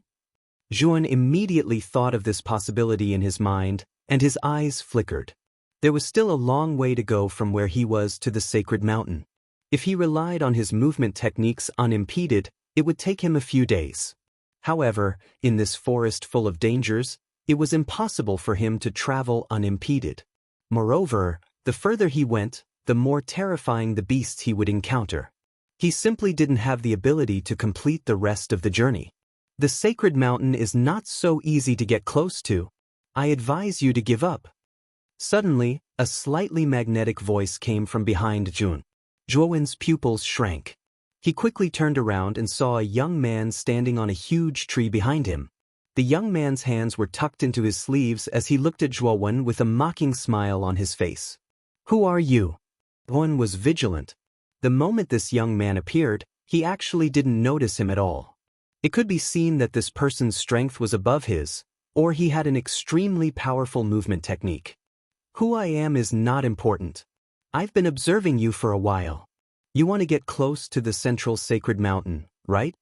A: Zhuo immediately thought of this possibility in his mind, and his eyes flickered. There was still a long way to go from where he was to the sacred mountain. If he relied on his movement techniques unimpeded, it would take him a few days. However, in this forest full of dangers, it was impossible for him to travel unimpeded. Moreover, the further he went, the more terrifying the beasts he would encounter. He simply didn't have the ability to complete the rest of the journey. The sacred mountain is not so easy to get close to. I advise you to give up. Suddenly, a slightly magnetic voice came from behind Jun. Zhuowen's pupils shrank. He quickly turned around and saw a young man standing on a huge tree behind him. The young man's hands were tucked into his sleeves as he looked at Zhuowen with a mocking smile on his face. "Who are you?" Zhuowen was vigilant. The moment this young man appeared, he actually didn't notice him at all. It could be seen that this person's strength was above his, or he had an extremely powerful movement technique. "Who I am is not important. I've been observing you for a while. You want to get close to the central sacred mountain, right?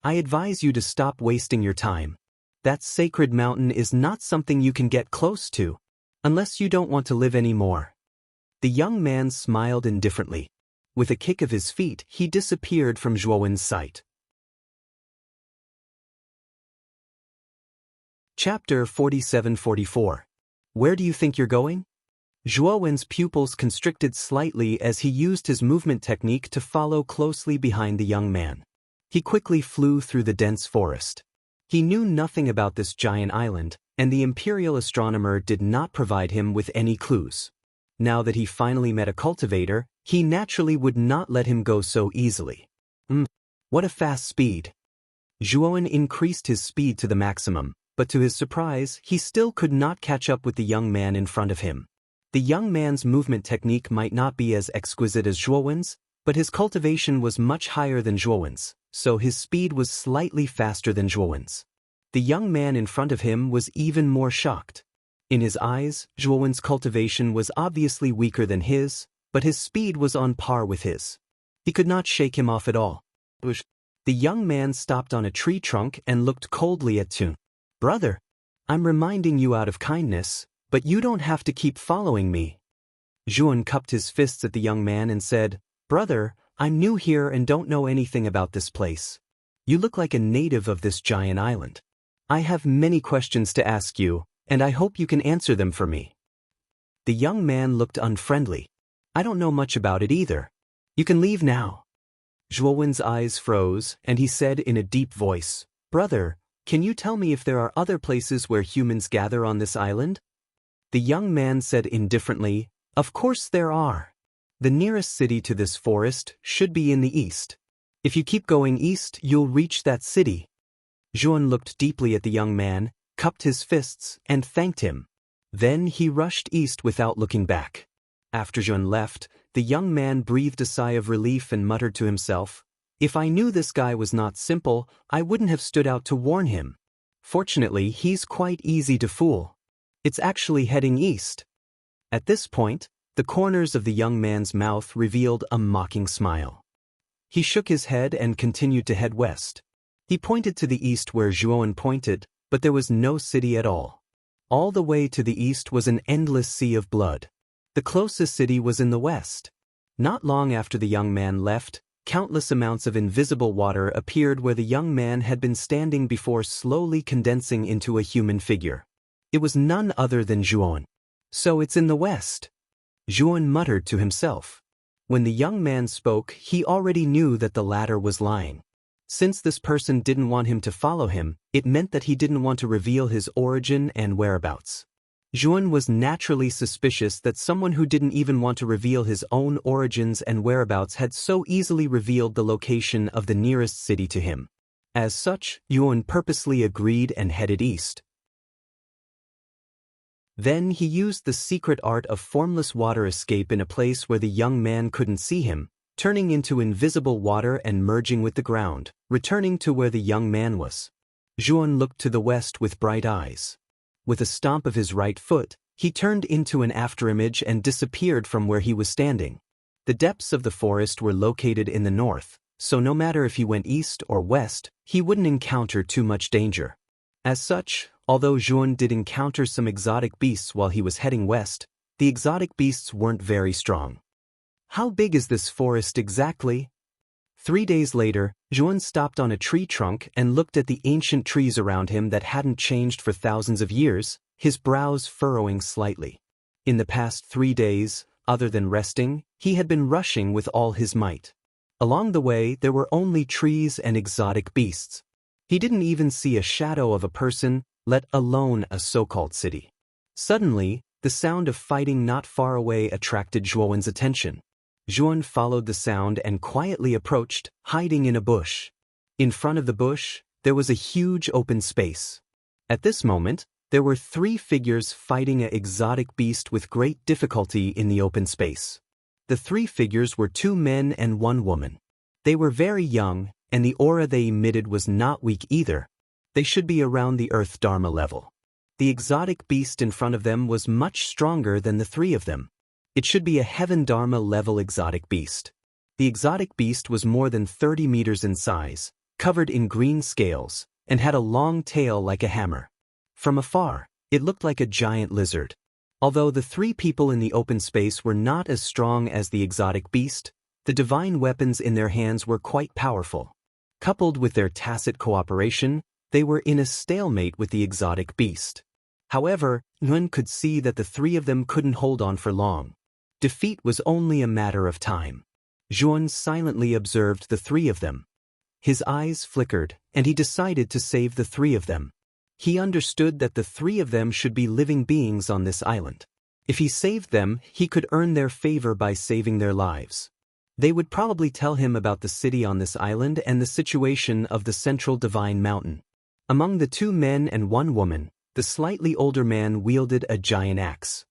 A: I advise you to stop wasting your time. That sacred mountain is not something you can get close to, unless you don't want to live anymore." The young man smiled indifferently. With a kick of his feet, he disappeared from Zhuowen's sight. Chapter 47-44. Where do you think you're going? Zhuowen's pupils constricted slightly as he used his movement technique to follow closely behind the young man. He quickly flew through the dense forest. He knew nothing about this giant island, and the imperial astronomer did not provide him with any clues. Now that he finally met a cultivator, he naturally would not let him go so easily. What a fast speed! Zhuowen increased his speed to the maximum, but to his surprise, he still could not catch up with the young man in front of him. The young man's movement technique might not be as exquisite as Zhuowen's, but his cultivation was much higher than Zhuowen's, so his speed was slightly faster than Zhuowen's. The young man in front of him was even more shocked. In his eyes, Zhuowen's cultivation was obviously weaker than his, but his speed was on par with his. He could not shake him off at all. The young man stopped on a tree trunk and looked coldly at Tun. "Brother, I'm reminding you out of kindness, but you don't have to keep following me." Zhuowen cupped his fists at the young man and said, "Brother, I'm new here and don't know anything about this place. You look like a native of this giant island. I have many questions to ask you, and I hope you can answer them for me." The young man looked unfriendly. "I don't know much about it either. You can leave now." Zhuowen's eyes froze, and he said in a deep voice, "Brother, can you tell me if there are other places where humans gather on this island?" The young man said indifferently, "Of course there are. The nearest city to this forest should be in the east. If you keep going east, you'll reach that city." Zhuowen looked deeply at the young man, cupped his fists, and thanked him. Then he rushed east without looking back. After Zhuowen left, the young man breathed a sigh of relief and muttered to himself, "If I knew this guy was not simple, I wouldn't have stood out to warn him. Fortunately, he's quite easy to fool. It's actually heading east." At this point, the corners of the young man's mouth revealed a mocking smile. He shook his head and continued to head west. He pointed to the east where Zhuowen pointed, but there was no city at all. All the way to the east was an endless sea of blood. The closest city was in the west. Not long after the young man left, countless amounts of invisible water appeared where the young man had been standing before slowly condensing into a human figure. It was none other than Zhuowen. "So it's in the west," Zhuowen muttered to himself. When the young man spoke, he already knew that the latter was lying. Since this person didn't want him to follow him, it meant that he didn't want to reveal his origin and whereabouts. Zhuowen was naturally suspicious that someone who didn't even want to reveal his own origins and whereabouts had so easily revealed the location of the nearest city to him. As such, Zhuowen purposely agreed and headed east. Then he used the secret art of formless water escape in a place where the young man couldn't see him, turning into invisible water and merging with the ground, returning to where the young man was. Zhuowen looked to the west with bright eyes. With a stomp of his right foot, he turned into an afterimage and disappeared from where he was standing. The depths of the forest were located in the north, so no matter if he went east or west, he wouldn't encounter too much danger. As such, although Zhuowen did encounter some exotic beasts while he was heading west, The exotic beasts weren't very strong. How big is this forest exactly? 3 days later, Juan stopped on a tree trunk and looked at the ancient trees around him that hadn't changed for thousands of years, his brows furrowing slightly. In the past 3 days, other than resting, he had been rushing with all his might. Along the way, there were only trees and exotic beasts. He didn't even see a shadow of a person, let alone a so-called city. Suddenly, the sound of fighting not far away attracted Zhuowen's attention. Zhuan followed the sound and quietly approached, hiding in a bush. In front of the bush, there was a huge open space. At this moment, there were 3 figures fighting an exotic beast with great difficulty in the open space. The 3 figures were 2 men and 1 woman. They were very young, and the aura they emitted was not weak either. They should be around the Earth Dharma level. The exotic beast in front of them was much stronger than the 3 of them. It should be a Heaven Dharma level exotic beast. The exotic beast was more than 30 meters in size, covered in green scales, and had a long tail like a hammer. From afar, it looked like a giant lizard. Although the 3 people in the open space were not as strong as the exotic beast, the divine weapons in their hands were quite powerful. Coupled with their tacit cooperation, they were in a stalemate with the exotic beast. However, Nguyen could see that the 3 of them couldn't hold on for long. Defeat was only a matter of time. Zhuan silently observed the 3 of them. His eyes flickered, and he decided to save the 3 of them. He understood that the 3 of them should be living beings on this island. If he saved them, he could earn their favor by saving their lives. They would probably tell him about the city on this island and the situation of the central divine mountain. Among the 2 men and 1 woman, the slightly older man wielded a giant axe.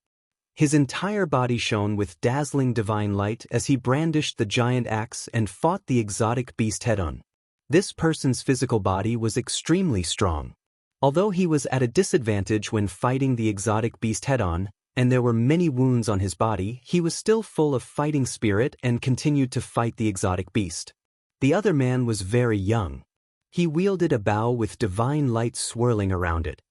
A: His entire body shone with dazzling divine light as he brandished the giant axe and fought the exotic beast head-on. This person's physical body was extremely strong. Although he was at a disadvantage when fighting the exotic beast head-on, and there were many wounds on his body, he was still full of fighting spirit and continued to fight the exotic beast. The other man was very young. He wielded a bow with divine light swirling around it.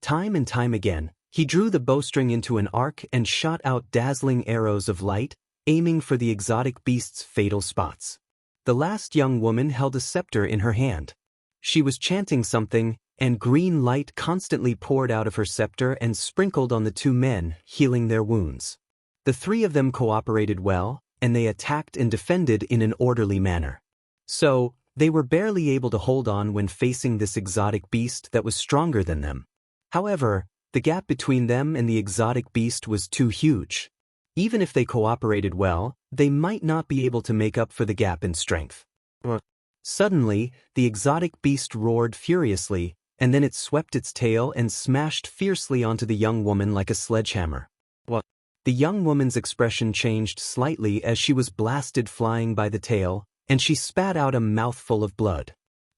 A: Time and time again, he drew the bowstring into an arc and shot out dazzling arrows of light, aiming for the exotic beast's fatal spots. The last young woman held a scepter in her hand. She was chanting something, and green light constantly poured out of her scepter and sprinkled on the 2 men, healing their wounds. The 3 of them cooperated well, and they attacked and defended in an orderly manner. So, they were barely able to hold on when facing this exotic beast that was stronger than them. However, the gap between them and the exotic beast was too huge. Even if they cooperated well, they might not be able to make up for the gap in strength. Suddenly, the exotic beast roared furiously, and then it swept its tail and smashed fiercely onto the young woman like a sledgehammer. The young woman's expression changed slightly as she was blasted flying by the tail, and she spat out a mouthful of blood.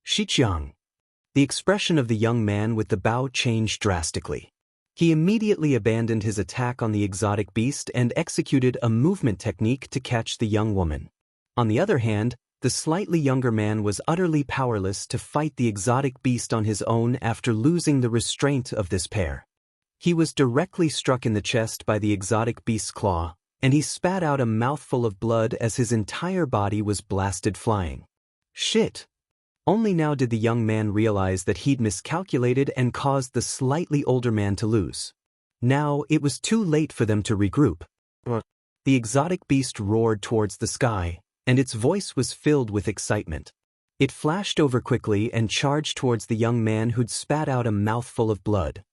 A: Shichiang. The expression of the young man with the bow changed drastically. He immediately abandoned his attack on the exotic beast and executed a movement technique to catch the young woman. On the other hand, the slightly younger man was utterly powerless to fight the exotic beast on his own after losing the restraint of this pair. He was directly struck in the chest by the exotic beast's claw, and he spat out a mouthful of blood as his entire body was blasted flying. Shit! Only now did the young man realize that he'd miscalculated and caused the slightly older man to lose. Now it was too late for them to regroup. The exotic beast roared towards the sky, and its voice was filled with excitement. It flashed over quickly and charged towards the young man who'd spat out a mouthful of blood.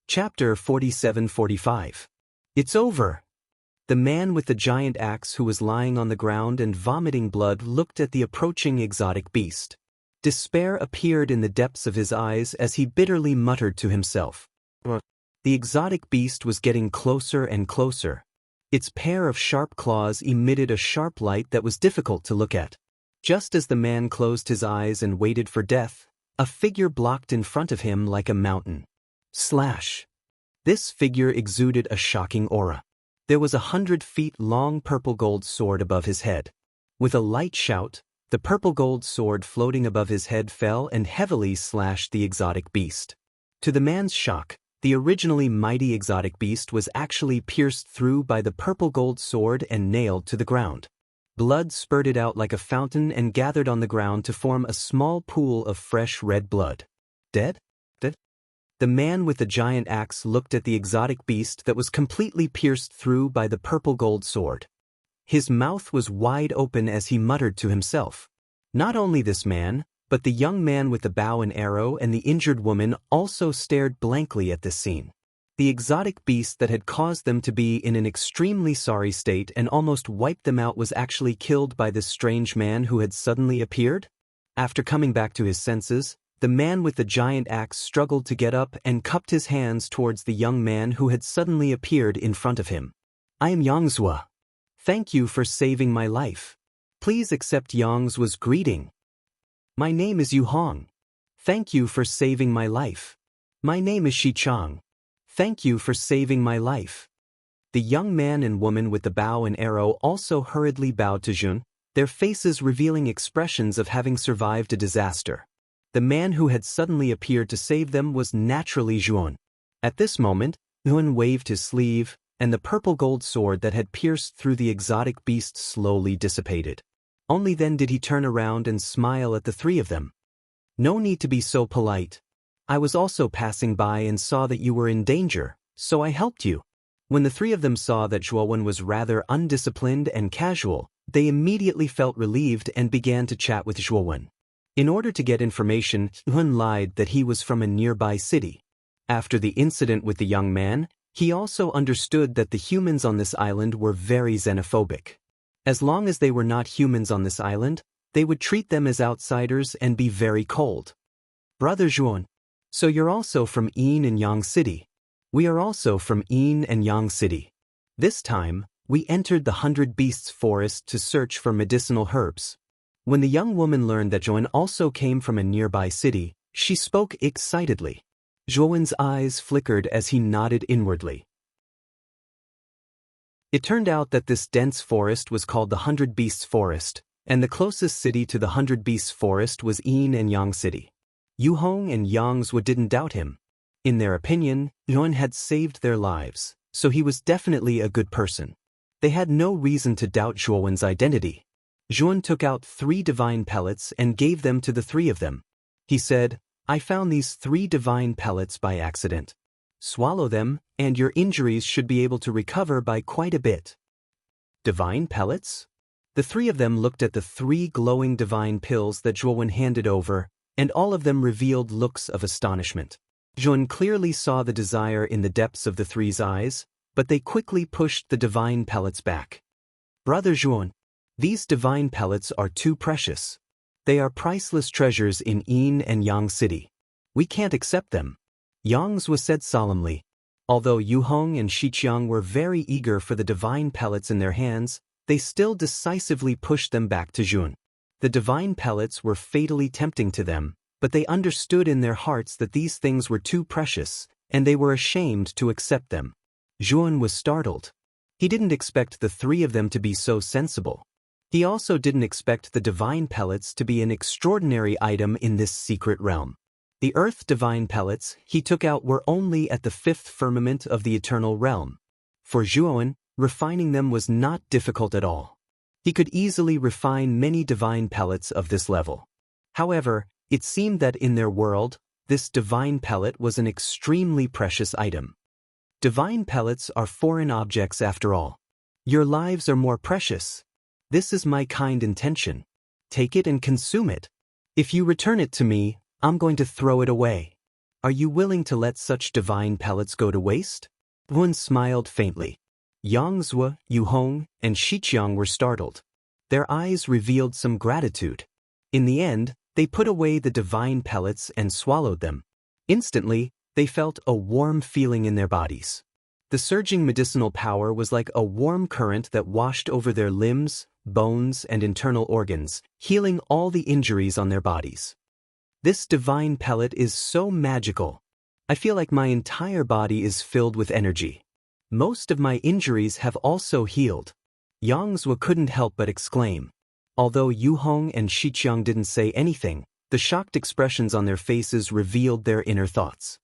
A: Chapter 47-45. It's over. The man with the giant axe who was lying on the ground and vomiting blood looked at the approaching exotic beast. Despair appeared in the depths of his eyes as he bitterly muttered to himself. The exotic beast was getting closer and closer. Its pair of sharp claws emitted a sharp light that was difficult to look at. Just as the man closed his eyes and waited for death, a figure blocked in front of him like a mountain. Slash! This figure exuded a shocking aura. There was a 100 feet long purple gold sword above his head. With a light shout, The purple gold sword floating above his head fell and heavily slashed the exotic beast. To the man's shock, the originally mighty exotic beast was actually pierced through by the purple gold sword and nailed to the ground. Blood spurted out like a fountain and gathered on the ground to form a small pool of fresh red blood. Dead? Dead? The man with the giant axe looked at the exotic beast that was completely pierced through by the purple gold sword. His mouth was wide open as he muttered to himself. Not only this man, but the young man with the bow and arrow and the injured woman also stared blankly at this scene. The exotic beast that had caused them to be in an extremely sorry state and almost wiped them out was actually killed by this strange man who had suddenly appeared? After coming back to his senses, the man with the giant axe struggled to get up and cupped his hands towards the young man who had suddenly appeared in front of him. I am Yangzhou. Thank you for saving my life. Please accept Yangzhu's greeting. My name is Yu Hong. Thank you for saving my life. My name is Shi Chang. Thank you for saving my life. The young man and woman with the bow and arrow also hurriedly bowed to Jun, their faces revealing expressions of having survived a disaster. The man who had suddenly appeared to save them was naturally Juan. At this moment, Juan waved his sleeve, and the purple gold sword that had pierced through the exotic beast slowly dissipated. Only then did he turn around and smile at the three of them. No need to be so polite. I was also passing by and saw that you were in danger, so I helped you. When the three of them saw that Zhuowen was rather undisciplined and casual, they immediately felt relieved and began to chat with Zhuowen. In order to get information, Zhuowen lied that he was from a nearby city. After the incident with the young man, he also understood that the humans on this island were very xenophobic. As long as they were not humans on this island, they would treat them as outsiders and be very cold. Brother Zhuowen, so you're also from Yin and Yang City. We are also from Yin and Yang City. This time, we entered the 100 Beasts forest to search for medicinal herbs. When the young woman learned that Zhuowen also came from a nearby city, she spoke excitedly. Zhuowen's eyes flickered as he nodded inwardly. It turned out that this dense forest was called the 100 Beasts Forest, and the closest city to the 100 Beasts Forest was Yin and Yang City. Yu Hong and Yangzhou didn't doubt him. In their opinion, Zhuowen had saved their lives, so he was definitely a good person. They had no reason to doubt Zhuowen's identity. Zhuowen took out 3 divine pellets and gave them to the 3 of them. He said, I found these 3 divine pellets by accident. Swallow them, and your injuries should be able to recover by quite a bit. Divine pellets? The 3 of them looked at the 3 glowing divine pills that Zhuowen handed over, and all of them revealed looks of astonishment. Zhuowen clearly saw the desire in the depths of the 3's eyes, but they quickly pushed the divine pellets back. Brother Zhuowen, these divine pellets are too precious. They are priceless treasures in Yin and Yang City. We can't accept them. Yangzhou said solemnly. Although Yu Hong and Shiqiang were very eager for the divine pellets in their hands, they still decisively pushed them back to Zhuowen. The divine pellets were fatally tempting to them, but they understood in their hearts that these things were too precious, and they were ashamed to accept them. Zhuowen was startled. He didn't expect the 3 of them to be so sensible. He also didn't expect the divine pellets to be an extraordinary item in this secret realm. The earth divine pellets he took out were only at the 5th firmament of the eternal realm. For Zhuowen, refining them was not difficult at all. He could easily refine many divine pellets of this level. However, it seemed that in their world, this divine pellet was an extremely precious item. Divine pellets are foreign objects after all. Your lives are more precious. This is my kind intention. Take it and consume it. If you return it to me, I'm going to throw it away. Are you willing to let such divine pellets go to waste? Zhuowen smiled faintly. Yangzhou, Yu Hong, and Shiqiang were startled. Their eyes revealed some gratitude. In the end, they put away the divine pellets and swallowed them. Instantly, they felt a warm feeling in their bodies. The surging medicinal power was like a warm current that washed over their limbs, bones, and internal organs, healing all the injuries on their bodies. This divine pellet is so magical. I feel like my entire body is filled with energy. Most of my injuries have also healed. Yangzhou couldn't help but exclaim. Although Yu Hong and Shiqiang didn't say anything, the shocked expressions on their faces revealed their inner thoughts.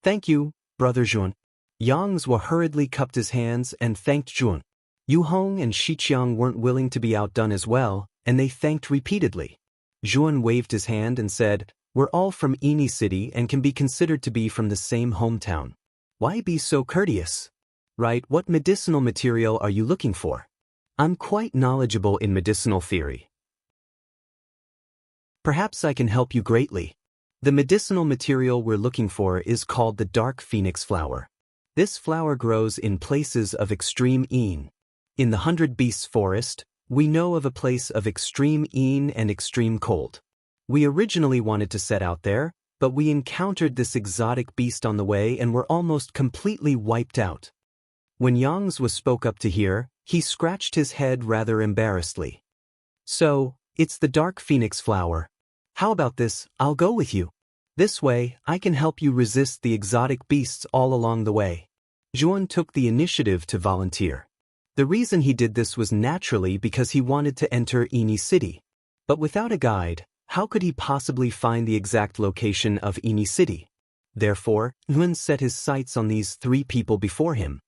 A: Thank you, Brother Zhuan. Yang Zhuo hurriedly cupped his hands and thanked Zhuan. Yu Hong and Shiqiang weren't willing to be outdone as well, and they thanked repeatedly. Zhuan waved his hand and said, "We're all from Ini City and can be considered to be from the same hometown. Why be so courteous? Right, what medicinal material are you looking for? I'm quite knowledgeable in medicinal theory. Perhaps I can help you greatly. The medicinal material we're looking for is called the dark phoenix flower. This flower grows in places of extreme Yin. In the 100 Beasts forest, we know of a place of extreme Yin and extreme cold. We originally wanted to set out there, but we encountered this exotic beast on the way and were almost completely wiped out." When Yang Zhuo spoke up to hear, he scratched his head rather embarrassedly. "So, it's the dark phoenix flower. How about this, I'll go with you. This way, I can help you resist the exotic beasts all along the way." Zhuan took the initiative to volunteer. The reason he did this was naturally because he wanted to enter Ini City. But without a guide, how could he possibly find the exact location of Ini City? Therefore, Zhuan set his sights on these 3 people before him.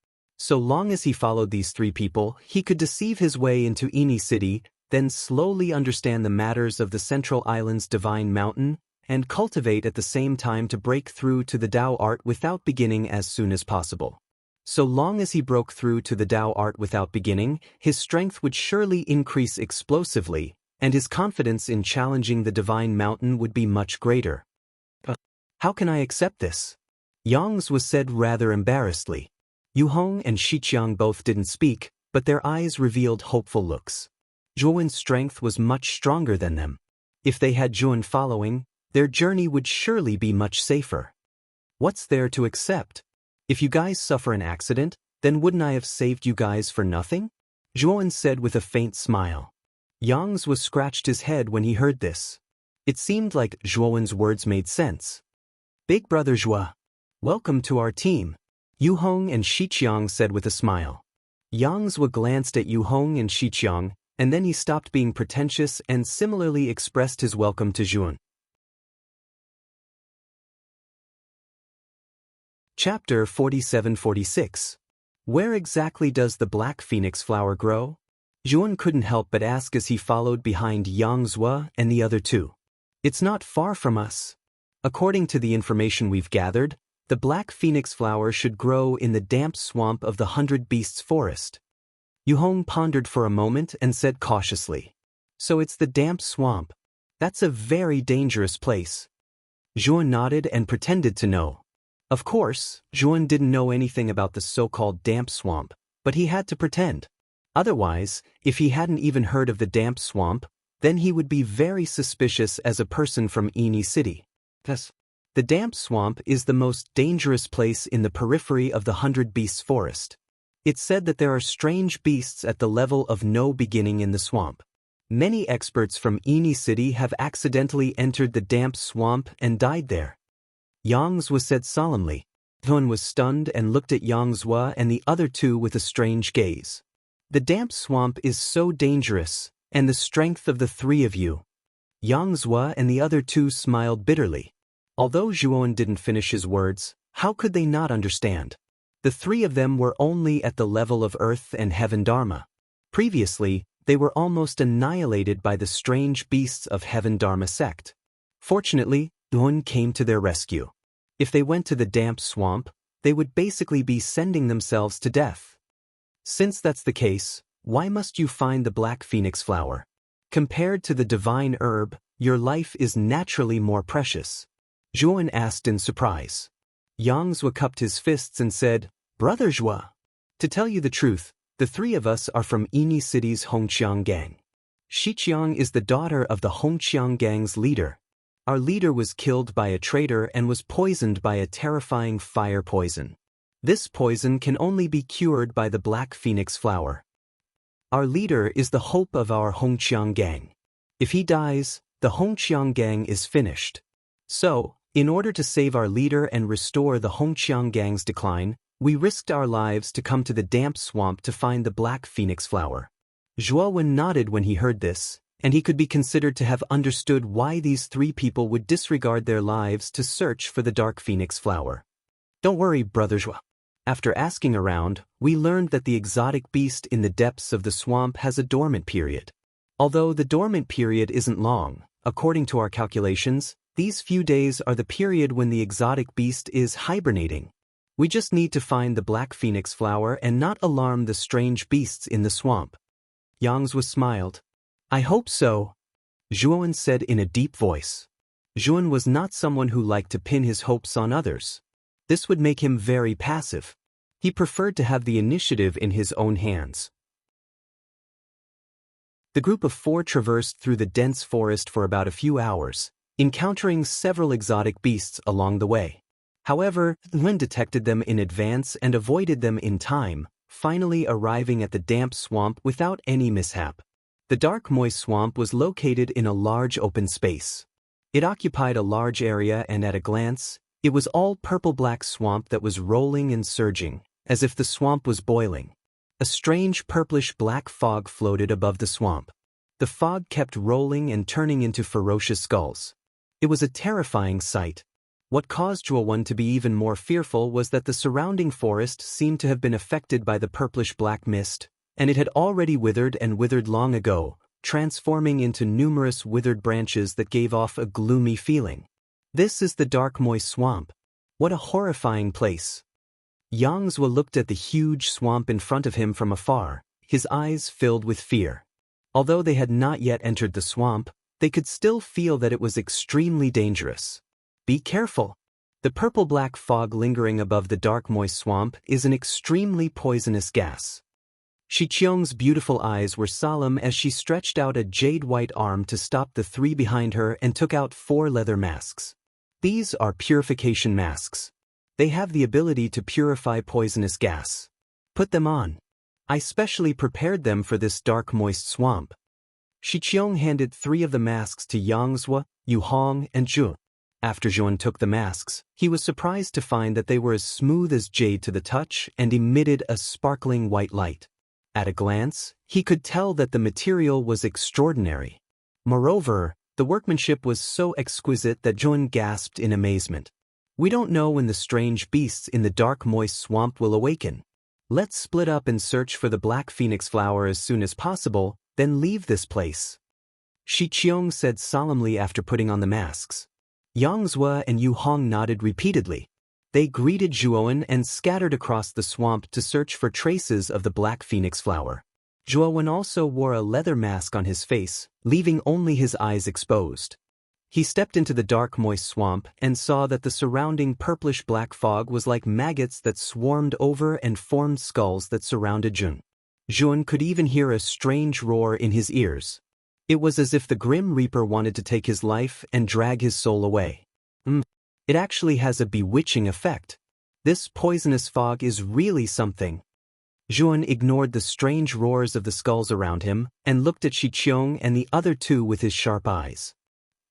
A: So long as he followed these 3 people, he could deceive his way into Ini City, then slowly understand the matters of the Central Island's divine mountain, and cultivate at the same time to break through to the Tao art without beginning as soon as possible. So long as he broke through to the Tao art without beginning, his strength would surely increase explosively, and his confidence in challenging the divine mountain would be much greater. How can I accept this? Yang Zhuo said rather embarrassedly. Yu Hong and Shiqiang both didn't speak, but their eyes revealed hopeful looks. Zhuan's strength was much stronger than them. If they had Zhuan following, their journey would surely be much safer. What's there to accept? If you guys suffer an accident, then wouldn't I have saved you guys for nothing? Zhuan said with a faint smile. Yang Zhuo scratched his head when he heard this. It seemed like Zhuan's words made sense. Big Brother Zhuo, welcome to our team, Yu Hong and Shiqiang said with a smile. Yang Zhuo glanced at Yu Hong and Shiqiang, and then he stopped being pretentious and similarly expressed his welcome to Zhuan. Chapter 47-46. Where exactly does the black phoenix flower grow? Zhuan couldn't help but ask as he followed behind Yang Zhuo and the other 2. It's not far from us. According to the information we've gathered, the black phoenix flower should grow in the damp swamp of the 100 Beasts forest. Yu Hong pondered for a moment and said cautiously. So it's the damp swamp. That's a very dangerous place. Zhuan nodded and pretended to know. Of course, Zhuan didn't know anything about the so-called damp swamp, but he had to pretend. Otherwise, if he hadn't even heard of the damp swamp, then he would be very suspicious as a person from Ini City. Thus, the damp swamp is the most dangerous place in the periphery of the 100 Beasts forest. It's said that there are strange beasts at the level of no beginning in the swamp. Many experts from Ini City have accidentally entered the damp swamp and died there. Yang Zhuo said solemnly. Zhuan was stunned and looked at Yang Zhuo and the other 2 with a strange gaze. The damp swamp is so dangerous, and the strength of the 3 of you. Yang Zhuo and the other 2 smiled bitterly. Although Zhuan didn't finish his words, how could they not understand? The 3 of them were only at the level of earth and heaven Dharma. Previously, they were almost annihilated by the strange beasts of heaven Dharma sect. Fortunately, Zhuan came to their rescue. If they went to the damp swamp, they would basically be sending themselves to death. Since that's the case, why must you find the black phoenix flower? Compared to the divine herb, your life is naturally more precious. Zhuan asked in surprise. Yang Zhuo cupped his fists and said, Brother Zhuo, to tell you the truth, the 3 of us are from Ini City's Hongqiang gang. Shiqiang is the daughter of the Hongqiang gang's leader. Our leader was killed by a traitor and was poisoned by a terrifying fire poison. This poison can only be cured by the black phoenix flower. Our leader is the hope of our Hongqiang gang. If he dies, the Hongqiang gang is finished. So, in order to save our leader and restore the Hongqiang gang's decline, we risked our lives to come to the damp swamp to find the black phoenix flower. Zhuo Wen nodded when he heard this, and he could be considered to have understood why these three people would disregard their lives to search for the dark phoenix flower. Don't worry, Brother Zhuo. After asking around, we learned that the exotic beast in the depths of the swamp has a dormant period. Although the dormant period isn't long, according to our calculations, these few days are the period when the exotic beast is hibernating. We just need to find the black phoenix flower and not alarm the strange beasts in the swamp. Yang Zhuo smiled. I hope so, Zhuowen said in a deep voice. Zhuowen was not someone who liked to pin his hopes on others. This would make him very passive. He preferred to have the initiative in his own hands. The group of four traversed through the dense forest for about a few hours, encountering several exotic beasts along the way. However, Lin detected them in advance and avoided them in time, finally arriving at the damp swamp without any mishap. The dark moist swamp was located in a large open space. It occupied a large area, and at a glance, it was all purple-black swamp that was rolling and surging, as if the swamp was boiling. A strange purplish-black fog floated above the swamp. The fog kept rolling and turning into ferocious skulls. It was a terrifying sight. What caused Zhuowen to be even more fearful was that the surrounding forest seemed to have been affected by the purplish-black mist, and it had already withered and withered long ago, transforming into numerous withered branches that gave off a gloomy feeling. This is the dark moist swamp. What a horrifying place. Yang Zhuo looked at the huge swamp in front of him from afar, his eyes filled with fear. Although they had not yet entered the swamp, they could still feel that it was extremely dangerous. Be careful. The purple-black fog lingering above the dark moist swamp is an extremely poisonous gas. Shi Qiong's beautiful eyes were solemn as she stretched out a jade-white arm to stop the three behind her and took out 4 leather masks. These are purification masks. They have the ability to purify poisonous gas. Put them on. I specially prepared them for this dark moist swamp. Shi Qiong handed 3 of the masks to Yang Zhuo, Yu Hong, and Zhu. After Zhuowen took the masks, he was surprised to find that they were as smooth as jade to the touch and emitted a sparkling white light. At a glance, he could tell that the material was extraordinary. Moreover, the workmanship was so exquisite that Zhuowen gasped in amazement. We don't know when the strange beasts in the dark moist swamp will awaken. Let's split up and search for the black phoenix flower as soon as possible, then leave this place. Shi Qiong said solemnly after putting on the masks. Yang Zhuo and Yu Hong nodded repeatedly. They greeted Zhuowen and scattered across the swamp to search for traces of the black phoenix flower. Zhuowen also wore a leather mask on his face, leaving only his eyes exposed. He stepped into the dark moist swamp and saw that the surrounding purplish-black fog was like maggots that swarmed over and formed skulls that surrounded Zhuowen. Zhuowen could even hear a strange roar in his ears. It was as if the Grim Reaper wanted to take his life and drag his soul away. It actually has a bewitching effect. This poisonous fog is really something. Zhuowen ignored the strange roars of the skulls around him and looked at Shi Qiong and the other 2 with his sharp eyes.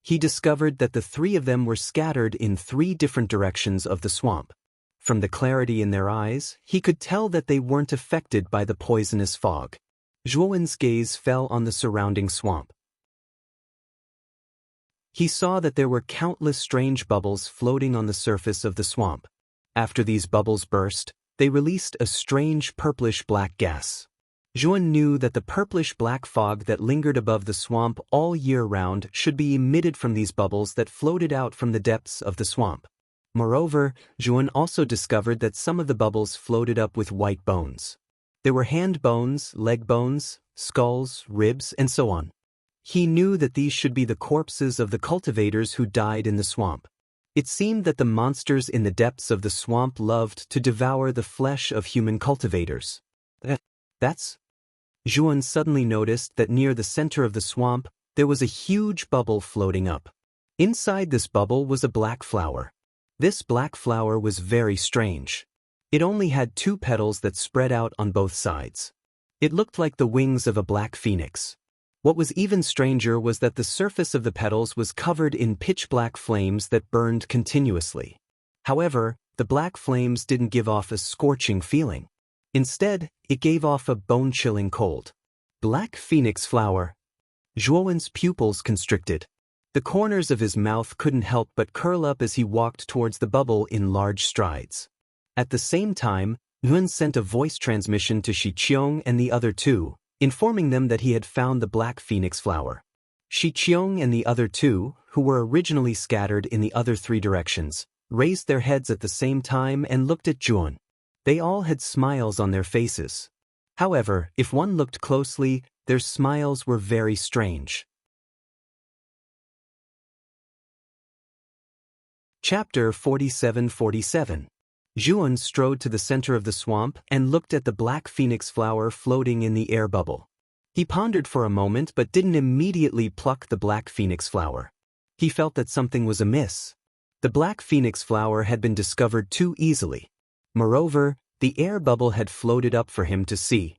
A: He discovered that the 3 of them were scattered in 3 different directions of the swamp. From the clarity in their eyes, he could tell that they weren't affected by the poisonous fog. Zhuowen's gaze fell on the surrounding swamp. He saw that there were countless strange bubbles floating on the surface of the swamp. After these bubbles burst, they released a strange purplish-black gas. Zhuowen knew that the purplish-black fog that lingered above the swamp all year round should be emitted from these bubbles that floated out from the depths of the swamp. Moreover, Zhuowen also discovered that some of the bubbles floated up with white bones. There were hand bones, leg bones, skulls, ribs, and so on. He knew that these should be the corpses of the cultivators who died in the swamp. It seemed that the monsters in the depths of the swamp loved to devour the flesh of human cultivators. That's... Zhuowen suddenly noticed that near the center of the swamp, there was a huge bubble floating up. Inside this bubble was a black flower. This black flower was very strange. It only had 2 petals that spread out on both sides. It looked like the wings of a black phoenix. What was even stranger was that the surface of the petals was covered in pitch-black flames that burned continuously. However, the black flames didn't give off a scorching feeling. Instead, it gave off a bone-chilling cold. Black phoenix flower. Zhuowen's pupils constricted. The corners of his mouth couldn't help but curl up as he walked towards the bubble in large strides. At the same time, Yuan sent a voice transmission to Shi Qiong and the other two, informing them that he had found the black phoenix flower. Shi Qiong and the other two, who were originally scattered in the other three directions, raised their heads at the same time and looked at Yuan. They all had smiles on their faces. However, if one looked closely, their smiles were very strange. Chapter 47-47. Yuan strode to the center of the swamp and looked at the black phoenix flower floating in the air bubble. He pondered for a moment but didn't immediately pluck the black phoenix flower. He felt that something was amiss. The black phoenix flower had been discovered too easily. Moreover, the air bubble had floated up for him to see.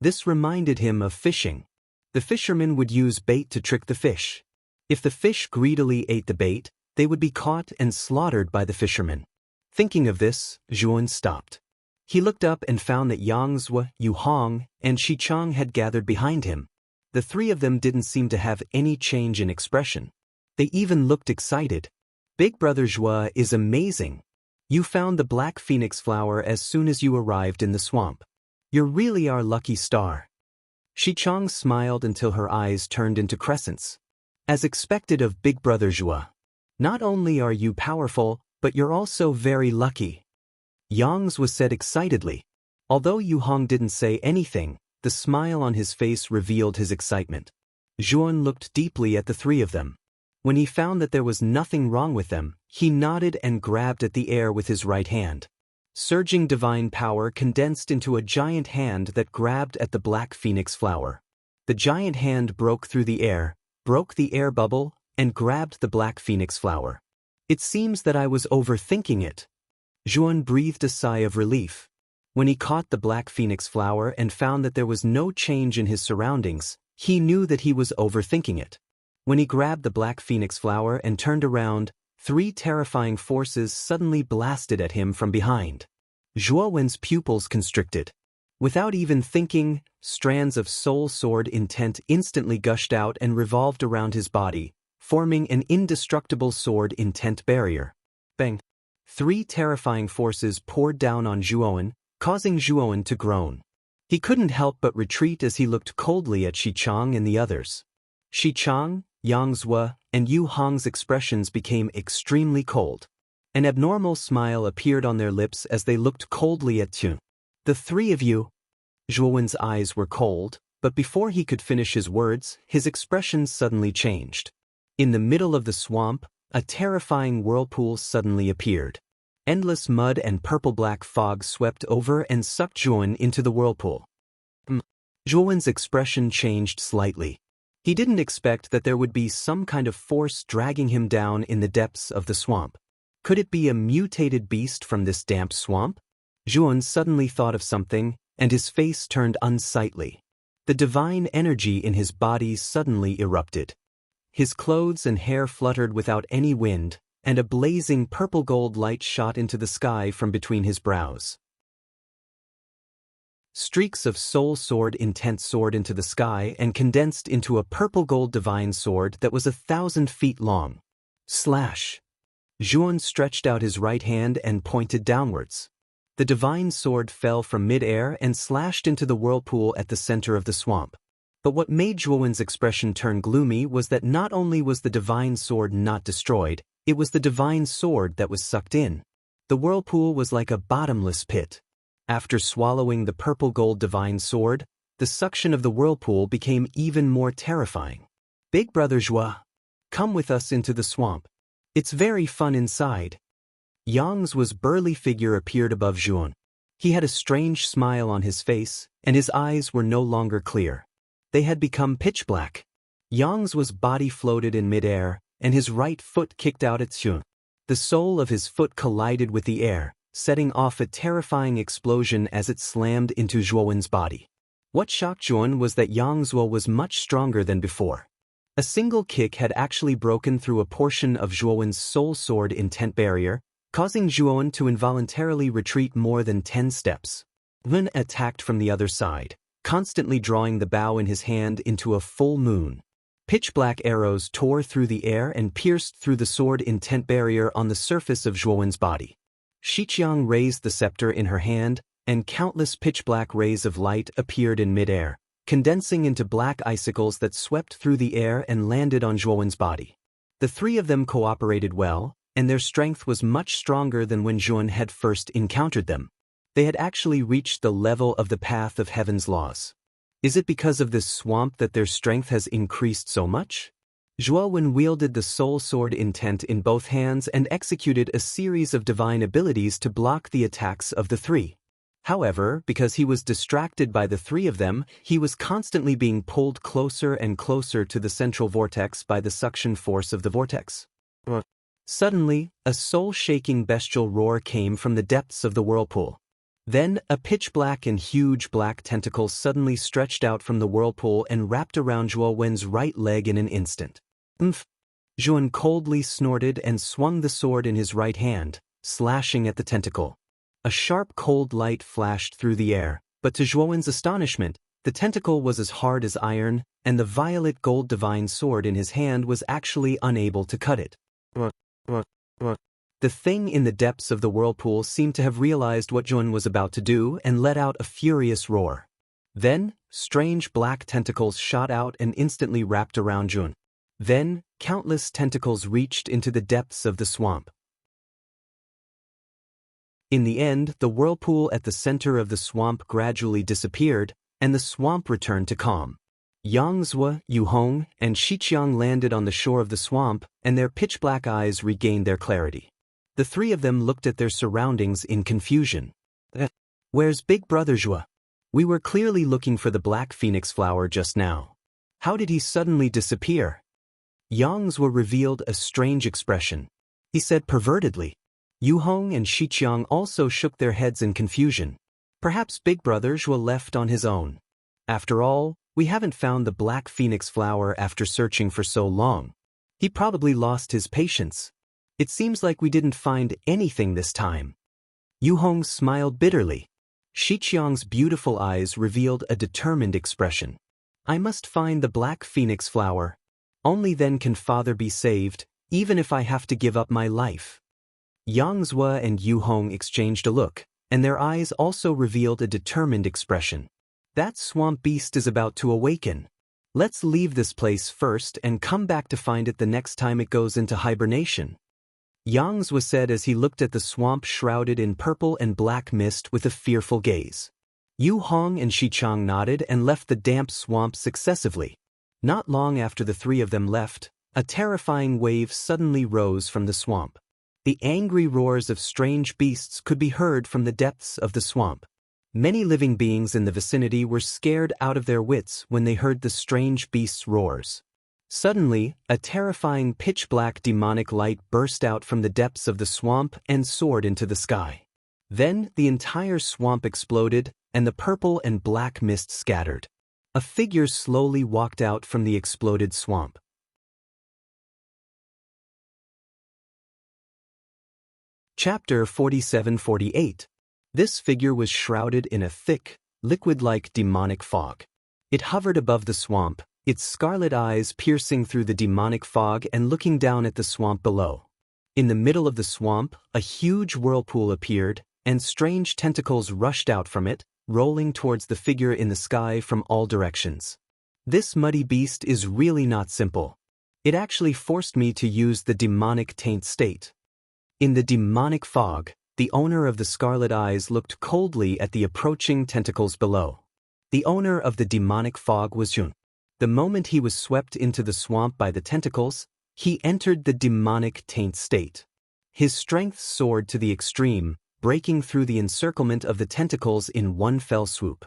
A: This reminded him of fishing. The fisherman would use bait to trick the fish. If the fish greedily ate the bait, they would be caught and slaughtered by the fisherman. Thinking of this, Yuan stopped. He looked up and found that Yang Zhuo, Yu Hong, and Shi Qiong had gathered behind him. The three of them didn't seem to have any change in expression. They even looked excited. Big Brother Zhuo is amazing. You found the black phoenix flower as soon as you arrived in the swamp. You really are lucky star. Shi Qiong smiled until her eyes turned into crescents. As expected of Big Brother Zhuo. Not only are you powerful, but you're also very lucky. Yang was said excitedly. Although Yu Hong didn't say anything, the smile on his face revealed his excitement. Yuan looked deeply at the three of them. When he found that there was nothing wrong with them, he nodded and grabbed at the air with his right hand. Surging divine power condensed into a giant hand that grabbed at the black phoenix flower. The giant hand broke through the air, broke the air bubble, and grabbed the black phoenix flower. It seems that I was overthinking it. Yuan breathed a sigh of relief. When he caught the black phoenix flower and found that there was no change in his surroundings, he knew that he was overthinking it. When he grabbed the black phoenix flower and turned around, three terrifying forces suddenly blasted at him from behind. Zhuowen's pupils constricted. Without even thinking, strands of soul sword intent instantly gushed out and revolved around his body, forming an indestructible sword intent barrier. Bang! Three terrifying forces poured down on Zhuowen, causing Zhuowen to groan. He couldn't help but retreat as he looked coldly at Shi Qiong and the others. Shi Qiong, Yang Zhuo, and Yu Hong's expressions became extremely cold. An abnormal smile appeared on their lips as they looked coldly at Yuan. The three of you. Zhuowen's eyes were cold, but before he could finish his words, his expression suddenly changed. In the middle of the swamp, a terrifying whirlpool suddenly appeared. Endless mud and purple-black fog swept over and sucked Zhuowen into the whirlpool. Zhuowen's expression changed slightly. He didn't expect that there would be some kind of force dragging him down in the depths of the swamp. Could it be a mutated beast from this damp swamp? Zhuowen suddenly thought of something, and his face turned unsightly. The divine energy in his body suddenly erupted. His clothes and hair fluttered without any wind, and a blazing purple-gold light shot into the sky from between his brows. Streaks of soul sword intent soared into the sky and condensed into a purple-gold divine sword that was 1,000 feet long. Slash! Zhuowen stretched out his right hand and pointed downwards. The divine sword fell from mid-air and slashed into the whirlpool at the center of the swamp. But what made Zhuowen's expression turn gloomy was that not only was the divine sword not destroyed, it was the divine sword that was sucked in. The whirlpool was like a bottomless pit. After swallowing the purple-gold divine sword, the suction of the whirlpool became even more terrifying. Big Brother Zhuo, come with us into the swamp. It's very fun inside. Yang Zhuo's burly figure appeared above Zhuowen. He had a strange smile on his face, and his eyes were no longer clear. They had become pitch black. Yang Zhuo's body floated in midair, and his right foot kicked out at Zhuowen. The sole of his foot collided with the air, setting off a terrifying explosion as it slammed into Zhuowen's body. What shocked Zhuowen was that Yang Zhuo was much stronger than before. A single kick had actually broken through a portion of Zhuowen's soul sword intent barrier, causing Zhuowen to involuntarily retreat more than 10 steps. Wen attacked from the other side, constantly drawing the bow in his hand into a full moon. Pitch-black arrows tore through the air and pierced through the sword-intent barrier on the surface of Zhuowen's body. Shiqiang raised the scepter in her hand, and countless pitch-black rays of light appeared in mid-air, condensing into black icicles that swept through the air and landed on Zhuowen's body. The three of them cooperated well, and their strength was much stronger than when Zhuowen had first encountered them. They had actually reached the level of the path of heaven's laws. Is it because of this swamp that their strength has increased so much? Zhuowen wielded the soul sword intent in both hands and executed a series of divine abilities to block the attacks of the three. However, because he was distracted by the three of them, he was constantly being pulled closer and closer to the central vortex by the suction force of the vortex. Suddenly, a soul-shaking bestial roar came from the depths of the whirlpool. Then, a pitch-black and huge black tentacle suddenly stretched out from the whirlpool and wrapped around Zhuowen's right leg in an instant. Umph! Zhuowen coldly snorted and swung the sword in his right hand, slashing at the tentacle. A sharp cold light flashed through the air, but to Zhuowen's astonishment, the tentacle was as hard as iron, and the violet gold divine sword in his hand was actually unable to cut it. The thing in the depths of the whirlpool seemed to have realized what Zhuowen was about to do and let out a furious roar. Then, strange black tentacles shot out and instantly wrapped around Zhuowen. Then, countless tentacles reached into the depths of the swamp. In the end, the whirlpool at the center of the swamp gradually disappeared, and the swamp returned to calm. Yang Zue, Yu Hong, and Shiqiang landed on the shore of the swamp, and their pitch-black eyes regained their clarity. The three of them looked at their surroundings in confusion. Where's Big Brother Zue? We were clearly looking for the black phoenix flower just now. How did he suddenly disappear? Yang Zue revealed a strange expression. He said pervertedly. Yu Hong and Shiqiang also shook their heads in confusion. Perhaps Big Brother Zue left on his own. After all, we haven't found the black phoenix flower after searching for so long. He probably lost his patience. It seems like we didn't find anything this time. Yu Hong smiled bitterly. Shiqiang's beautiful eyes revealed a determined expression. I must find the black phoenix flower. Only then can Father be saved, even if I have to give up my life. Yang Zue and Yu Hong exchanged a look, and their eyes also revealed a determined expression. That swamp beast is about to awaken. Let's leave this place first and come back to find it the next time it goes into hibernation. Yang Zue said as he looked at the swamp shrouded in purple and black mist with a fearful gaze. Yu Hong and Shiqiang nodded and left the damp swamp successively. Not long after the three of them left, a terrifying wave suddenly rose from the swamp. The angry roars of strange beasts could be heard from the depths of the swamp. Many living beings in the vicinity were scared out of their wits when they heard the strange beasts' roars. Suddenly, a terrifying pitch-black demonic light burst out from the depths of the swamp and soared into the sky. Then, the entire swamp exploded, and the purple and black mist scattered. A figure slowly walked out from the exploded swamp. Chapter 47-48. This figure was shrouded in a thick, liquid-like demonic fog. It hovered above the swamp, its scarlet eyes piercing through the demonic fog and looking down at the swamp below. In the middle of the swamp, a huge whirlpool appeared, and strange tentacles rushed out from it, rolling towards the figure in the sky from all directions. This muddy beast is really not simple. It actually forced me to use the demonic taint state. In the demonic fog, the owner of the scarlet eyes looked coldly at the approaching tentacles below. The owner of the demonic fog was Zhuowen. The moment he was swept into the swamp by the tentacles, he entered the demonic taint state. His strength soared to the extreme, breaking through the encirclement of the tentacles in one fell swoop.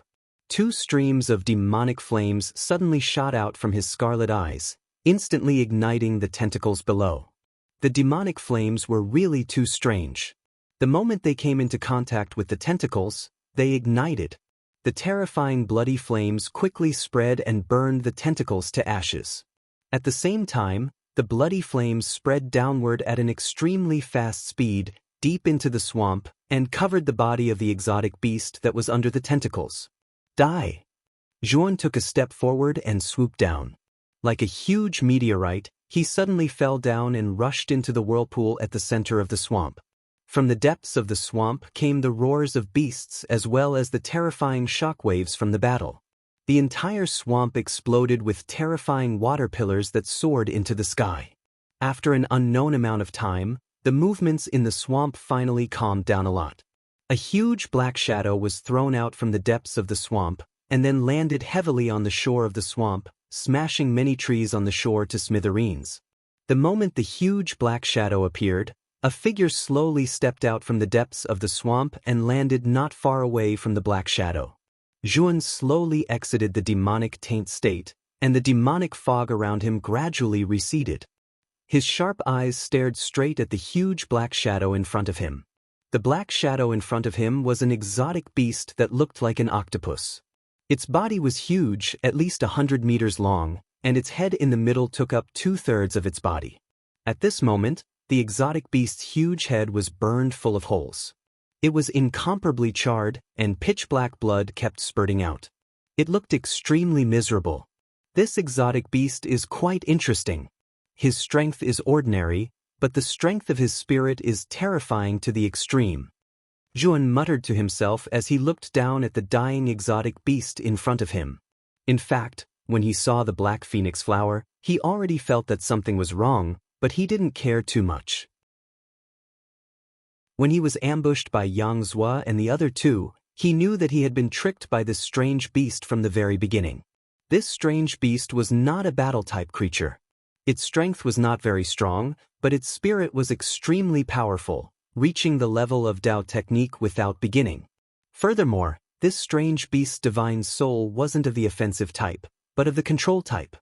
A: Two streams of demonic flames suddenly shot out from his scarlet eyes, instantly igniting the tentacles below. The demonic flames were really too strange. The moment they came into contact with the tentacles, they ignited. The terrifying bloody flames quickly spread and burned the tentacles to ashes. At the same time, the bloody flames spread downward at an extremely fast speed, deep into the swamp, and covered the body of the exotic beast that was under the tentacles. Die! Zhuowen took a step forward and swooped down. Like a huge meteorite, he suddenly fell down and rushed into the whirlpool at the center of the swamp. From the depths of the swamp came the roars of beasts as well as the terrifying shockwaves from the battle. The entire swamp exploded with terrifying water pillars that soared into the sky. After an unknown amount of time, the movements in the swamp finally calmed down a lot. A huge black shadow was thrown out from the depths of the swamp and then landed heavily on the shore of the swamp, smashing many trees on the shore to smithereens. The moment the huge black shadow appeared, a figure slowly stepped out from the depths of the swamp and landed not far away from the black shadow. Zhuan slowly exited the demonic taint state, and the demonic fog around him gradually receded. His sharp eyes stared straight at the huge black shadow in front of him. The black shadow in front of him was an exotic beast that looked like an octopus. Its body was huge, at least 100 meters long, and its head in the middle took up 2/3 of its body. At this moment, the exotic beast's huge head was burned full of holes. It was incomparably charred, and pitch-black blood kept spurting out. It looked extremely miserable. This exotic beast is quite interesting. His strength is ordinary, but the strength of his spirit is terrifying to the extreme. Zhuan muttered to himself as he looked down at the dying exotic beast in front of him. In fact, when he saw the black phoenix flower, he already felt that something was wrong, but he didn't care too much. When he was ambushed by Yang Zhuo and the other two, he knew that he had been tricked by this strange beast from the very beginning. This strange beast was not a battle-type creature. Its strength was not very strong, but its spirit was extremely powerful, reaching the level of Dao technique without beginning. Furthermore, this strange beast's divine soul wasn't of the offensive type, but of the control type.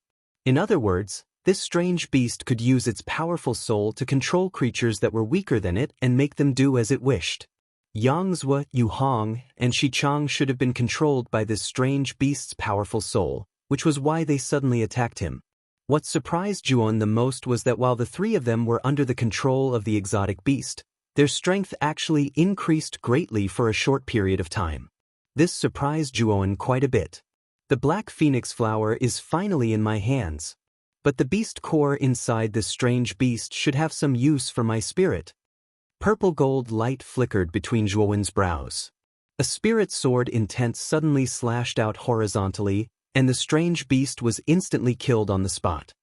A: In other words, this strange beast could use its powerful soul to control creatures that were weaker than it and make them do as it wished. Yang Zhuo, Yu Hong, and Shi Chang should have been controlled by this strange beast's powerful soul, which was why they suddenly attacked him. What surprised Zhuan the most was that while the three of them were under the control of the exotic beast, their strength actually increased greatly for a short period of time. This surprised Zhuan quite a bit. The black phoenix flower is finally in my hands. But the beast core inside this strange beast should have some use for my spirit. Purple gold light flickered between Zhuan's brows. A spirit sword intent suddenly slashed out horizontally, and the strange beast was instantly killed on the spot.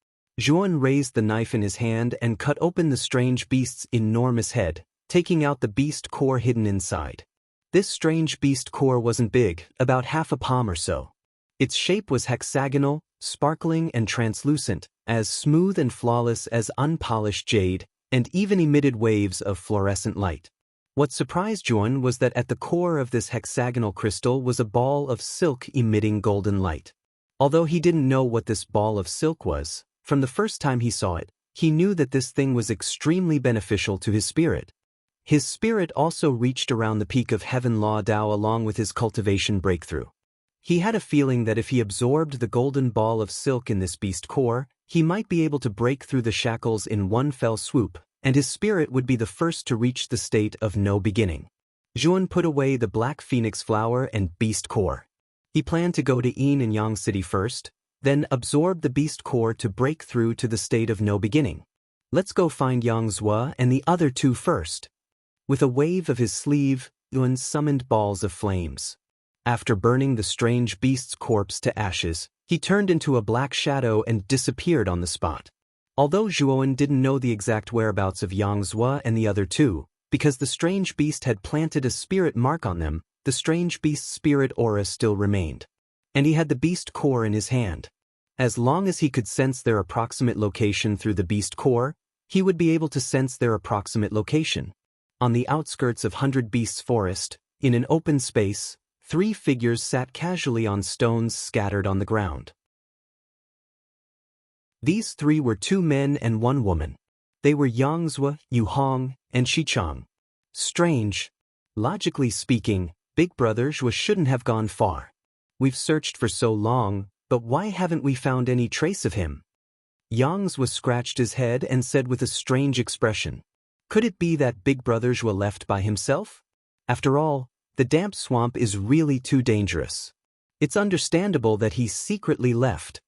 A: Zhuan raised the knife in his hand and cut open the strange beast's enormous head, taking out the beast core hidden inside. This strange beast core wasn't big, about half a palm or so. Its shape was hexagonal, sparkling and translucent, as smooth and flawless as unpolished jade, and even emitted waves of fluorescent light. What surprised Zhuan was that at the core of this hexagonal crystal was a ball of silk emitting golden light. Although he didn't know what this ball of silk was, from the first time he saw it, he knew that this thing was extremely beneficial to his spirit. His spirit also reached around the peak of Heaven Law Dao along with his cultivation breakthrough. He had a feeling that if he absorbed the golden ball of silk in this beast core, he might be able to break through the shackles in one fell swoop, and his spirit would be the first to reach the state of no beginning. Zhuan put away the black phoenix flower and beast core. He planned to go to Yin and Yang City first, then absorb the beast core to break through to the state of no beginning. Let's go find Yang Zhuo and the other two first. With a wave of his sleeve, Zhuan summoned balls of flames. After burning the strange beast's corpse to ashes, he turned into a black shadow and disappeared on the spot. Although Zhuan didn't know the exact whereabouts of Yang Zhuo and the other two, because the strange beast had planted a spirit mark on them, the strange beast's spirit aura still remained. And he had the beast core in his hand. As long as he could sense their approximate location through the beast core, he would be able to sense their approximate location. On the outskirts of 100 Beasts Forest, in an open space, 3 figures sat casually on stones scattered on the ground. These 3 were 2 men and 1 woman. They were Yang Zhuo, Yu Hong, and Shi Chang. Strange. Logically speaking, Big Brother Zhuo shouldn't have gone far. We've searched for so long, but why haven't we found any trace of him? Yang Zhuo scratched his head and said with a strange expression, "Could it be that Big Brother Zhuo left by himself? After all, the damp swamp is really too dangerous. It's understandable that he secretly left."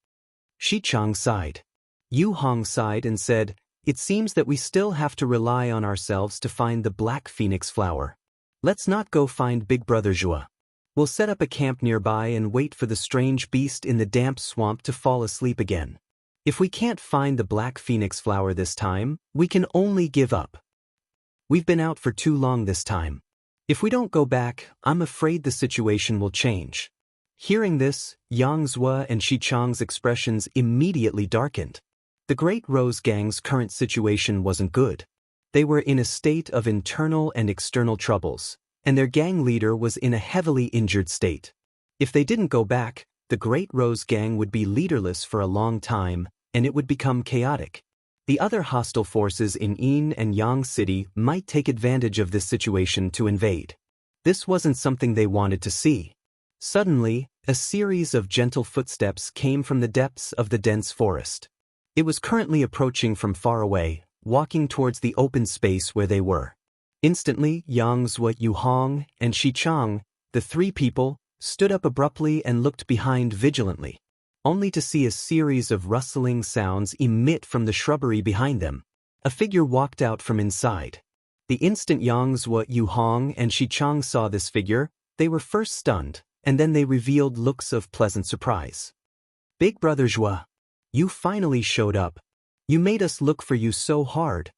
A: Shi Chang sighed. Yu Hong sighed and said, "It seems that we still have to rely on ourselves to find the black phoenix flower. Let's not go find Big Brother Zhua. We'll set up a camp nearby and wait for the strange beast in the damp swamp to fall asleep again. If we can't find the black phoenix flower this time, we can only give up. We've been out for too long this time. If we don't go back, I'm afraid the situation will change." Hearing this, Yang Zhua and Shi Chang's expressions immediately darkened. The Great Rose Gang's current situation wasn't good. They were in a state of internal and external troubles, and their gang leader was in a heavily injured state. If they didn't go back, the Great Rose Gang would be leaderless for a long time, and it would become chaotic. The other hostile forces in Yin and Yang City might take advantage of this situation to invade. This wasn't something they wanted to see. Suddenly, a series of gentle footsteps came from the depths of the dense forest. It was currently approaching from far away, walking towards the open space where they were. Instantly, Yang Zhua, Yu Hong, and Shi Chang, the three people, stood up abruptly and looked behind vigilantly, only to see a series of rustling sounds emit from the shrubbery behind them. A figure walked out from inside. The instant Yang Zhua, Yu Hong, and Shi Chang saw this figure, they were first stunned, and then they revealed looks of pleasant surprise. "Big Brother Zhua, you finally showed up. You made us look for you so hard."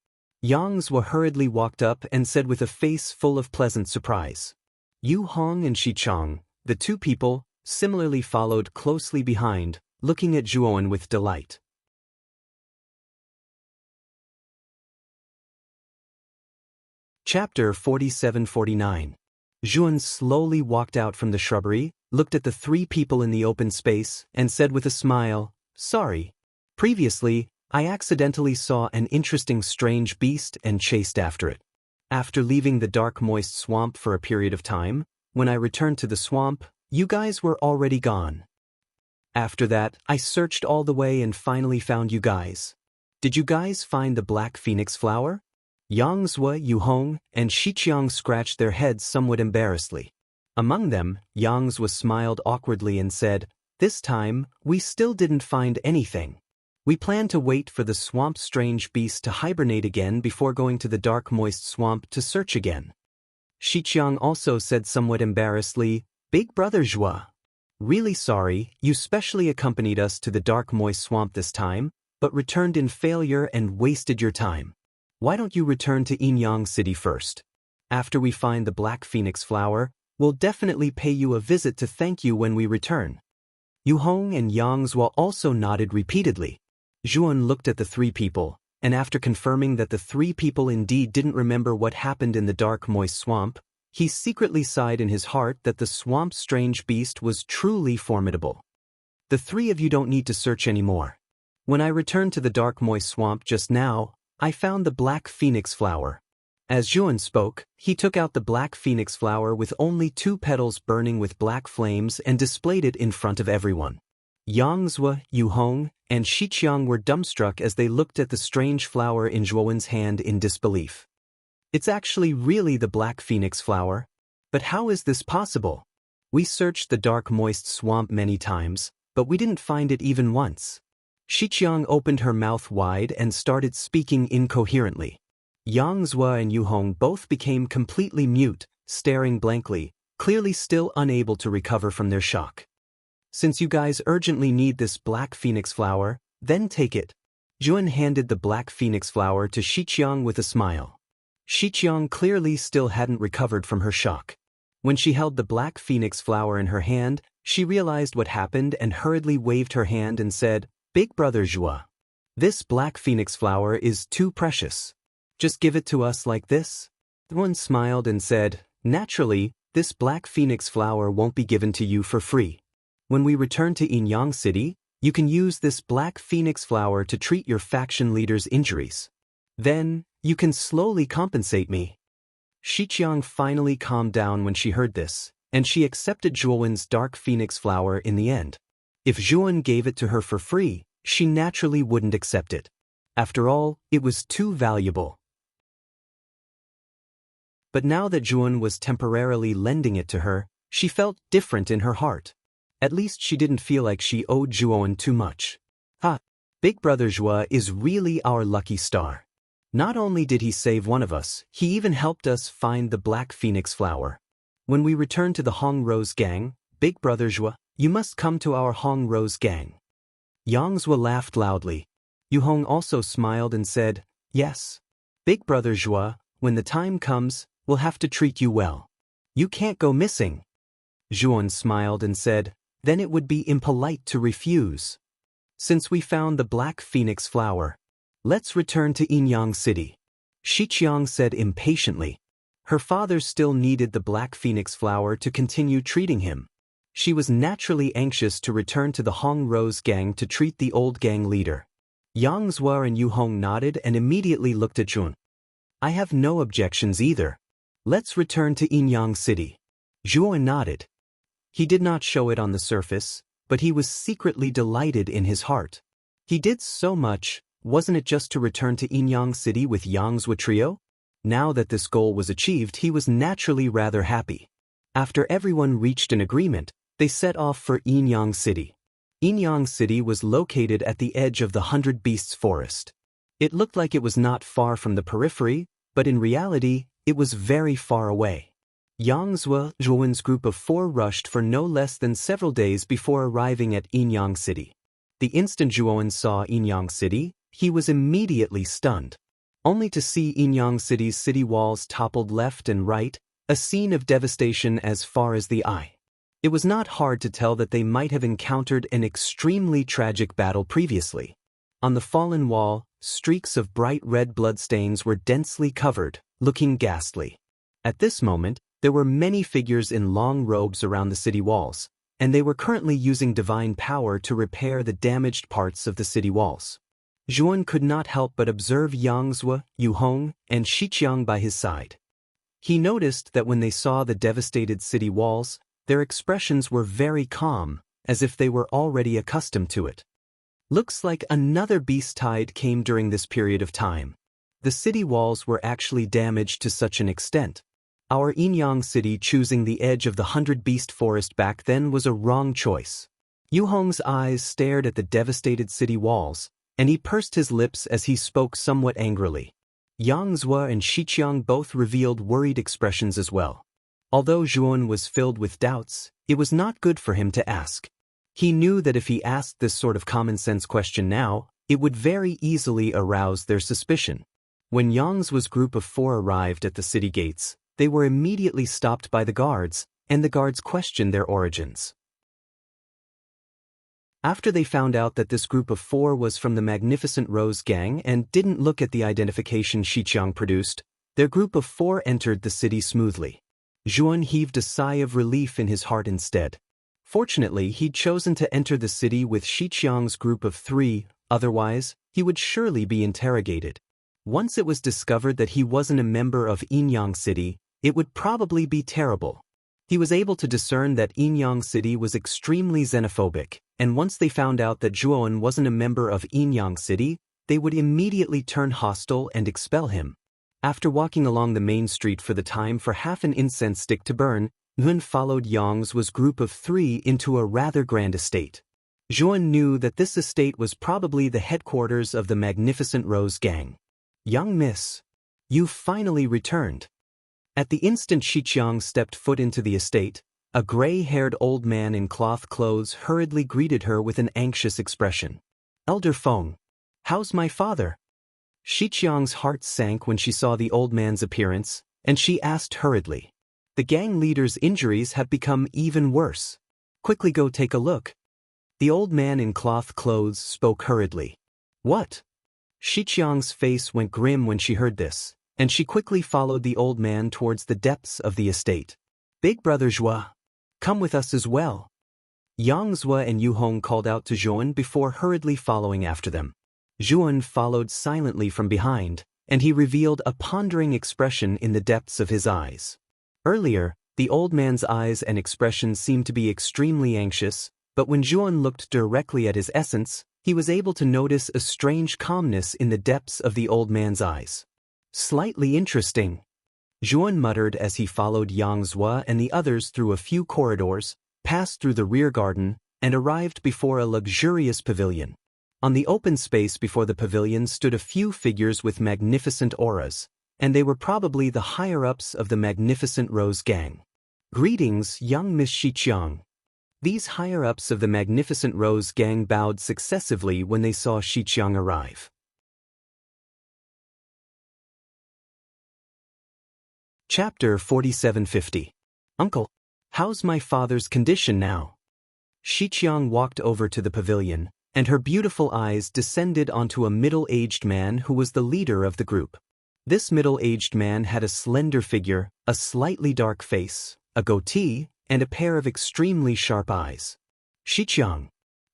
A: Yang Zhua hurriedly walked up and said with a face full of pleasant surprise. Yu Hong and Shi Chang, the two people, similarly followed closely behind, looking at Zhuowen with delight. Chapter 47-49. Zhuowen slowly walked out from the shrubbery, looked at the three people in the open space, and said with a smile, "Sorry. Previously, I accidentally saw an interesting strange beast and chased after it. After leaving the dark moist swamp for a period of time, when I returned to the swamp, you guys were already gone. After that, I searched all the way and finally found you guys. Did you guys find the black phoenix flower?" Yang Zhua, Yu Hong, and Shi Chang scratched their heads somewhat embarrassedly. Among them, Yang Zhua smiled awkwardly and said, "This time, we still didn't find anything. We plan to wait for the swamp strange beast to hibernate again before going to the dark moist swamp to search again." Shi Chang also said somewhat embarrassedly, "Big Brother Zhua, really sorry, you specially accompanied us to the dark moist swamp this time, but returned in failure and wasted your time. Why don't you return to Yang City first? After we find the black phoenix flower, we'll definitely pay you a visit to thank you when we return." Yu Hong and Yang Zhua also nodded repeatedly. Zhuowen looked at the three people, and after confirming that the three people indeed didn't remember what happened in the dark moist swamp, he secretly sighed in his heart that the swamp strange beast was truly formidable. "The three of you don't need to search anymore. When I returned to the dark moist swamp just now, I found the black phoenix flower." As Zhuowen spoke, he took out the black phoenix flower with only 2 petals burning with black flames and displayed it in front of everyone. Yang Zhua, Yu Hong, and Shi Chang were dumbstruck as they looked at the strange flower in Zhuowen's hand in disbelief. "It's actually really the black phoenix flower? But how is this possible? We searched the dark moist swamp many times, but we didn't find it even once." Shi Chang opened her mouth wide and started speaking incoherently. Yang Zhua and Yu Hong both became completely mute, staring blankly, clearly still unable to recover from their shock. "Since you guys urgently need this black phoenix flower, then take it." Zhuowen handed the black phoenix flower to Shi Chang with a smile. Shi Chang clearly still hadn't recovered from her shock. When she held the black phoenix flower in her hand, she realized what happened and hurriedly waved her hand and said, "Big Brother Zhua, this black phoenix flower is too precious. Just give it to us like this?" The one smiled and said, "Naturally, this black phoenix flower won't be given to you for free. When we return to Yang City, you can use this black phoenix flower to treat your faction leader's injuries. Then, you can slowly compensate me." Shi Chang finally calmed down when she heard this, and she accepted Zhuowen's dark phoenix flower in the end. If Zhuowen gave it to her for free, she naturally wouldn't accept it. After all, it was too valuable. But now that Zhuowen was temporarily lending it to her, she felt different in her heart. At least she didn't feel like she owed Zhuowen too much. Big Brother Joie is really our lucky star. Not only did he save one of us, he even helped us find the Black Phoenix flower. When we return to the Hong Rose gang, Big Brother Joie, you must come to our Hong Rose gang. Yang Zua laughed loudly. Yu Hong also smiled and said, yes. Big Brother Joie, when the time comes, we'll have to treat you well. You can't go missing. Zhuan smiled and said, then it would be impolite to refuse. Since we found the Black Phoenix flower, let's return to Yinyang City. Shiqiang said impatiently. Her father still needed the Black Phoenix flower to continue treating him. She was naturally anxious to return to the Hong Rose gang to treat the old gang leader. Yang Zua and Yu Hong nodded and immediately looked at Zhuan. I have no objections either. Let's return to Yinyang City. Zhuan nodded. He did not show it on the surface, but he was secretly delighted in his heart. He did so much, wasn't it just to return to Yinyang City with Yang Zua trio? Now that this goal was achieved, he was naturally rather happy. After everyone reached an agreement, they set off for Yinyang City. Yinyang City was located at the edge of the 100 Beasts forest. It looked like it was not far from the periphery, but in reality, it was very far away. Yang Zua, Zhuan's group of 4 rushed for no less than several days before arriving at Yinyang City. The instant Zhuan saw Yinyang City, he was immediately stunned. Only to see Yinyang City's city walls toppled left and right, a scene of devastation as far as the eye. It was not hard to tell that they might have encountered an extremely tragic battle previously. On the fallen wall, streaks of bright red bloodstains were densely covered, looking ghastly. At this moment, there were many figures in long robes around the city walls, and they were currently using divine power to repair the damaged parts of the city walls. Zhuan could not help but observe Yang Zua, Yu Hong, and Shiqiang by his side. He noticed that when they saw the devastated city walls, their expressions were very calm, as if they were already accustomed to it. Looks like another beast tide came during this period of time. The city walls were actually damaged to such an extent. Our Yinyang City choosing the edge of the 100 Beast forest back then was a wrong choice. Yu Hong's eyes stared at the devastated city walls, and he pursed his lips as he spoke somewhat angrily. Yang Zua and Shiqiang both revealed worried expressions as well. Although Zhuan was filled with doubts, it was not good for him to ask. He knew that if he asked this sort of common-sense question now, it would very easily arouse their suspicion. When Yang Zua's group of 4 arrived at the city gates, they were immediately stopped by the guards, and the guards questioned their origins. After they found out that this group of 4 was from the Magnificent Rose Gang and didn't look at the identification Shiqiang produced, their group of 4 entered the city smoothly. Zhuan heaved a sigh of relief in his heart instead. Fortunately, he'd chosen to enter the city with Shiqiang's group of 3, otherwise, he would surely be interrogated. Once it was discovered that he wasn't a member of Yinyang City, it would probably be terrible. He was able to discern that Yinyang City was extremely xenophobic, and once they found out that Zhuan wasn't a member of Yinyang City, they would immediately turn hostile and expel him. After walking along the main street for the time for half an incense stick to burn, Nguyen followed Yang Zua's group of 3 into a rather grand estate. Zhuan knew that this estate was probably the headquarters of the Magnificent Rose Gang. Young miss, you've finally returned. At the instant Shiqiang stepped foot into the estate, a gray-haired old man in cloth clothes hurriedly greeted her with an anxious expression. Elder Feng, how's my father? Shiqiang's heart sank when she saw the old man's appearance, and she asked hurriedly. The gang leader's injuries have become even worse. Quickly go take a look. The old man in cloth clothes spoke hurriedly. What? Shiqiang's face went grim when she heard this, and she quickly followed the old man towards the depths of the estate. Big Brother Zhua, come with us as well. Yang Zua and Yu Hong called out to Zhuan before hurriedly following after them. Zhuan followed silently from behind, and he revealed a pondering expression in the depths of his eyes. Earlier, the old man's eyes and expression seemed to be extremely anxious, but when Zhuan looked directly at his essence, he was able to notice a strange calmness in the depths of the old man's eyes. Slightly interesting, Zhuan muttered as he followed Yang Zua and the others through a few corridors, passed through the rear garden, and arrived before a luxurious pavilion. On the open space before the pavilion stood a few figures with magnificent auras, and they were probably the higher-ups of the Magnificent Rose Gang. Greetings, young Miss Shiqiang. These higher-ups of the Magnificent Rose Gang bowed successively when they saw Shiqiang arrive. Chapter 4750. Uncle, how's my father's condition now? Shiqiang walked over to the pavilion, and her beautiful eyes descended onto a middle-aged man who was the leader of the group. This middle-aged man had a slender figure, a slightly dark face, a goatee, and a pair of extremely sharp eyes. Shiqiang,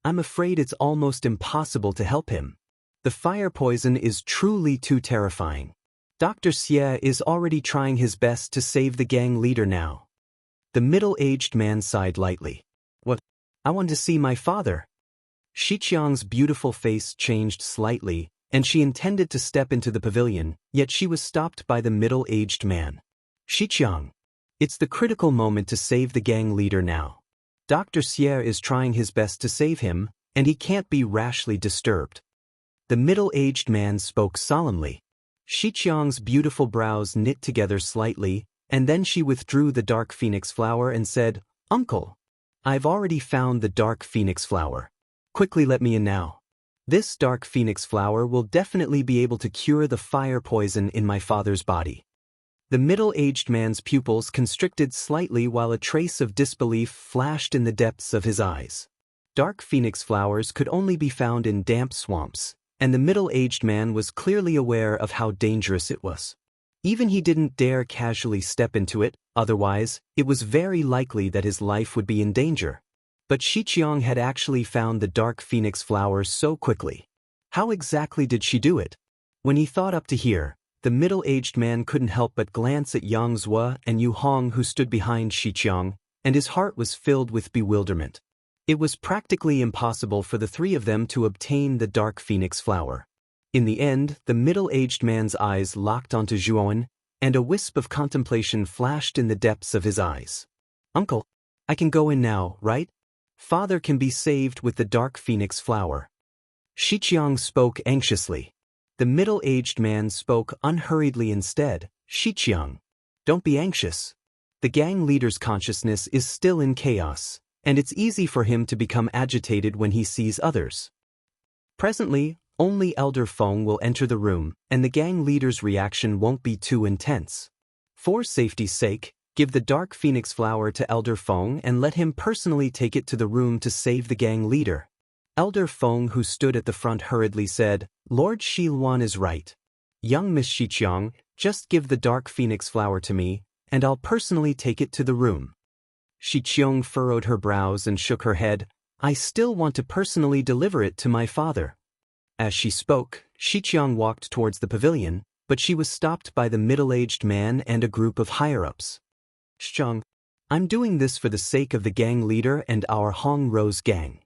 A: I'm afraid it's almost impossible to help him. The fire poison is truly too terrifying. Dr. Xie is already trying his best to save the gang leader now. The middle-aged man sighed lightly. What? I want to see my father. Shiqiang's beautiful face changed slightly, and she intended to step into the pavilion, yet she was stopped by the middle-aged man. Shiqiang, it's the critical moment to save the gang leader now. Dr. Xie is trying his best to save him, and he can't be rashly disturbed. The middle-aged man spoke solemnly. Shiqiang's beautiful brows knit together slightly, and then she withdrew the dark phoenix flower and said, Uncle, I've already found the dark phoenix flower. Quickly let me in now. This dark phoenix flower will definitely be able to cure the fire poison in my father's body. The middle-aged man's pupils constricted slightly while a trace of disbelief flashed in the depths of his eyes. Dark phoenix flowers could only be found in damp swamps, and the middle-aged man was clearly aware of how dangerous it was. Even he didn't dare casually step into it, otherwise, it was very likely that his life would be in danger. But Shiqiang had actually found the dark phoenix flower so quickly. How exactly did she do it? When he thought up to here, the middle-aged man couldn't help but glance at Yang Zue and Yu Hong who stood behind Shiqiang, and his heart was filled with bewilderment. It was practically impossible for the three of them to obtain the dark phoenix flower. In the end, the middle-aged man's eyes locked onto Zhuowen, and a wisp of contemplation flashed in the depths of his eyes. Uncle, I can go in now, right? Father can be saved with the dark phoenix flower. Shiqiang spoke anxiously. The middle-aged man spoke unhurriedly instead. Shiqiang, don't be anxious. The gang leader's consciousness is still in chaos, and it's easy for him to become agitated when he sees others. Presently, only Elder Feng will enter the room, and the gang leader's reaction won't be too intense. For safety's sake, give the dark phoenix flower to Elder Feng and let him personally take it to the room to save the gang leader. Elder Feng, who stood at the front, hurriedly said, Lord Shiluan is right. Young Miss Shiqiang, just give the dark phoenix flower to me, and I'll personally take it to the room. Shiqiang furrowed her brows and shook her head. I still want to personally deliver it to my father. As she spoke, Shiqiang walked towards the pavilion, but she was stopped by the middle-aged man and a group of higher-ups. Shiqiang, I'm doing this for the sake of the gang leader and our Hong Rose gang.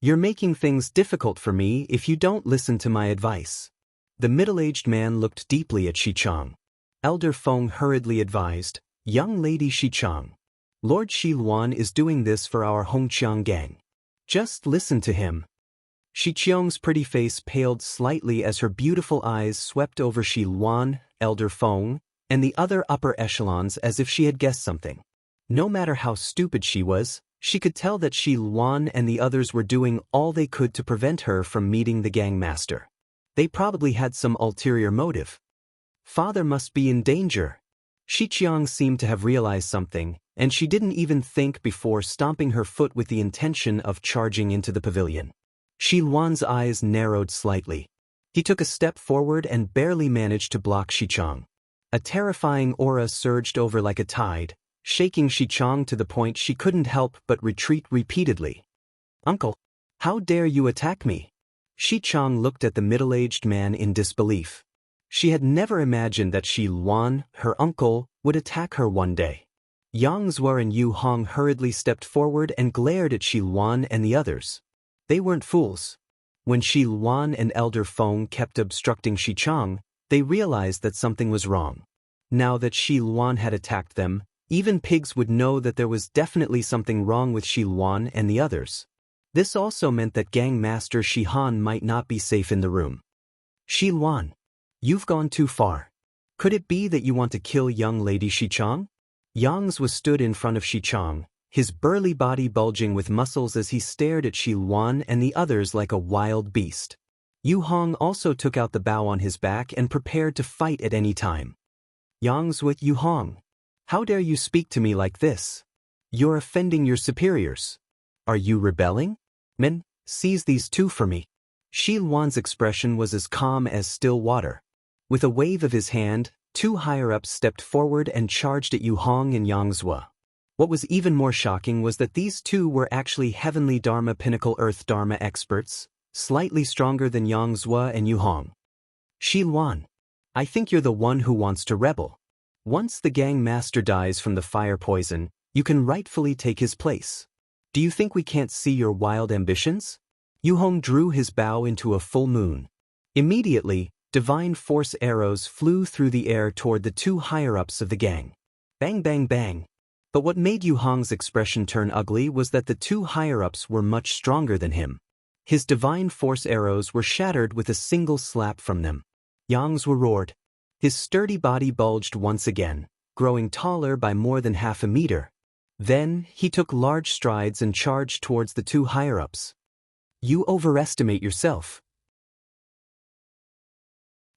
A: You're making things difficult for me if you don't listen to my advice. The middle-aged man looked deeply at Shiqiang. Elder Feng hurriedly advised, Young Lady Shiqiang, Lord Shiluan is doing this for our Hongqiang gang. Just listen to him. Shiqiang's pretty face paled slightly as her beautiful eyes swept over Shiluan, Elder Feng, and the other upper echelons as if she had guessed something. No matter how stupid she was, she could tell that Shiluan and the others were doing all they could to prevent her from meeting the gang master. They probably had some ulterior motive. Father must be in danger. Shiqiang seemed to have realized something, and she didn't even think before stomping her foot with the intention of charging into the pavilion. Shiluan's eyes narrowed slightly. He took a step forward and barely managed to block Shiqiang. A terrifying aura surged over like a tide, shaking Shiqiang to the point she couldn't help but retreat repeatedly. Uncle, how dare you attack me? Shiqiang looked at the middle-aged man in disbelief. She had never imagined that Shiluan, her uncle, would attack her one day. Yang Zue and Yu Hong hurriedly stepped forward and glared at Shiluan and the others. They weren't fools. When Shiluan and Elder Feng kept obstructing Shiqiang, they realized that something was wrong. Now that Shiluan had attacked them, even pigs would know that there was definitely something wrong with Shiluan and the others. This also meant that Gang Master Shi Han might not be safe in the room. Shi Luan, you've gone too far. Could it be that you want to kill young lady Shi Chong? Yang was stood in front of Shi Chong, his burly body bulging with muscles as he stared at Shi Luan and the others like a wild beast. Yu Hong also took out the bow on his back and prepared to fight at any time. Yang's with Yu Hong. How dare you speak to me like this? You're offending your superiors. Are you rebelling? Men, seize these two for me. Shi Luan's expression was as calm as still water. With a wave of his hand, two higher-ups stepped forward and charged at Yu Hong and Yang Zue. What was even more shocking was that these two were actually Heavenly Dharma Pinnacle Earth Dharma experts, slightly stronger than Yang Zue and Yu Hong. Shi Luan, I think you're the one who wants to rebel. Once the Gang Master dies from the fire poison, you can rightfully take his place. Do you think we can't see your wild ambitions? Yu Hong drew his bow into a full moon. Immediately, divine force arrows flew through the air toward the two higher-ups of the gang. Bang bang bang. But what made Yu Hong's expression turn ugly was that the two higher-ups were much stronger than him. His divine force arrows were shattered with a single slap from them. Yang Zue roared. His sturdy body bulged once again, growing taller by more than half a meter. Then, he took large strides and charged towards the two higher-ups. You overestimate yourself.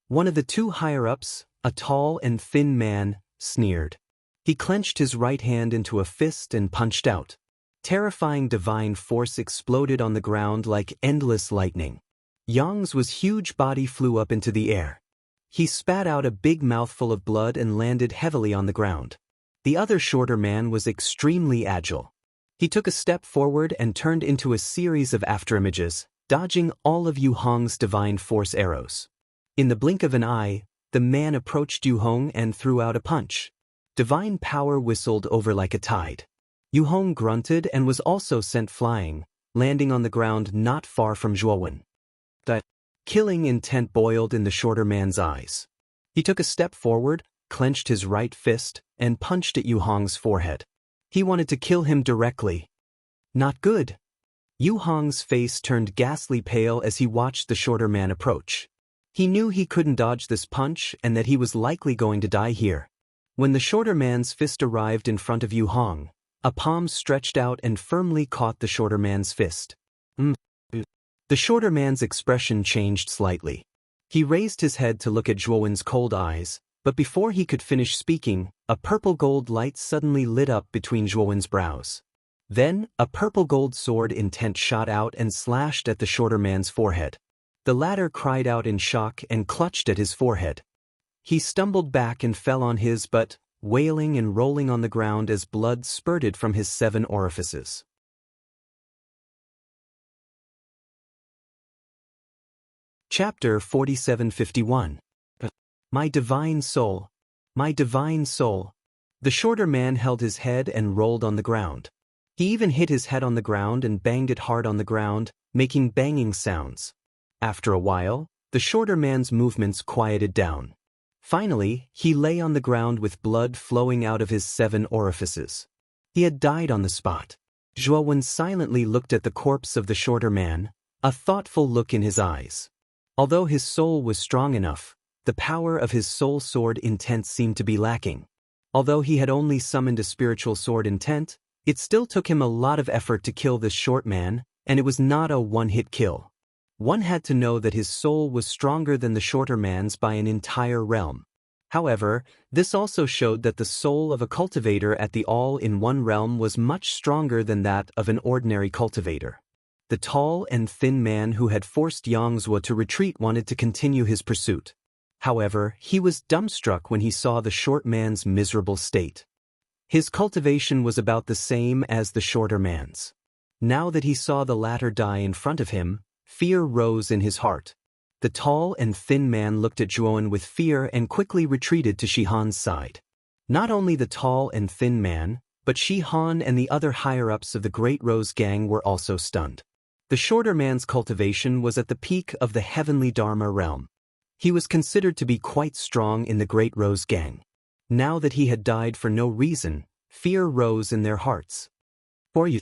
A: One of the two higher-ups, a tall and thin man, sneered. He clenched his right hand into a fist and punched out. Terrifying divine force exploded on the ground like endless lightning. Yang's huge body flew up into the air. He spat out a big mouthful of blood and landed heavily on the ground. The other shorter man was extremely agile. He took a step forward and turned into a series of afterimages, dodging all of Yu Hong's divine force arrows. In the blink of an eye, the man approached Yu Hong and threw out a punch. Divine power whistled over like a tide. Yu Hong grunted and was also sent flying, landing on the ground not far from Zhuowen. The killing intent boiled in the shorter man's eyes. He took a step forward, clenched his right fist, and punched at Yu Hong's forehead. He wanted to kill him directly. Not good. Yu Hong's face turned ghastly pale as he watched the shorter man approach. He knew he couldn't dodge this punch and that he was likely going to die here. When the shorter man's fist arrived in front of Yu Hong, a palm stretched out and firmly caught the shorter man's fist. The shorter man's expression changed slightly. He raised his head to look at Zhuowen's cold eyes, but before he could finish speaking, a purple-gold light suddenly lit up between Zhuowen's brows. Then, a purple-gold sword intent shot out and slashed at the shorter man's forehead. The latter cried out in shock and clutched at his forehead. He stumbled back and fell on his butt, wailing and rolling on the ground as blood spurted from his 7 orifices. Chapter 4751. My divine soul. My divine soul. The shorter man held his head and rolled on the ground. He even hit his head on the ground and banged it hard on the ground, making banging sounds. After a while, the shorter man's movements quieted down. Finally, he lay on the ground with blood flowing out of his 7 orifices. He had died on the spot. Zhuowen silently looked at the corpse of the shorter man, a thoughtful look in his eyes. Although his soul was strong enough, the power of his soul sword intent seemed to be lacking. Although he had only summoned a spiritual sword intent, it still took him a lot of effort to kill this short man, and it was not a one-hit kill. One had to know that his soul was stronger than the shorter man's by an entire realm. However, this also showed that the soul of a cultivator at the all-in-one realm was much stronger than that of an ordinary cultivator. The tall and thin man who had forced Yang Zue to retreat wanted to continue his pursuit. However, he was dumbstruck when he saw the short man's miserable state. His cultivation was about the same as the shorter man's. Now that he saw the latter die in front of him, fear rose in his heart. The tall and thin man looked at Zhuowen with fear and quickly retreated to Shi Han's side. Not only the tall and thin man, but Shi Han and the other higher-ups of the Great Rose Gang were also stunned. The shorter man's cultivation was at the peak of the Heavenly Dharma realm. He was considered to be quite strong in the Great Rose Gang. Now that he had died for no reason, fear rose in their hearts. For you,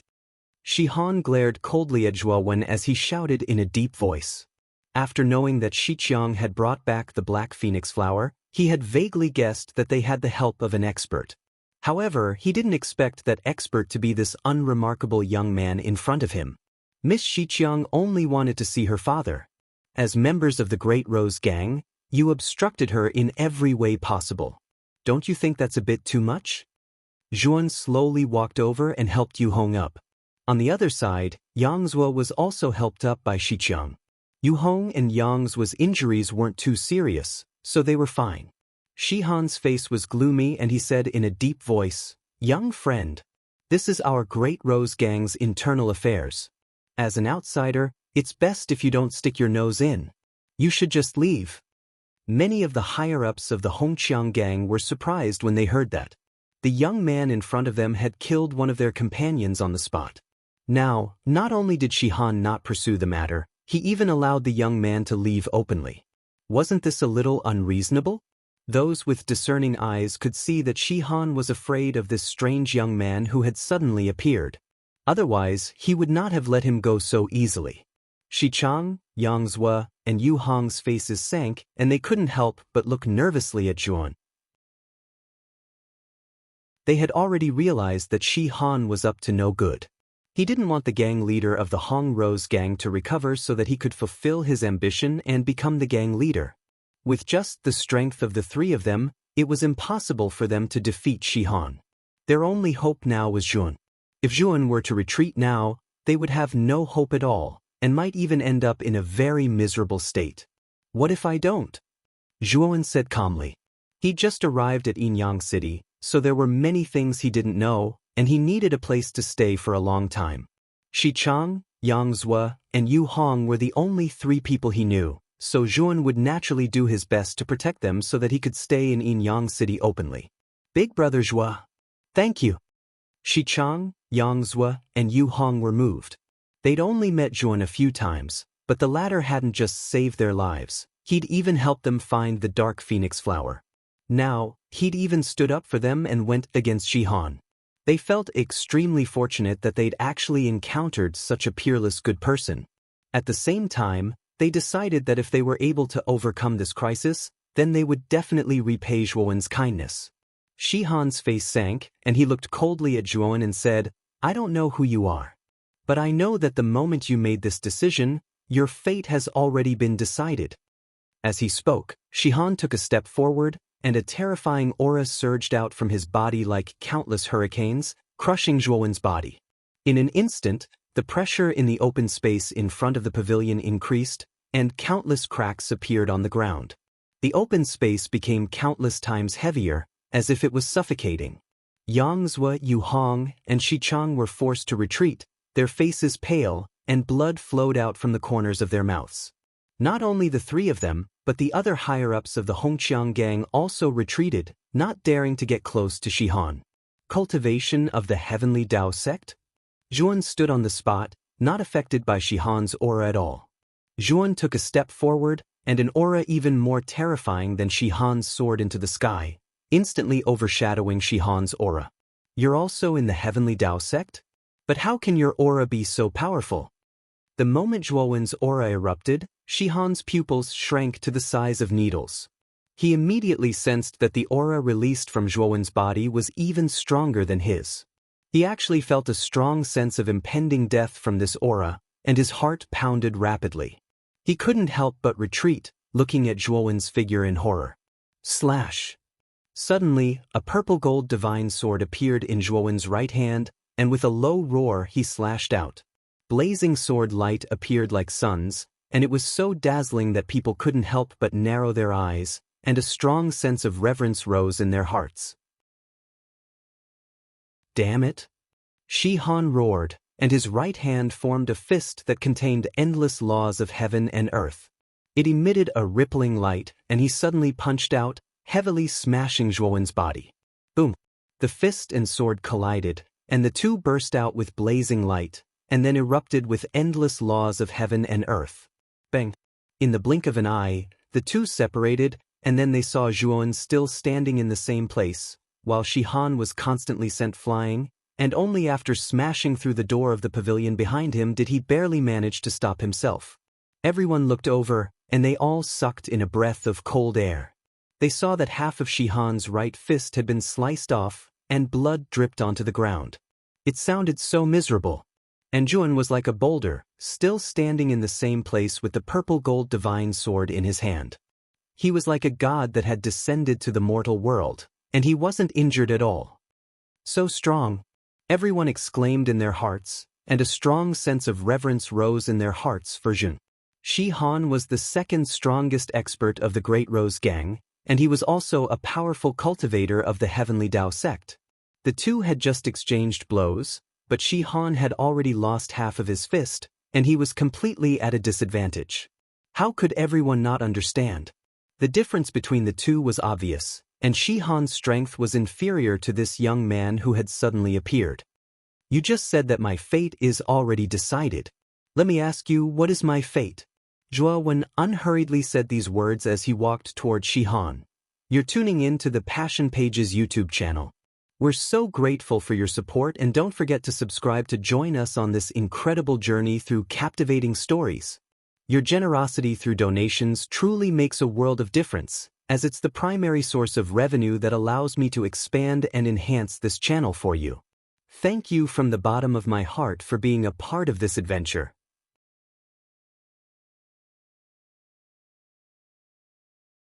A: Shihan glared coldly at Zhuo Wen as he shouted in a deep voice. After knowing that Shiqiang had brought back the black phoenix flower, he had vaguely guessed that they had the help of an expert. However, he didn't expect that expert to be this unremarkable young man in front of him. Miss Shiqiang only wanted to see her father. As members of the Great Rose Gang, you obstructed her in every way possible. Don't you think that's a bit too much? Zhuan slowly walked over and helped Yu Hong up. On the other side, Yang Zhuo was also helped up by Shiqiang. Yu Hong and Yang Zhuo's injuries weren't too serious, so they were fine. Shihan's face was gloomy and he said in a deep voice, "Young friend, this is our Great Rose Gang's internal affairs. As an outsider, it's best if you don't stick your nose in. You should just leave." Many of the higher-ups of the Hongqiang Gang were surprised when they heard that. The young man in front of them had killed one of their companions on the spot. Now, not only did Shihan not pursue the matter, he even allowed the young man to leave openly. Wasn't this a little unreasonable? Those with discerning eyes could see that Shihan was afraid of this strange young man who had suddenly appeared. Otherwise, he would not have let him go so easily. Shiqiang, Yang Zhuo, and Yu Hong's faces sank, and they couldn't help but look nervously at Zhuan. They had already realized that Shihan was up to no good. He didn't want the gang leader of the Hong Rose Gang to recover so that he could fulfill his ambition and become the gang leader. With just the strength of the three of them, it was impossible for them to defeat Shihan. Their only hope now was Zhuan. If Zhuan were to retreat now, they would have no hope at all, and might even end up in a very miserable state. "What if I don't?" Zhuan said calmly. He'd just arrived at Yinyang City, so there were many things he didn't know, and he needed a place to stay for a long time. Shiqiang, Yang Zhuo, and Yu Hong were the only three people he knew, so Zhuan would naturally do his best to protect them so that he could stay in Yinyang City openly. "Big brother Zhuo. Thank you." Shiqiang, Yang Zhuo, and Yu Hong were moved. They'd only met Zhuan a few times, but the latter hadn't just saved their lives, he'd even helped them find the dark phoenix flower. Now, he'd even stood up for them and went against Shihan. They felt extremely fortunate that they'd actually encountered such a peerless good person. At the same time, they decided that if they were able to overcome this crisis, then they would definitely repay Zhuowen's kindness. Shihan's face sank, and he looked coldly at Zhuowen and said, "I don't know who you are. But I know that the moment you made this decision, your fate has already been decided." As he spoke, Shihan took a step forward, and a terrifying aura surged out from his body like countless hurricanes, crushing Zhuowen's body. In an instant, the pressure in the open space in front of the pavilion increased, and countless cracks appeared on the ground. The open space became countless times heavier, as if it was suffocating. Yang Zhuo, Yu Hong, and Shiqiang were forced to retreat, their faces pale, and blood flowed out from the corners of their mouths. Not only the three of them, but the other higher-ups of the Hongqiang Gang also retreated, not daring to get close to Shihan. Cultivation of the Heavenly Tao sect? Zhuan stood on the spot, not affected by Shihan's aura at all. Zhuan took a step forward, and an aura even more terrifying than Shihan's soared into the sky, instantly overshadowing Shihan's aura. "You're also in the Heavenly Tao sect? But how can your aura be so powerful?" The moment Zhuowen's aura erupted, Shihan's pupils shrank to the size of needles. He immediately sensed that the aura released from Zhuowen's body was even stronger than his. He actually felt a strong sense of impending death from this aura, and his heart pounded rapidly. He couldn't help but retreat, looking at Zhuowen's figure in horror. Slash! Suddenly, a purple-gold divine sword appeared in Zhuowen's right hand, and with a low roar he slashed out. Blazing sword light appeared like suns, and it was so dazzling that people couldn't help but narrow their eyes, and a strong sense of reverence rose in their hearts. "Damn it!" Shihan roared, and his right hand formed a fist that contained endless laws of heaven and earth. It emitted a rippling light, and he suddenly punched out, heavily smashing Zhuowen's body. Boom! The fist and sword collided, and the two burst out with blazing light, and then erupted with endless laws of heaven and earth. Bang! In the blink of an eye, the two separated, and then they saw Zhuowen still standing in the same place, while Shihan was constantly sent flying, and only after smashing through the door of the pavilion behind him did he barely manage to stop himself. Everyone looked over, and they all sucked in a breath of cold air. They saw that half of Shihan's right fist had been sliced off, and blood dripped onto the ground. It sounded so miserable. And Juan was like a boulder, still standing in the same place with the purple-gold divine sword in his hand. He was like a god that had descended to the mortal world, and he wasn't injured at all. So strong, everyone exclaimed in their hearts, and a strong sense of reverence rose in their hearts for Jun. Shihan was the second strongest expert of the Great Rose Gang, and he was also a powerful cultivator of the Heavenly Dao sect. The two had just exchanged blows, but Shihan had already lost half of his fist, and he was completely at a disadvantage. How could everyone not understand? The difference between the two was obvious, and Shihan's strength was inferior to this young man who had suddenly appeared. You just said that my fate is already decided. Let me ask you, what is my fate? Zhuo unhurriedly said these words as he walked toward Shihan. You're tuning in to the Passion Pages YouTube channel. We're so grateful for your support, and don't forget to subscribe to join us on this incredible journey through captivating stories. Your generosity through donations truly makes a world of difference, as it's the primary source of revenue that allows me to expand and enhance this channel for you. Thank you from the bottom of my heart for being a part of this adventure.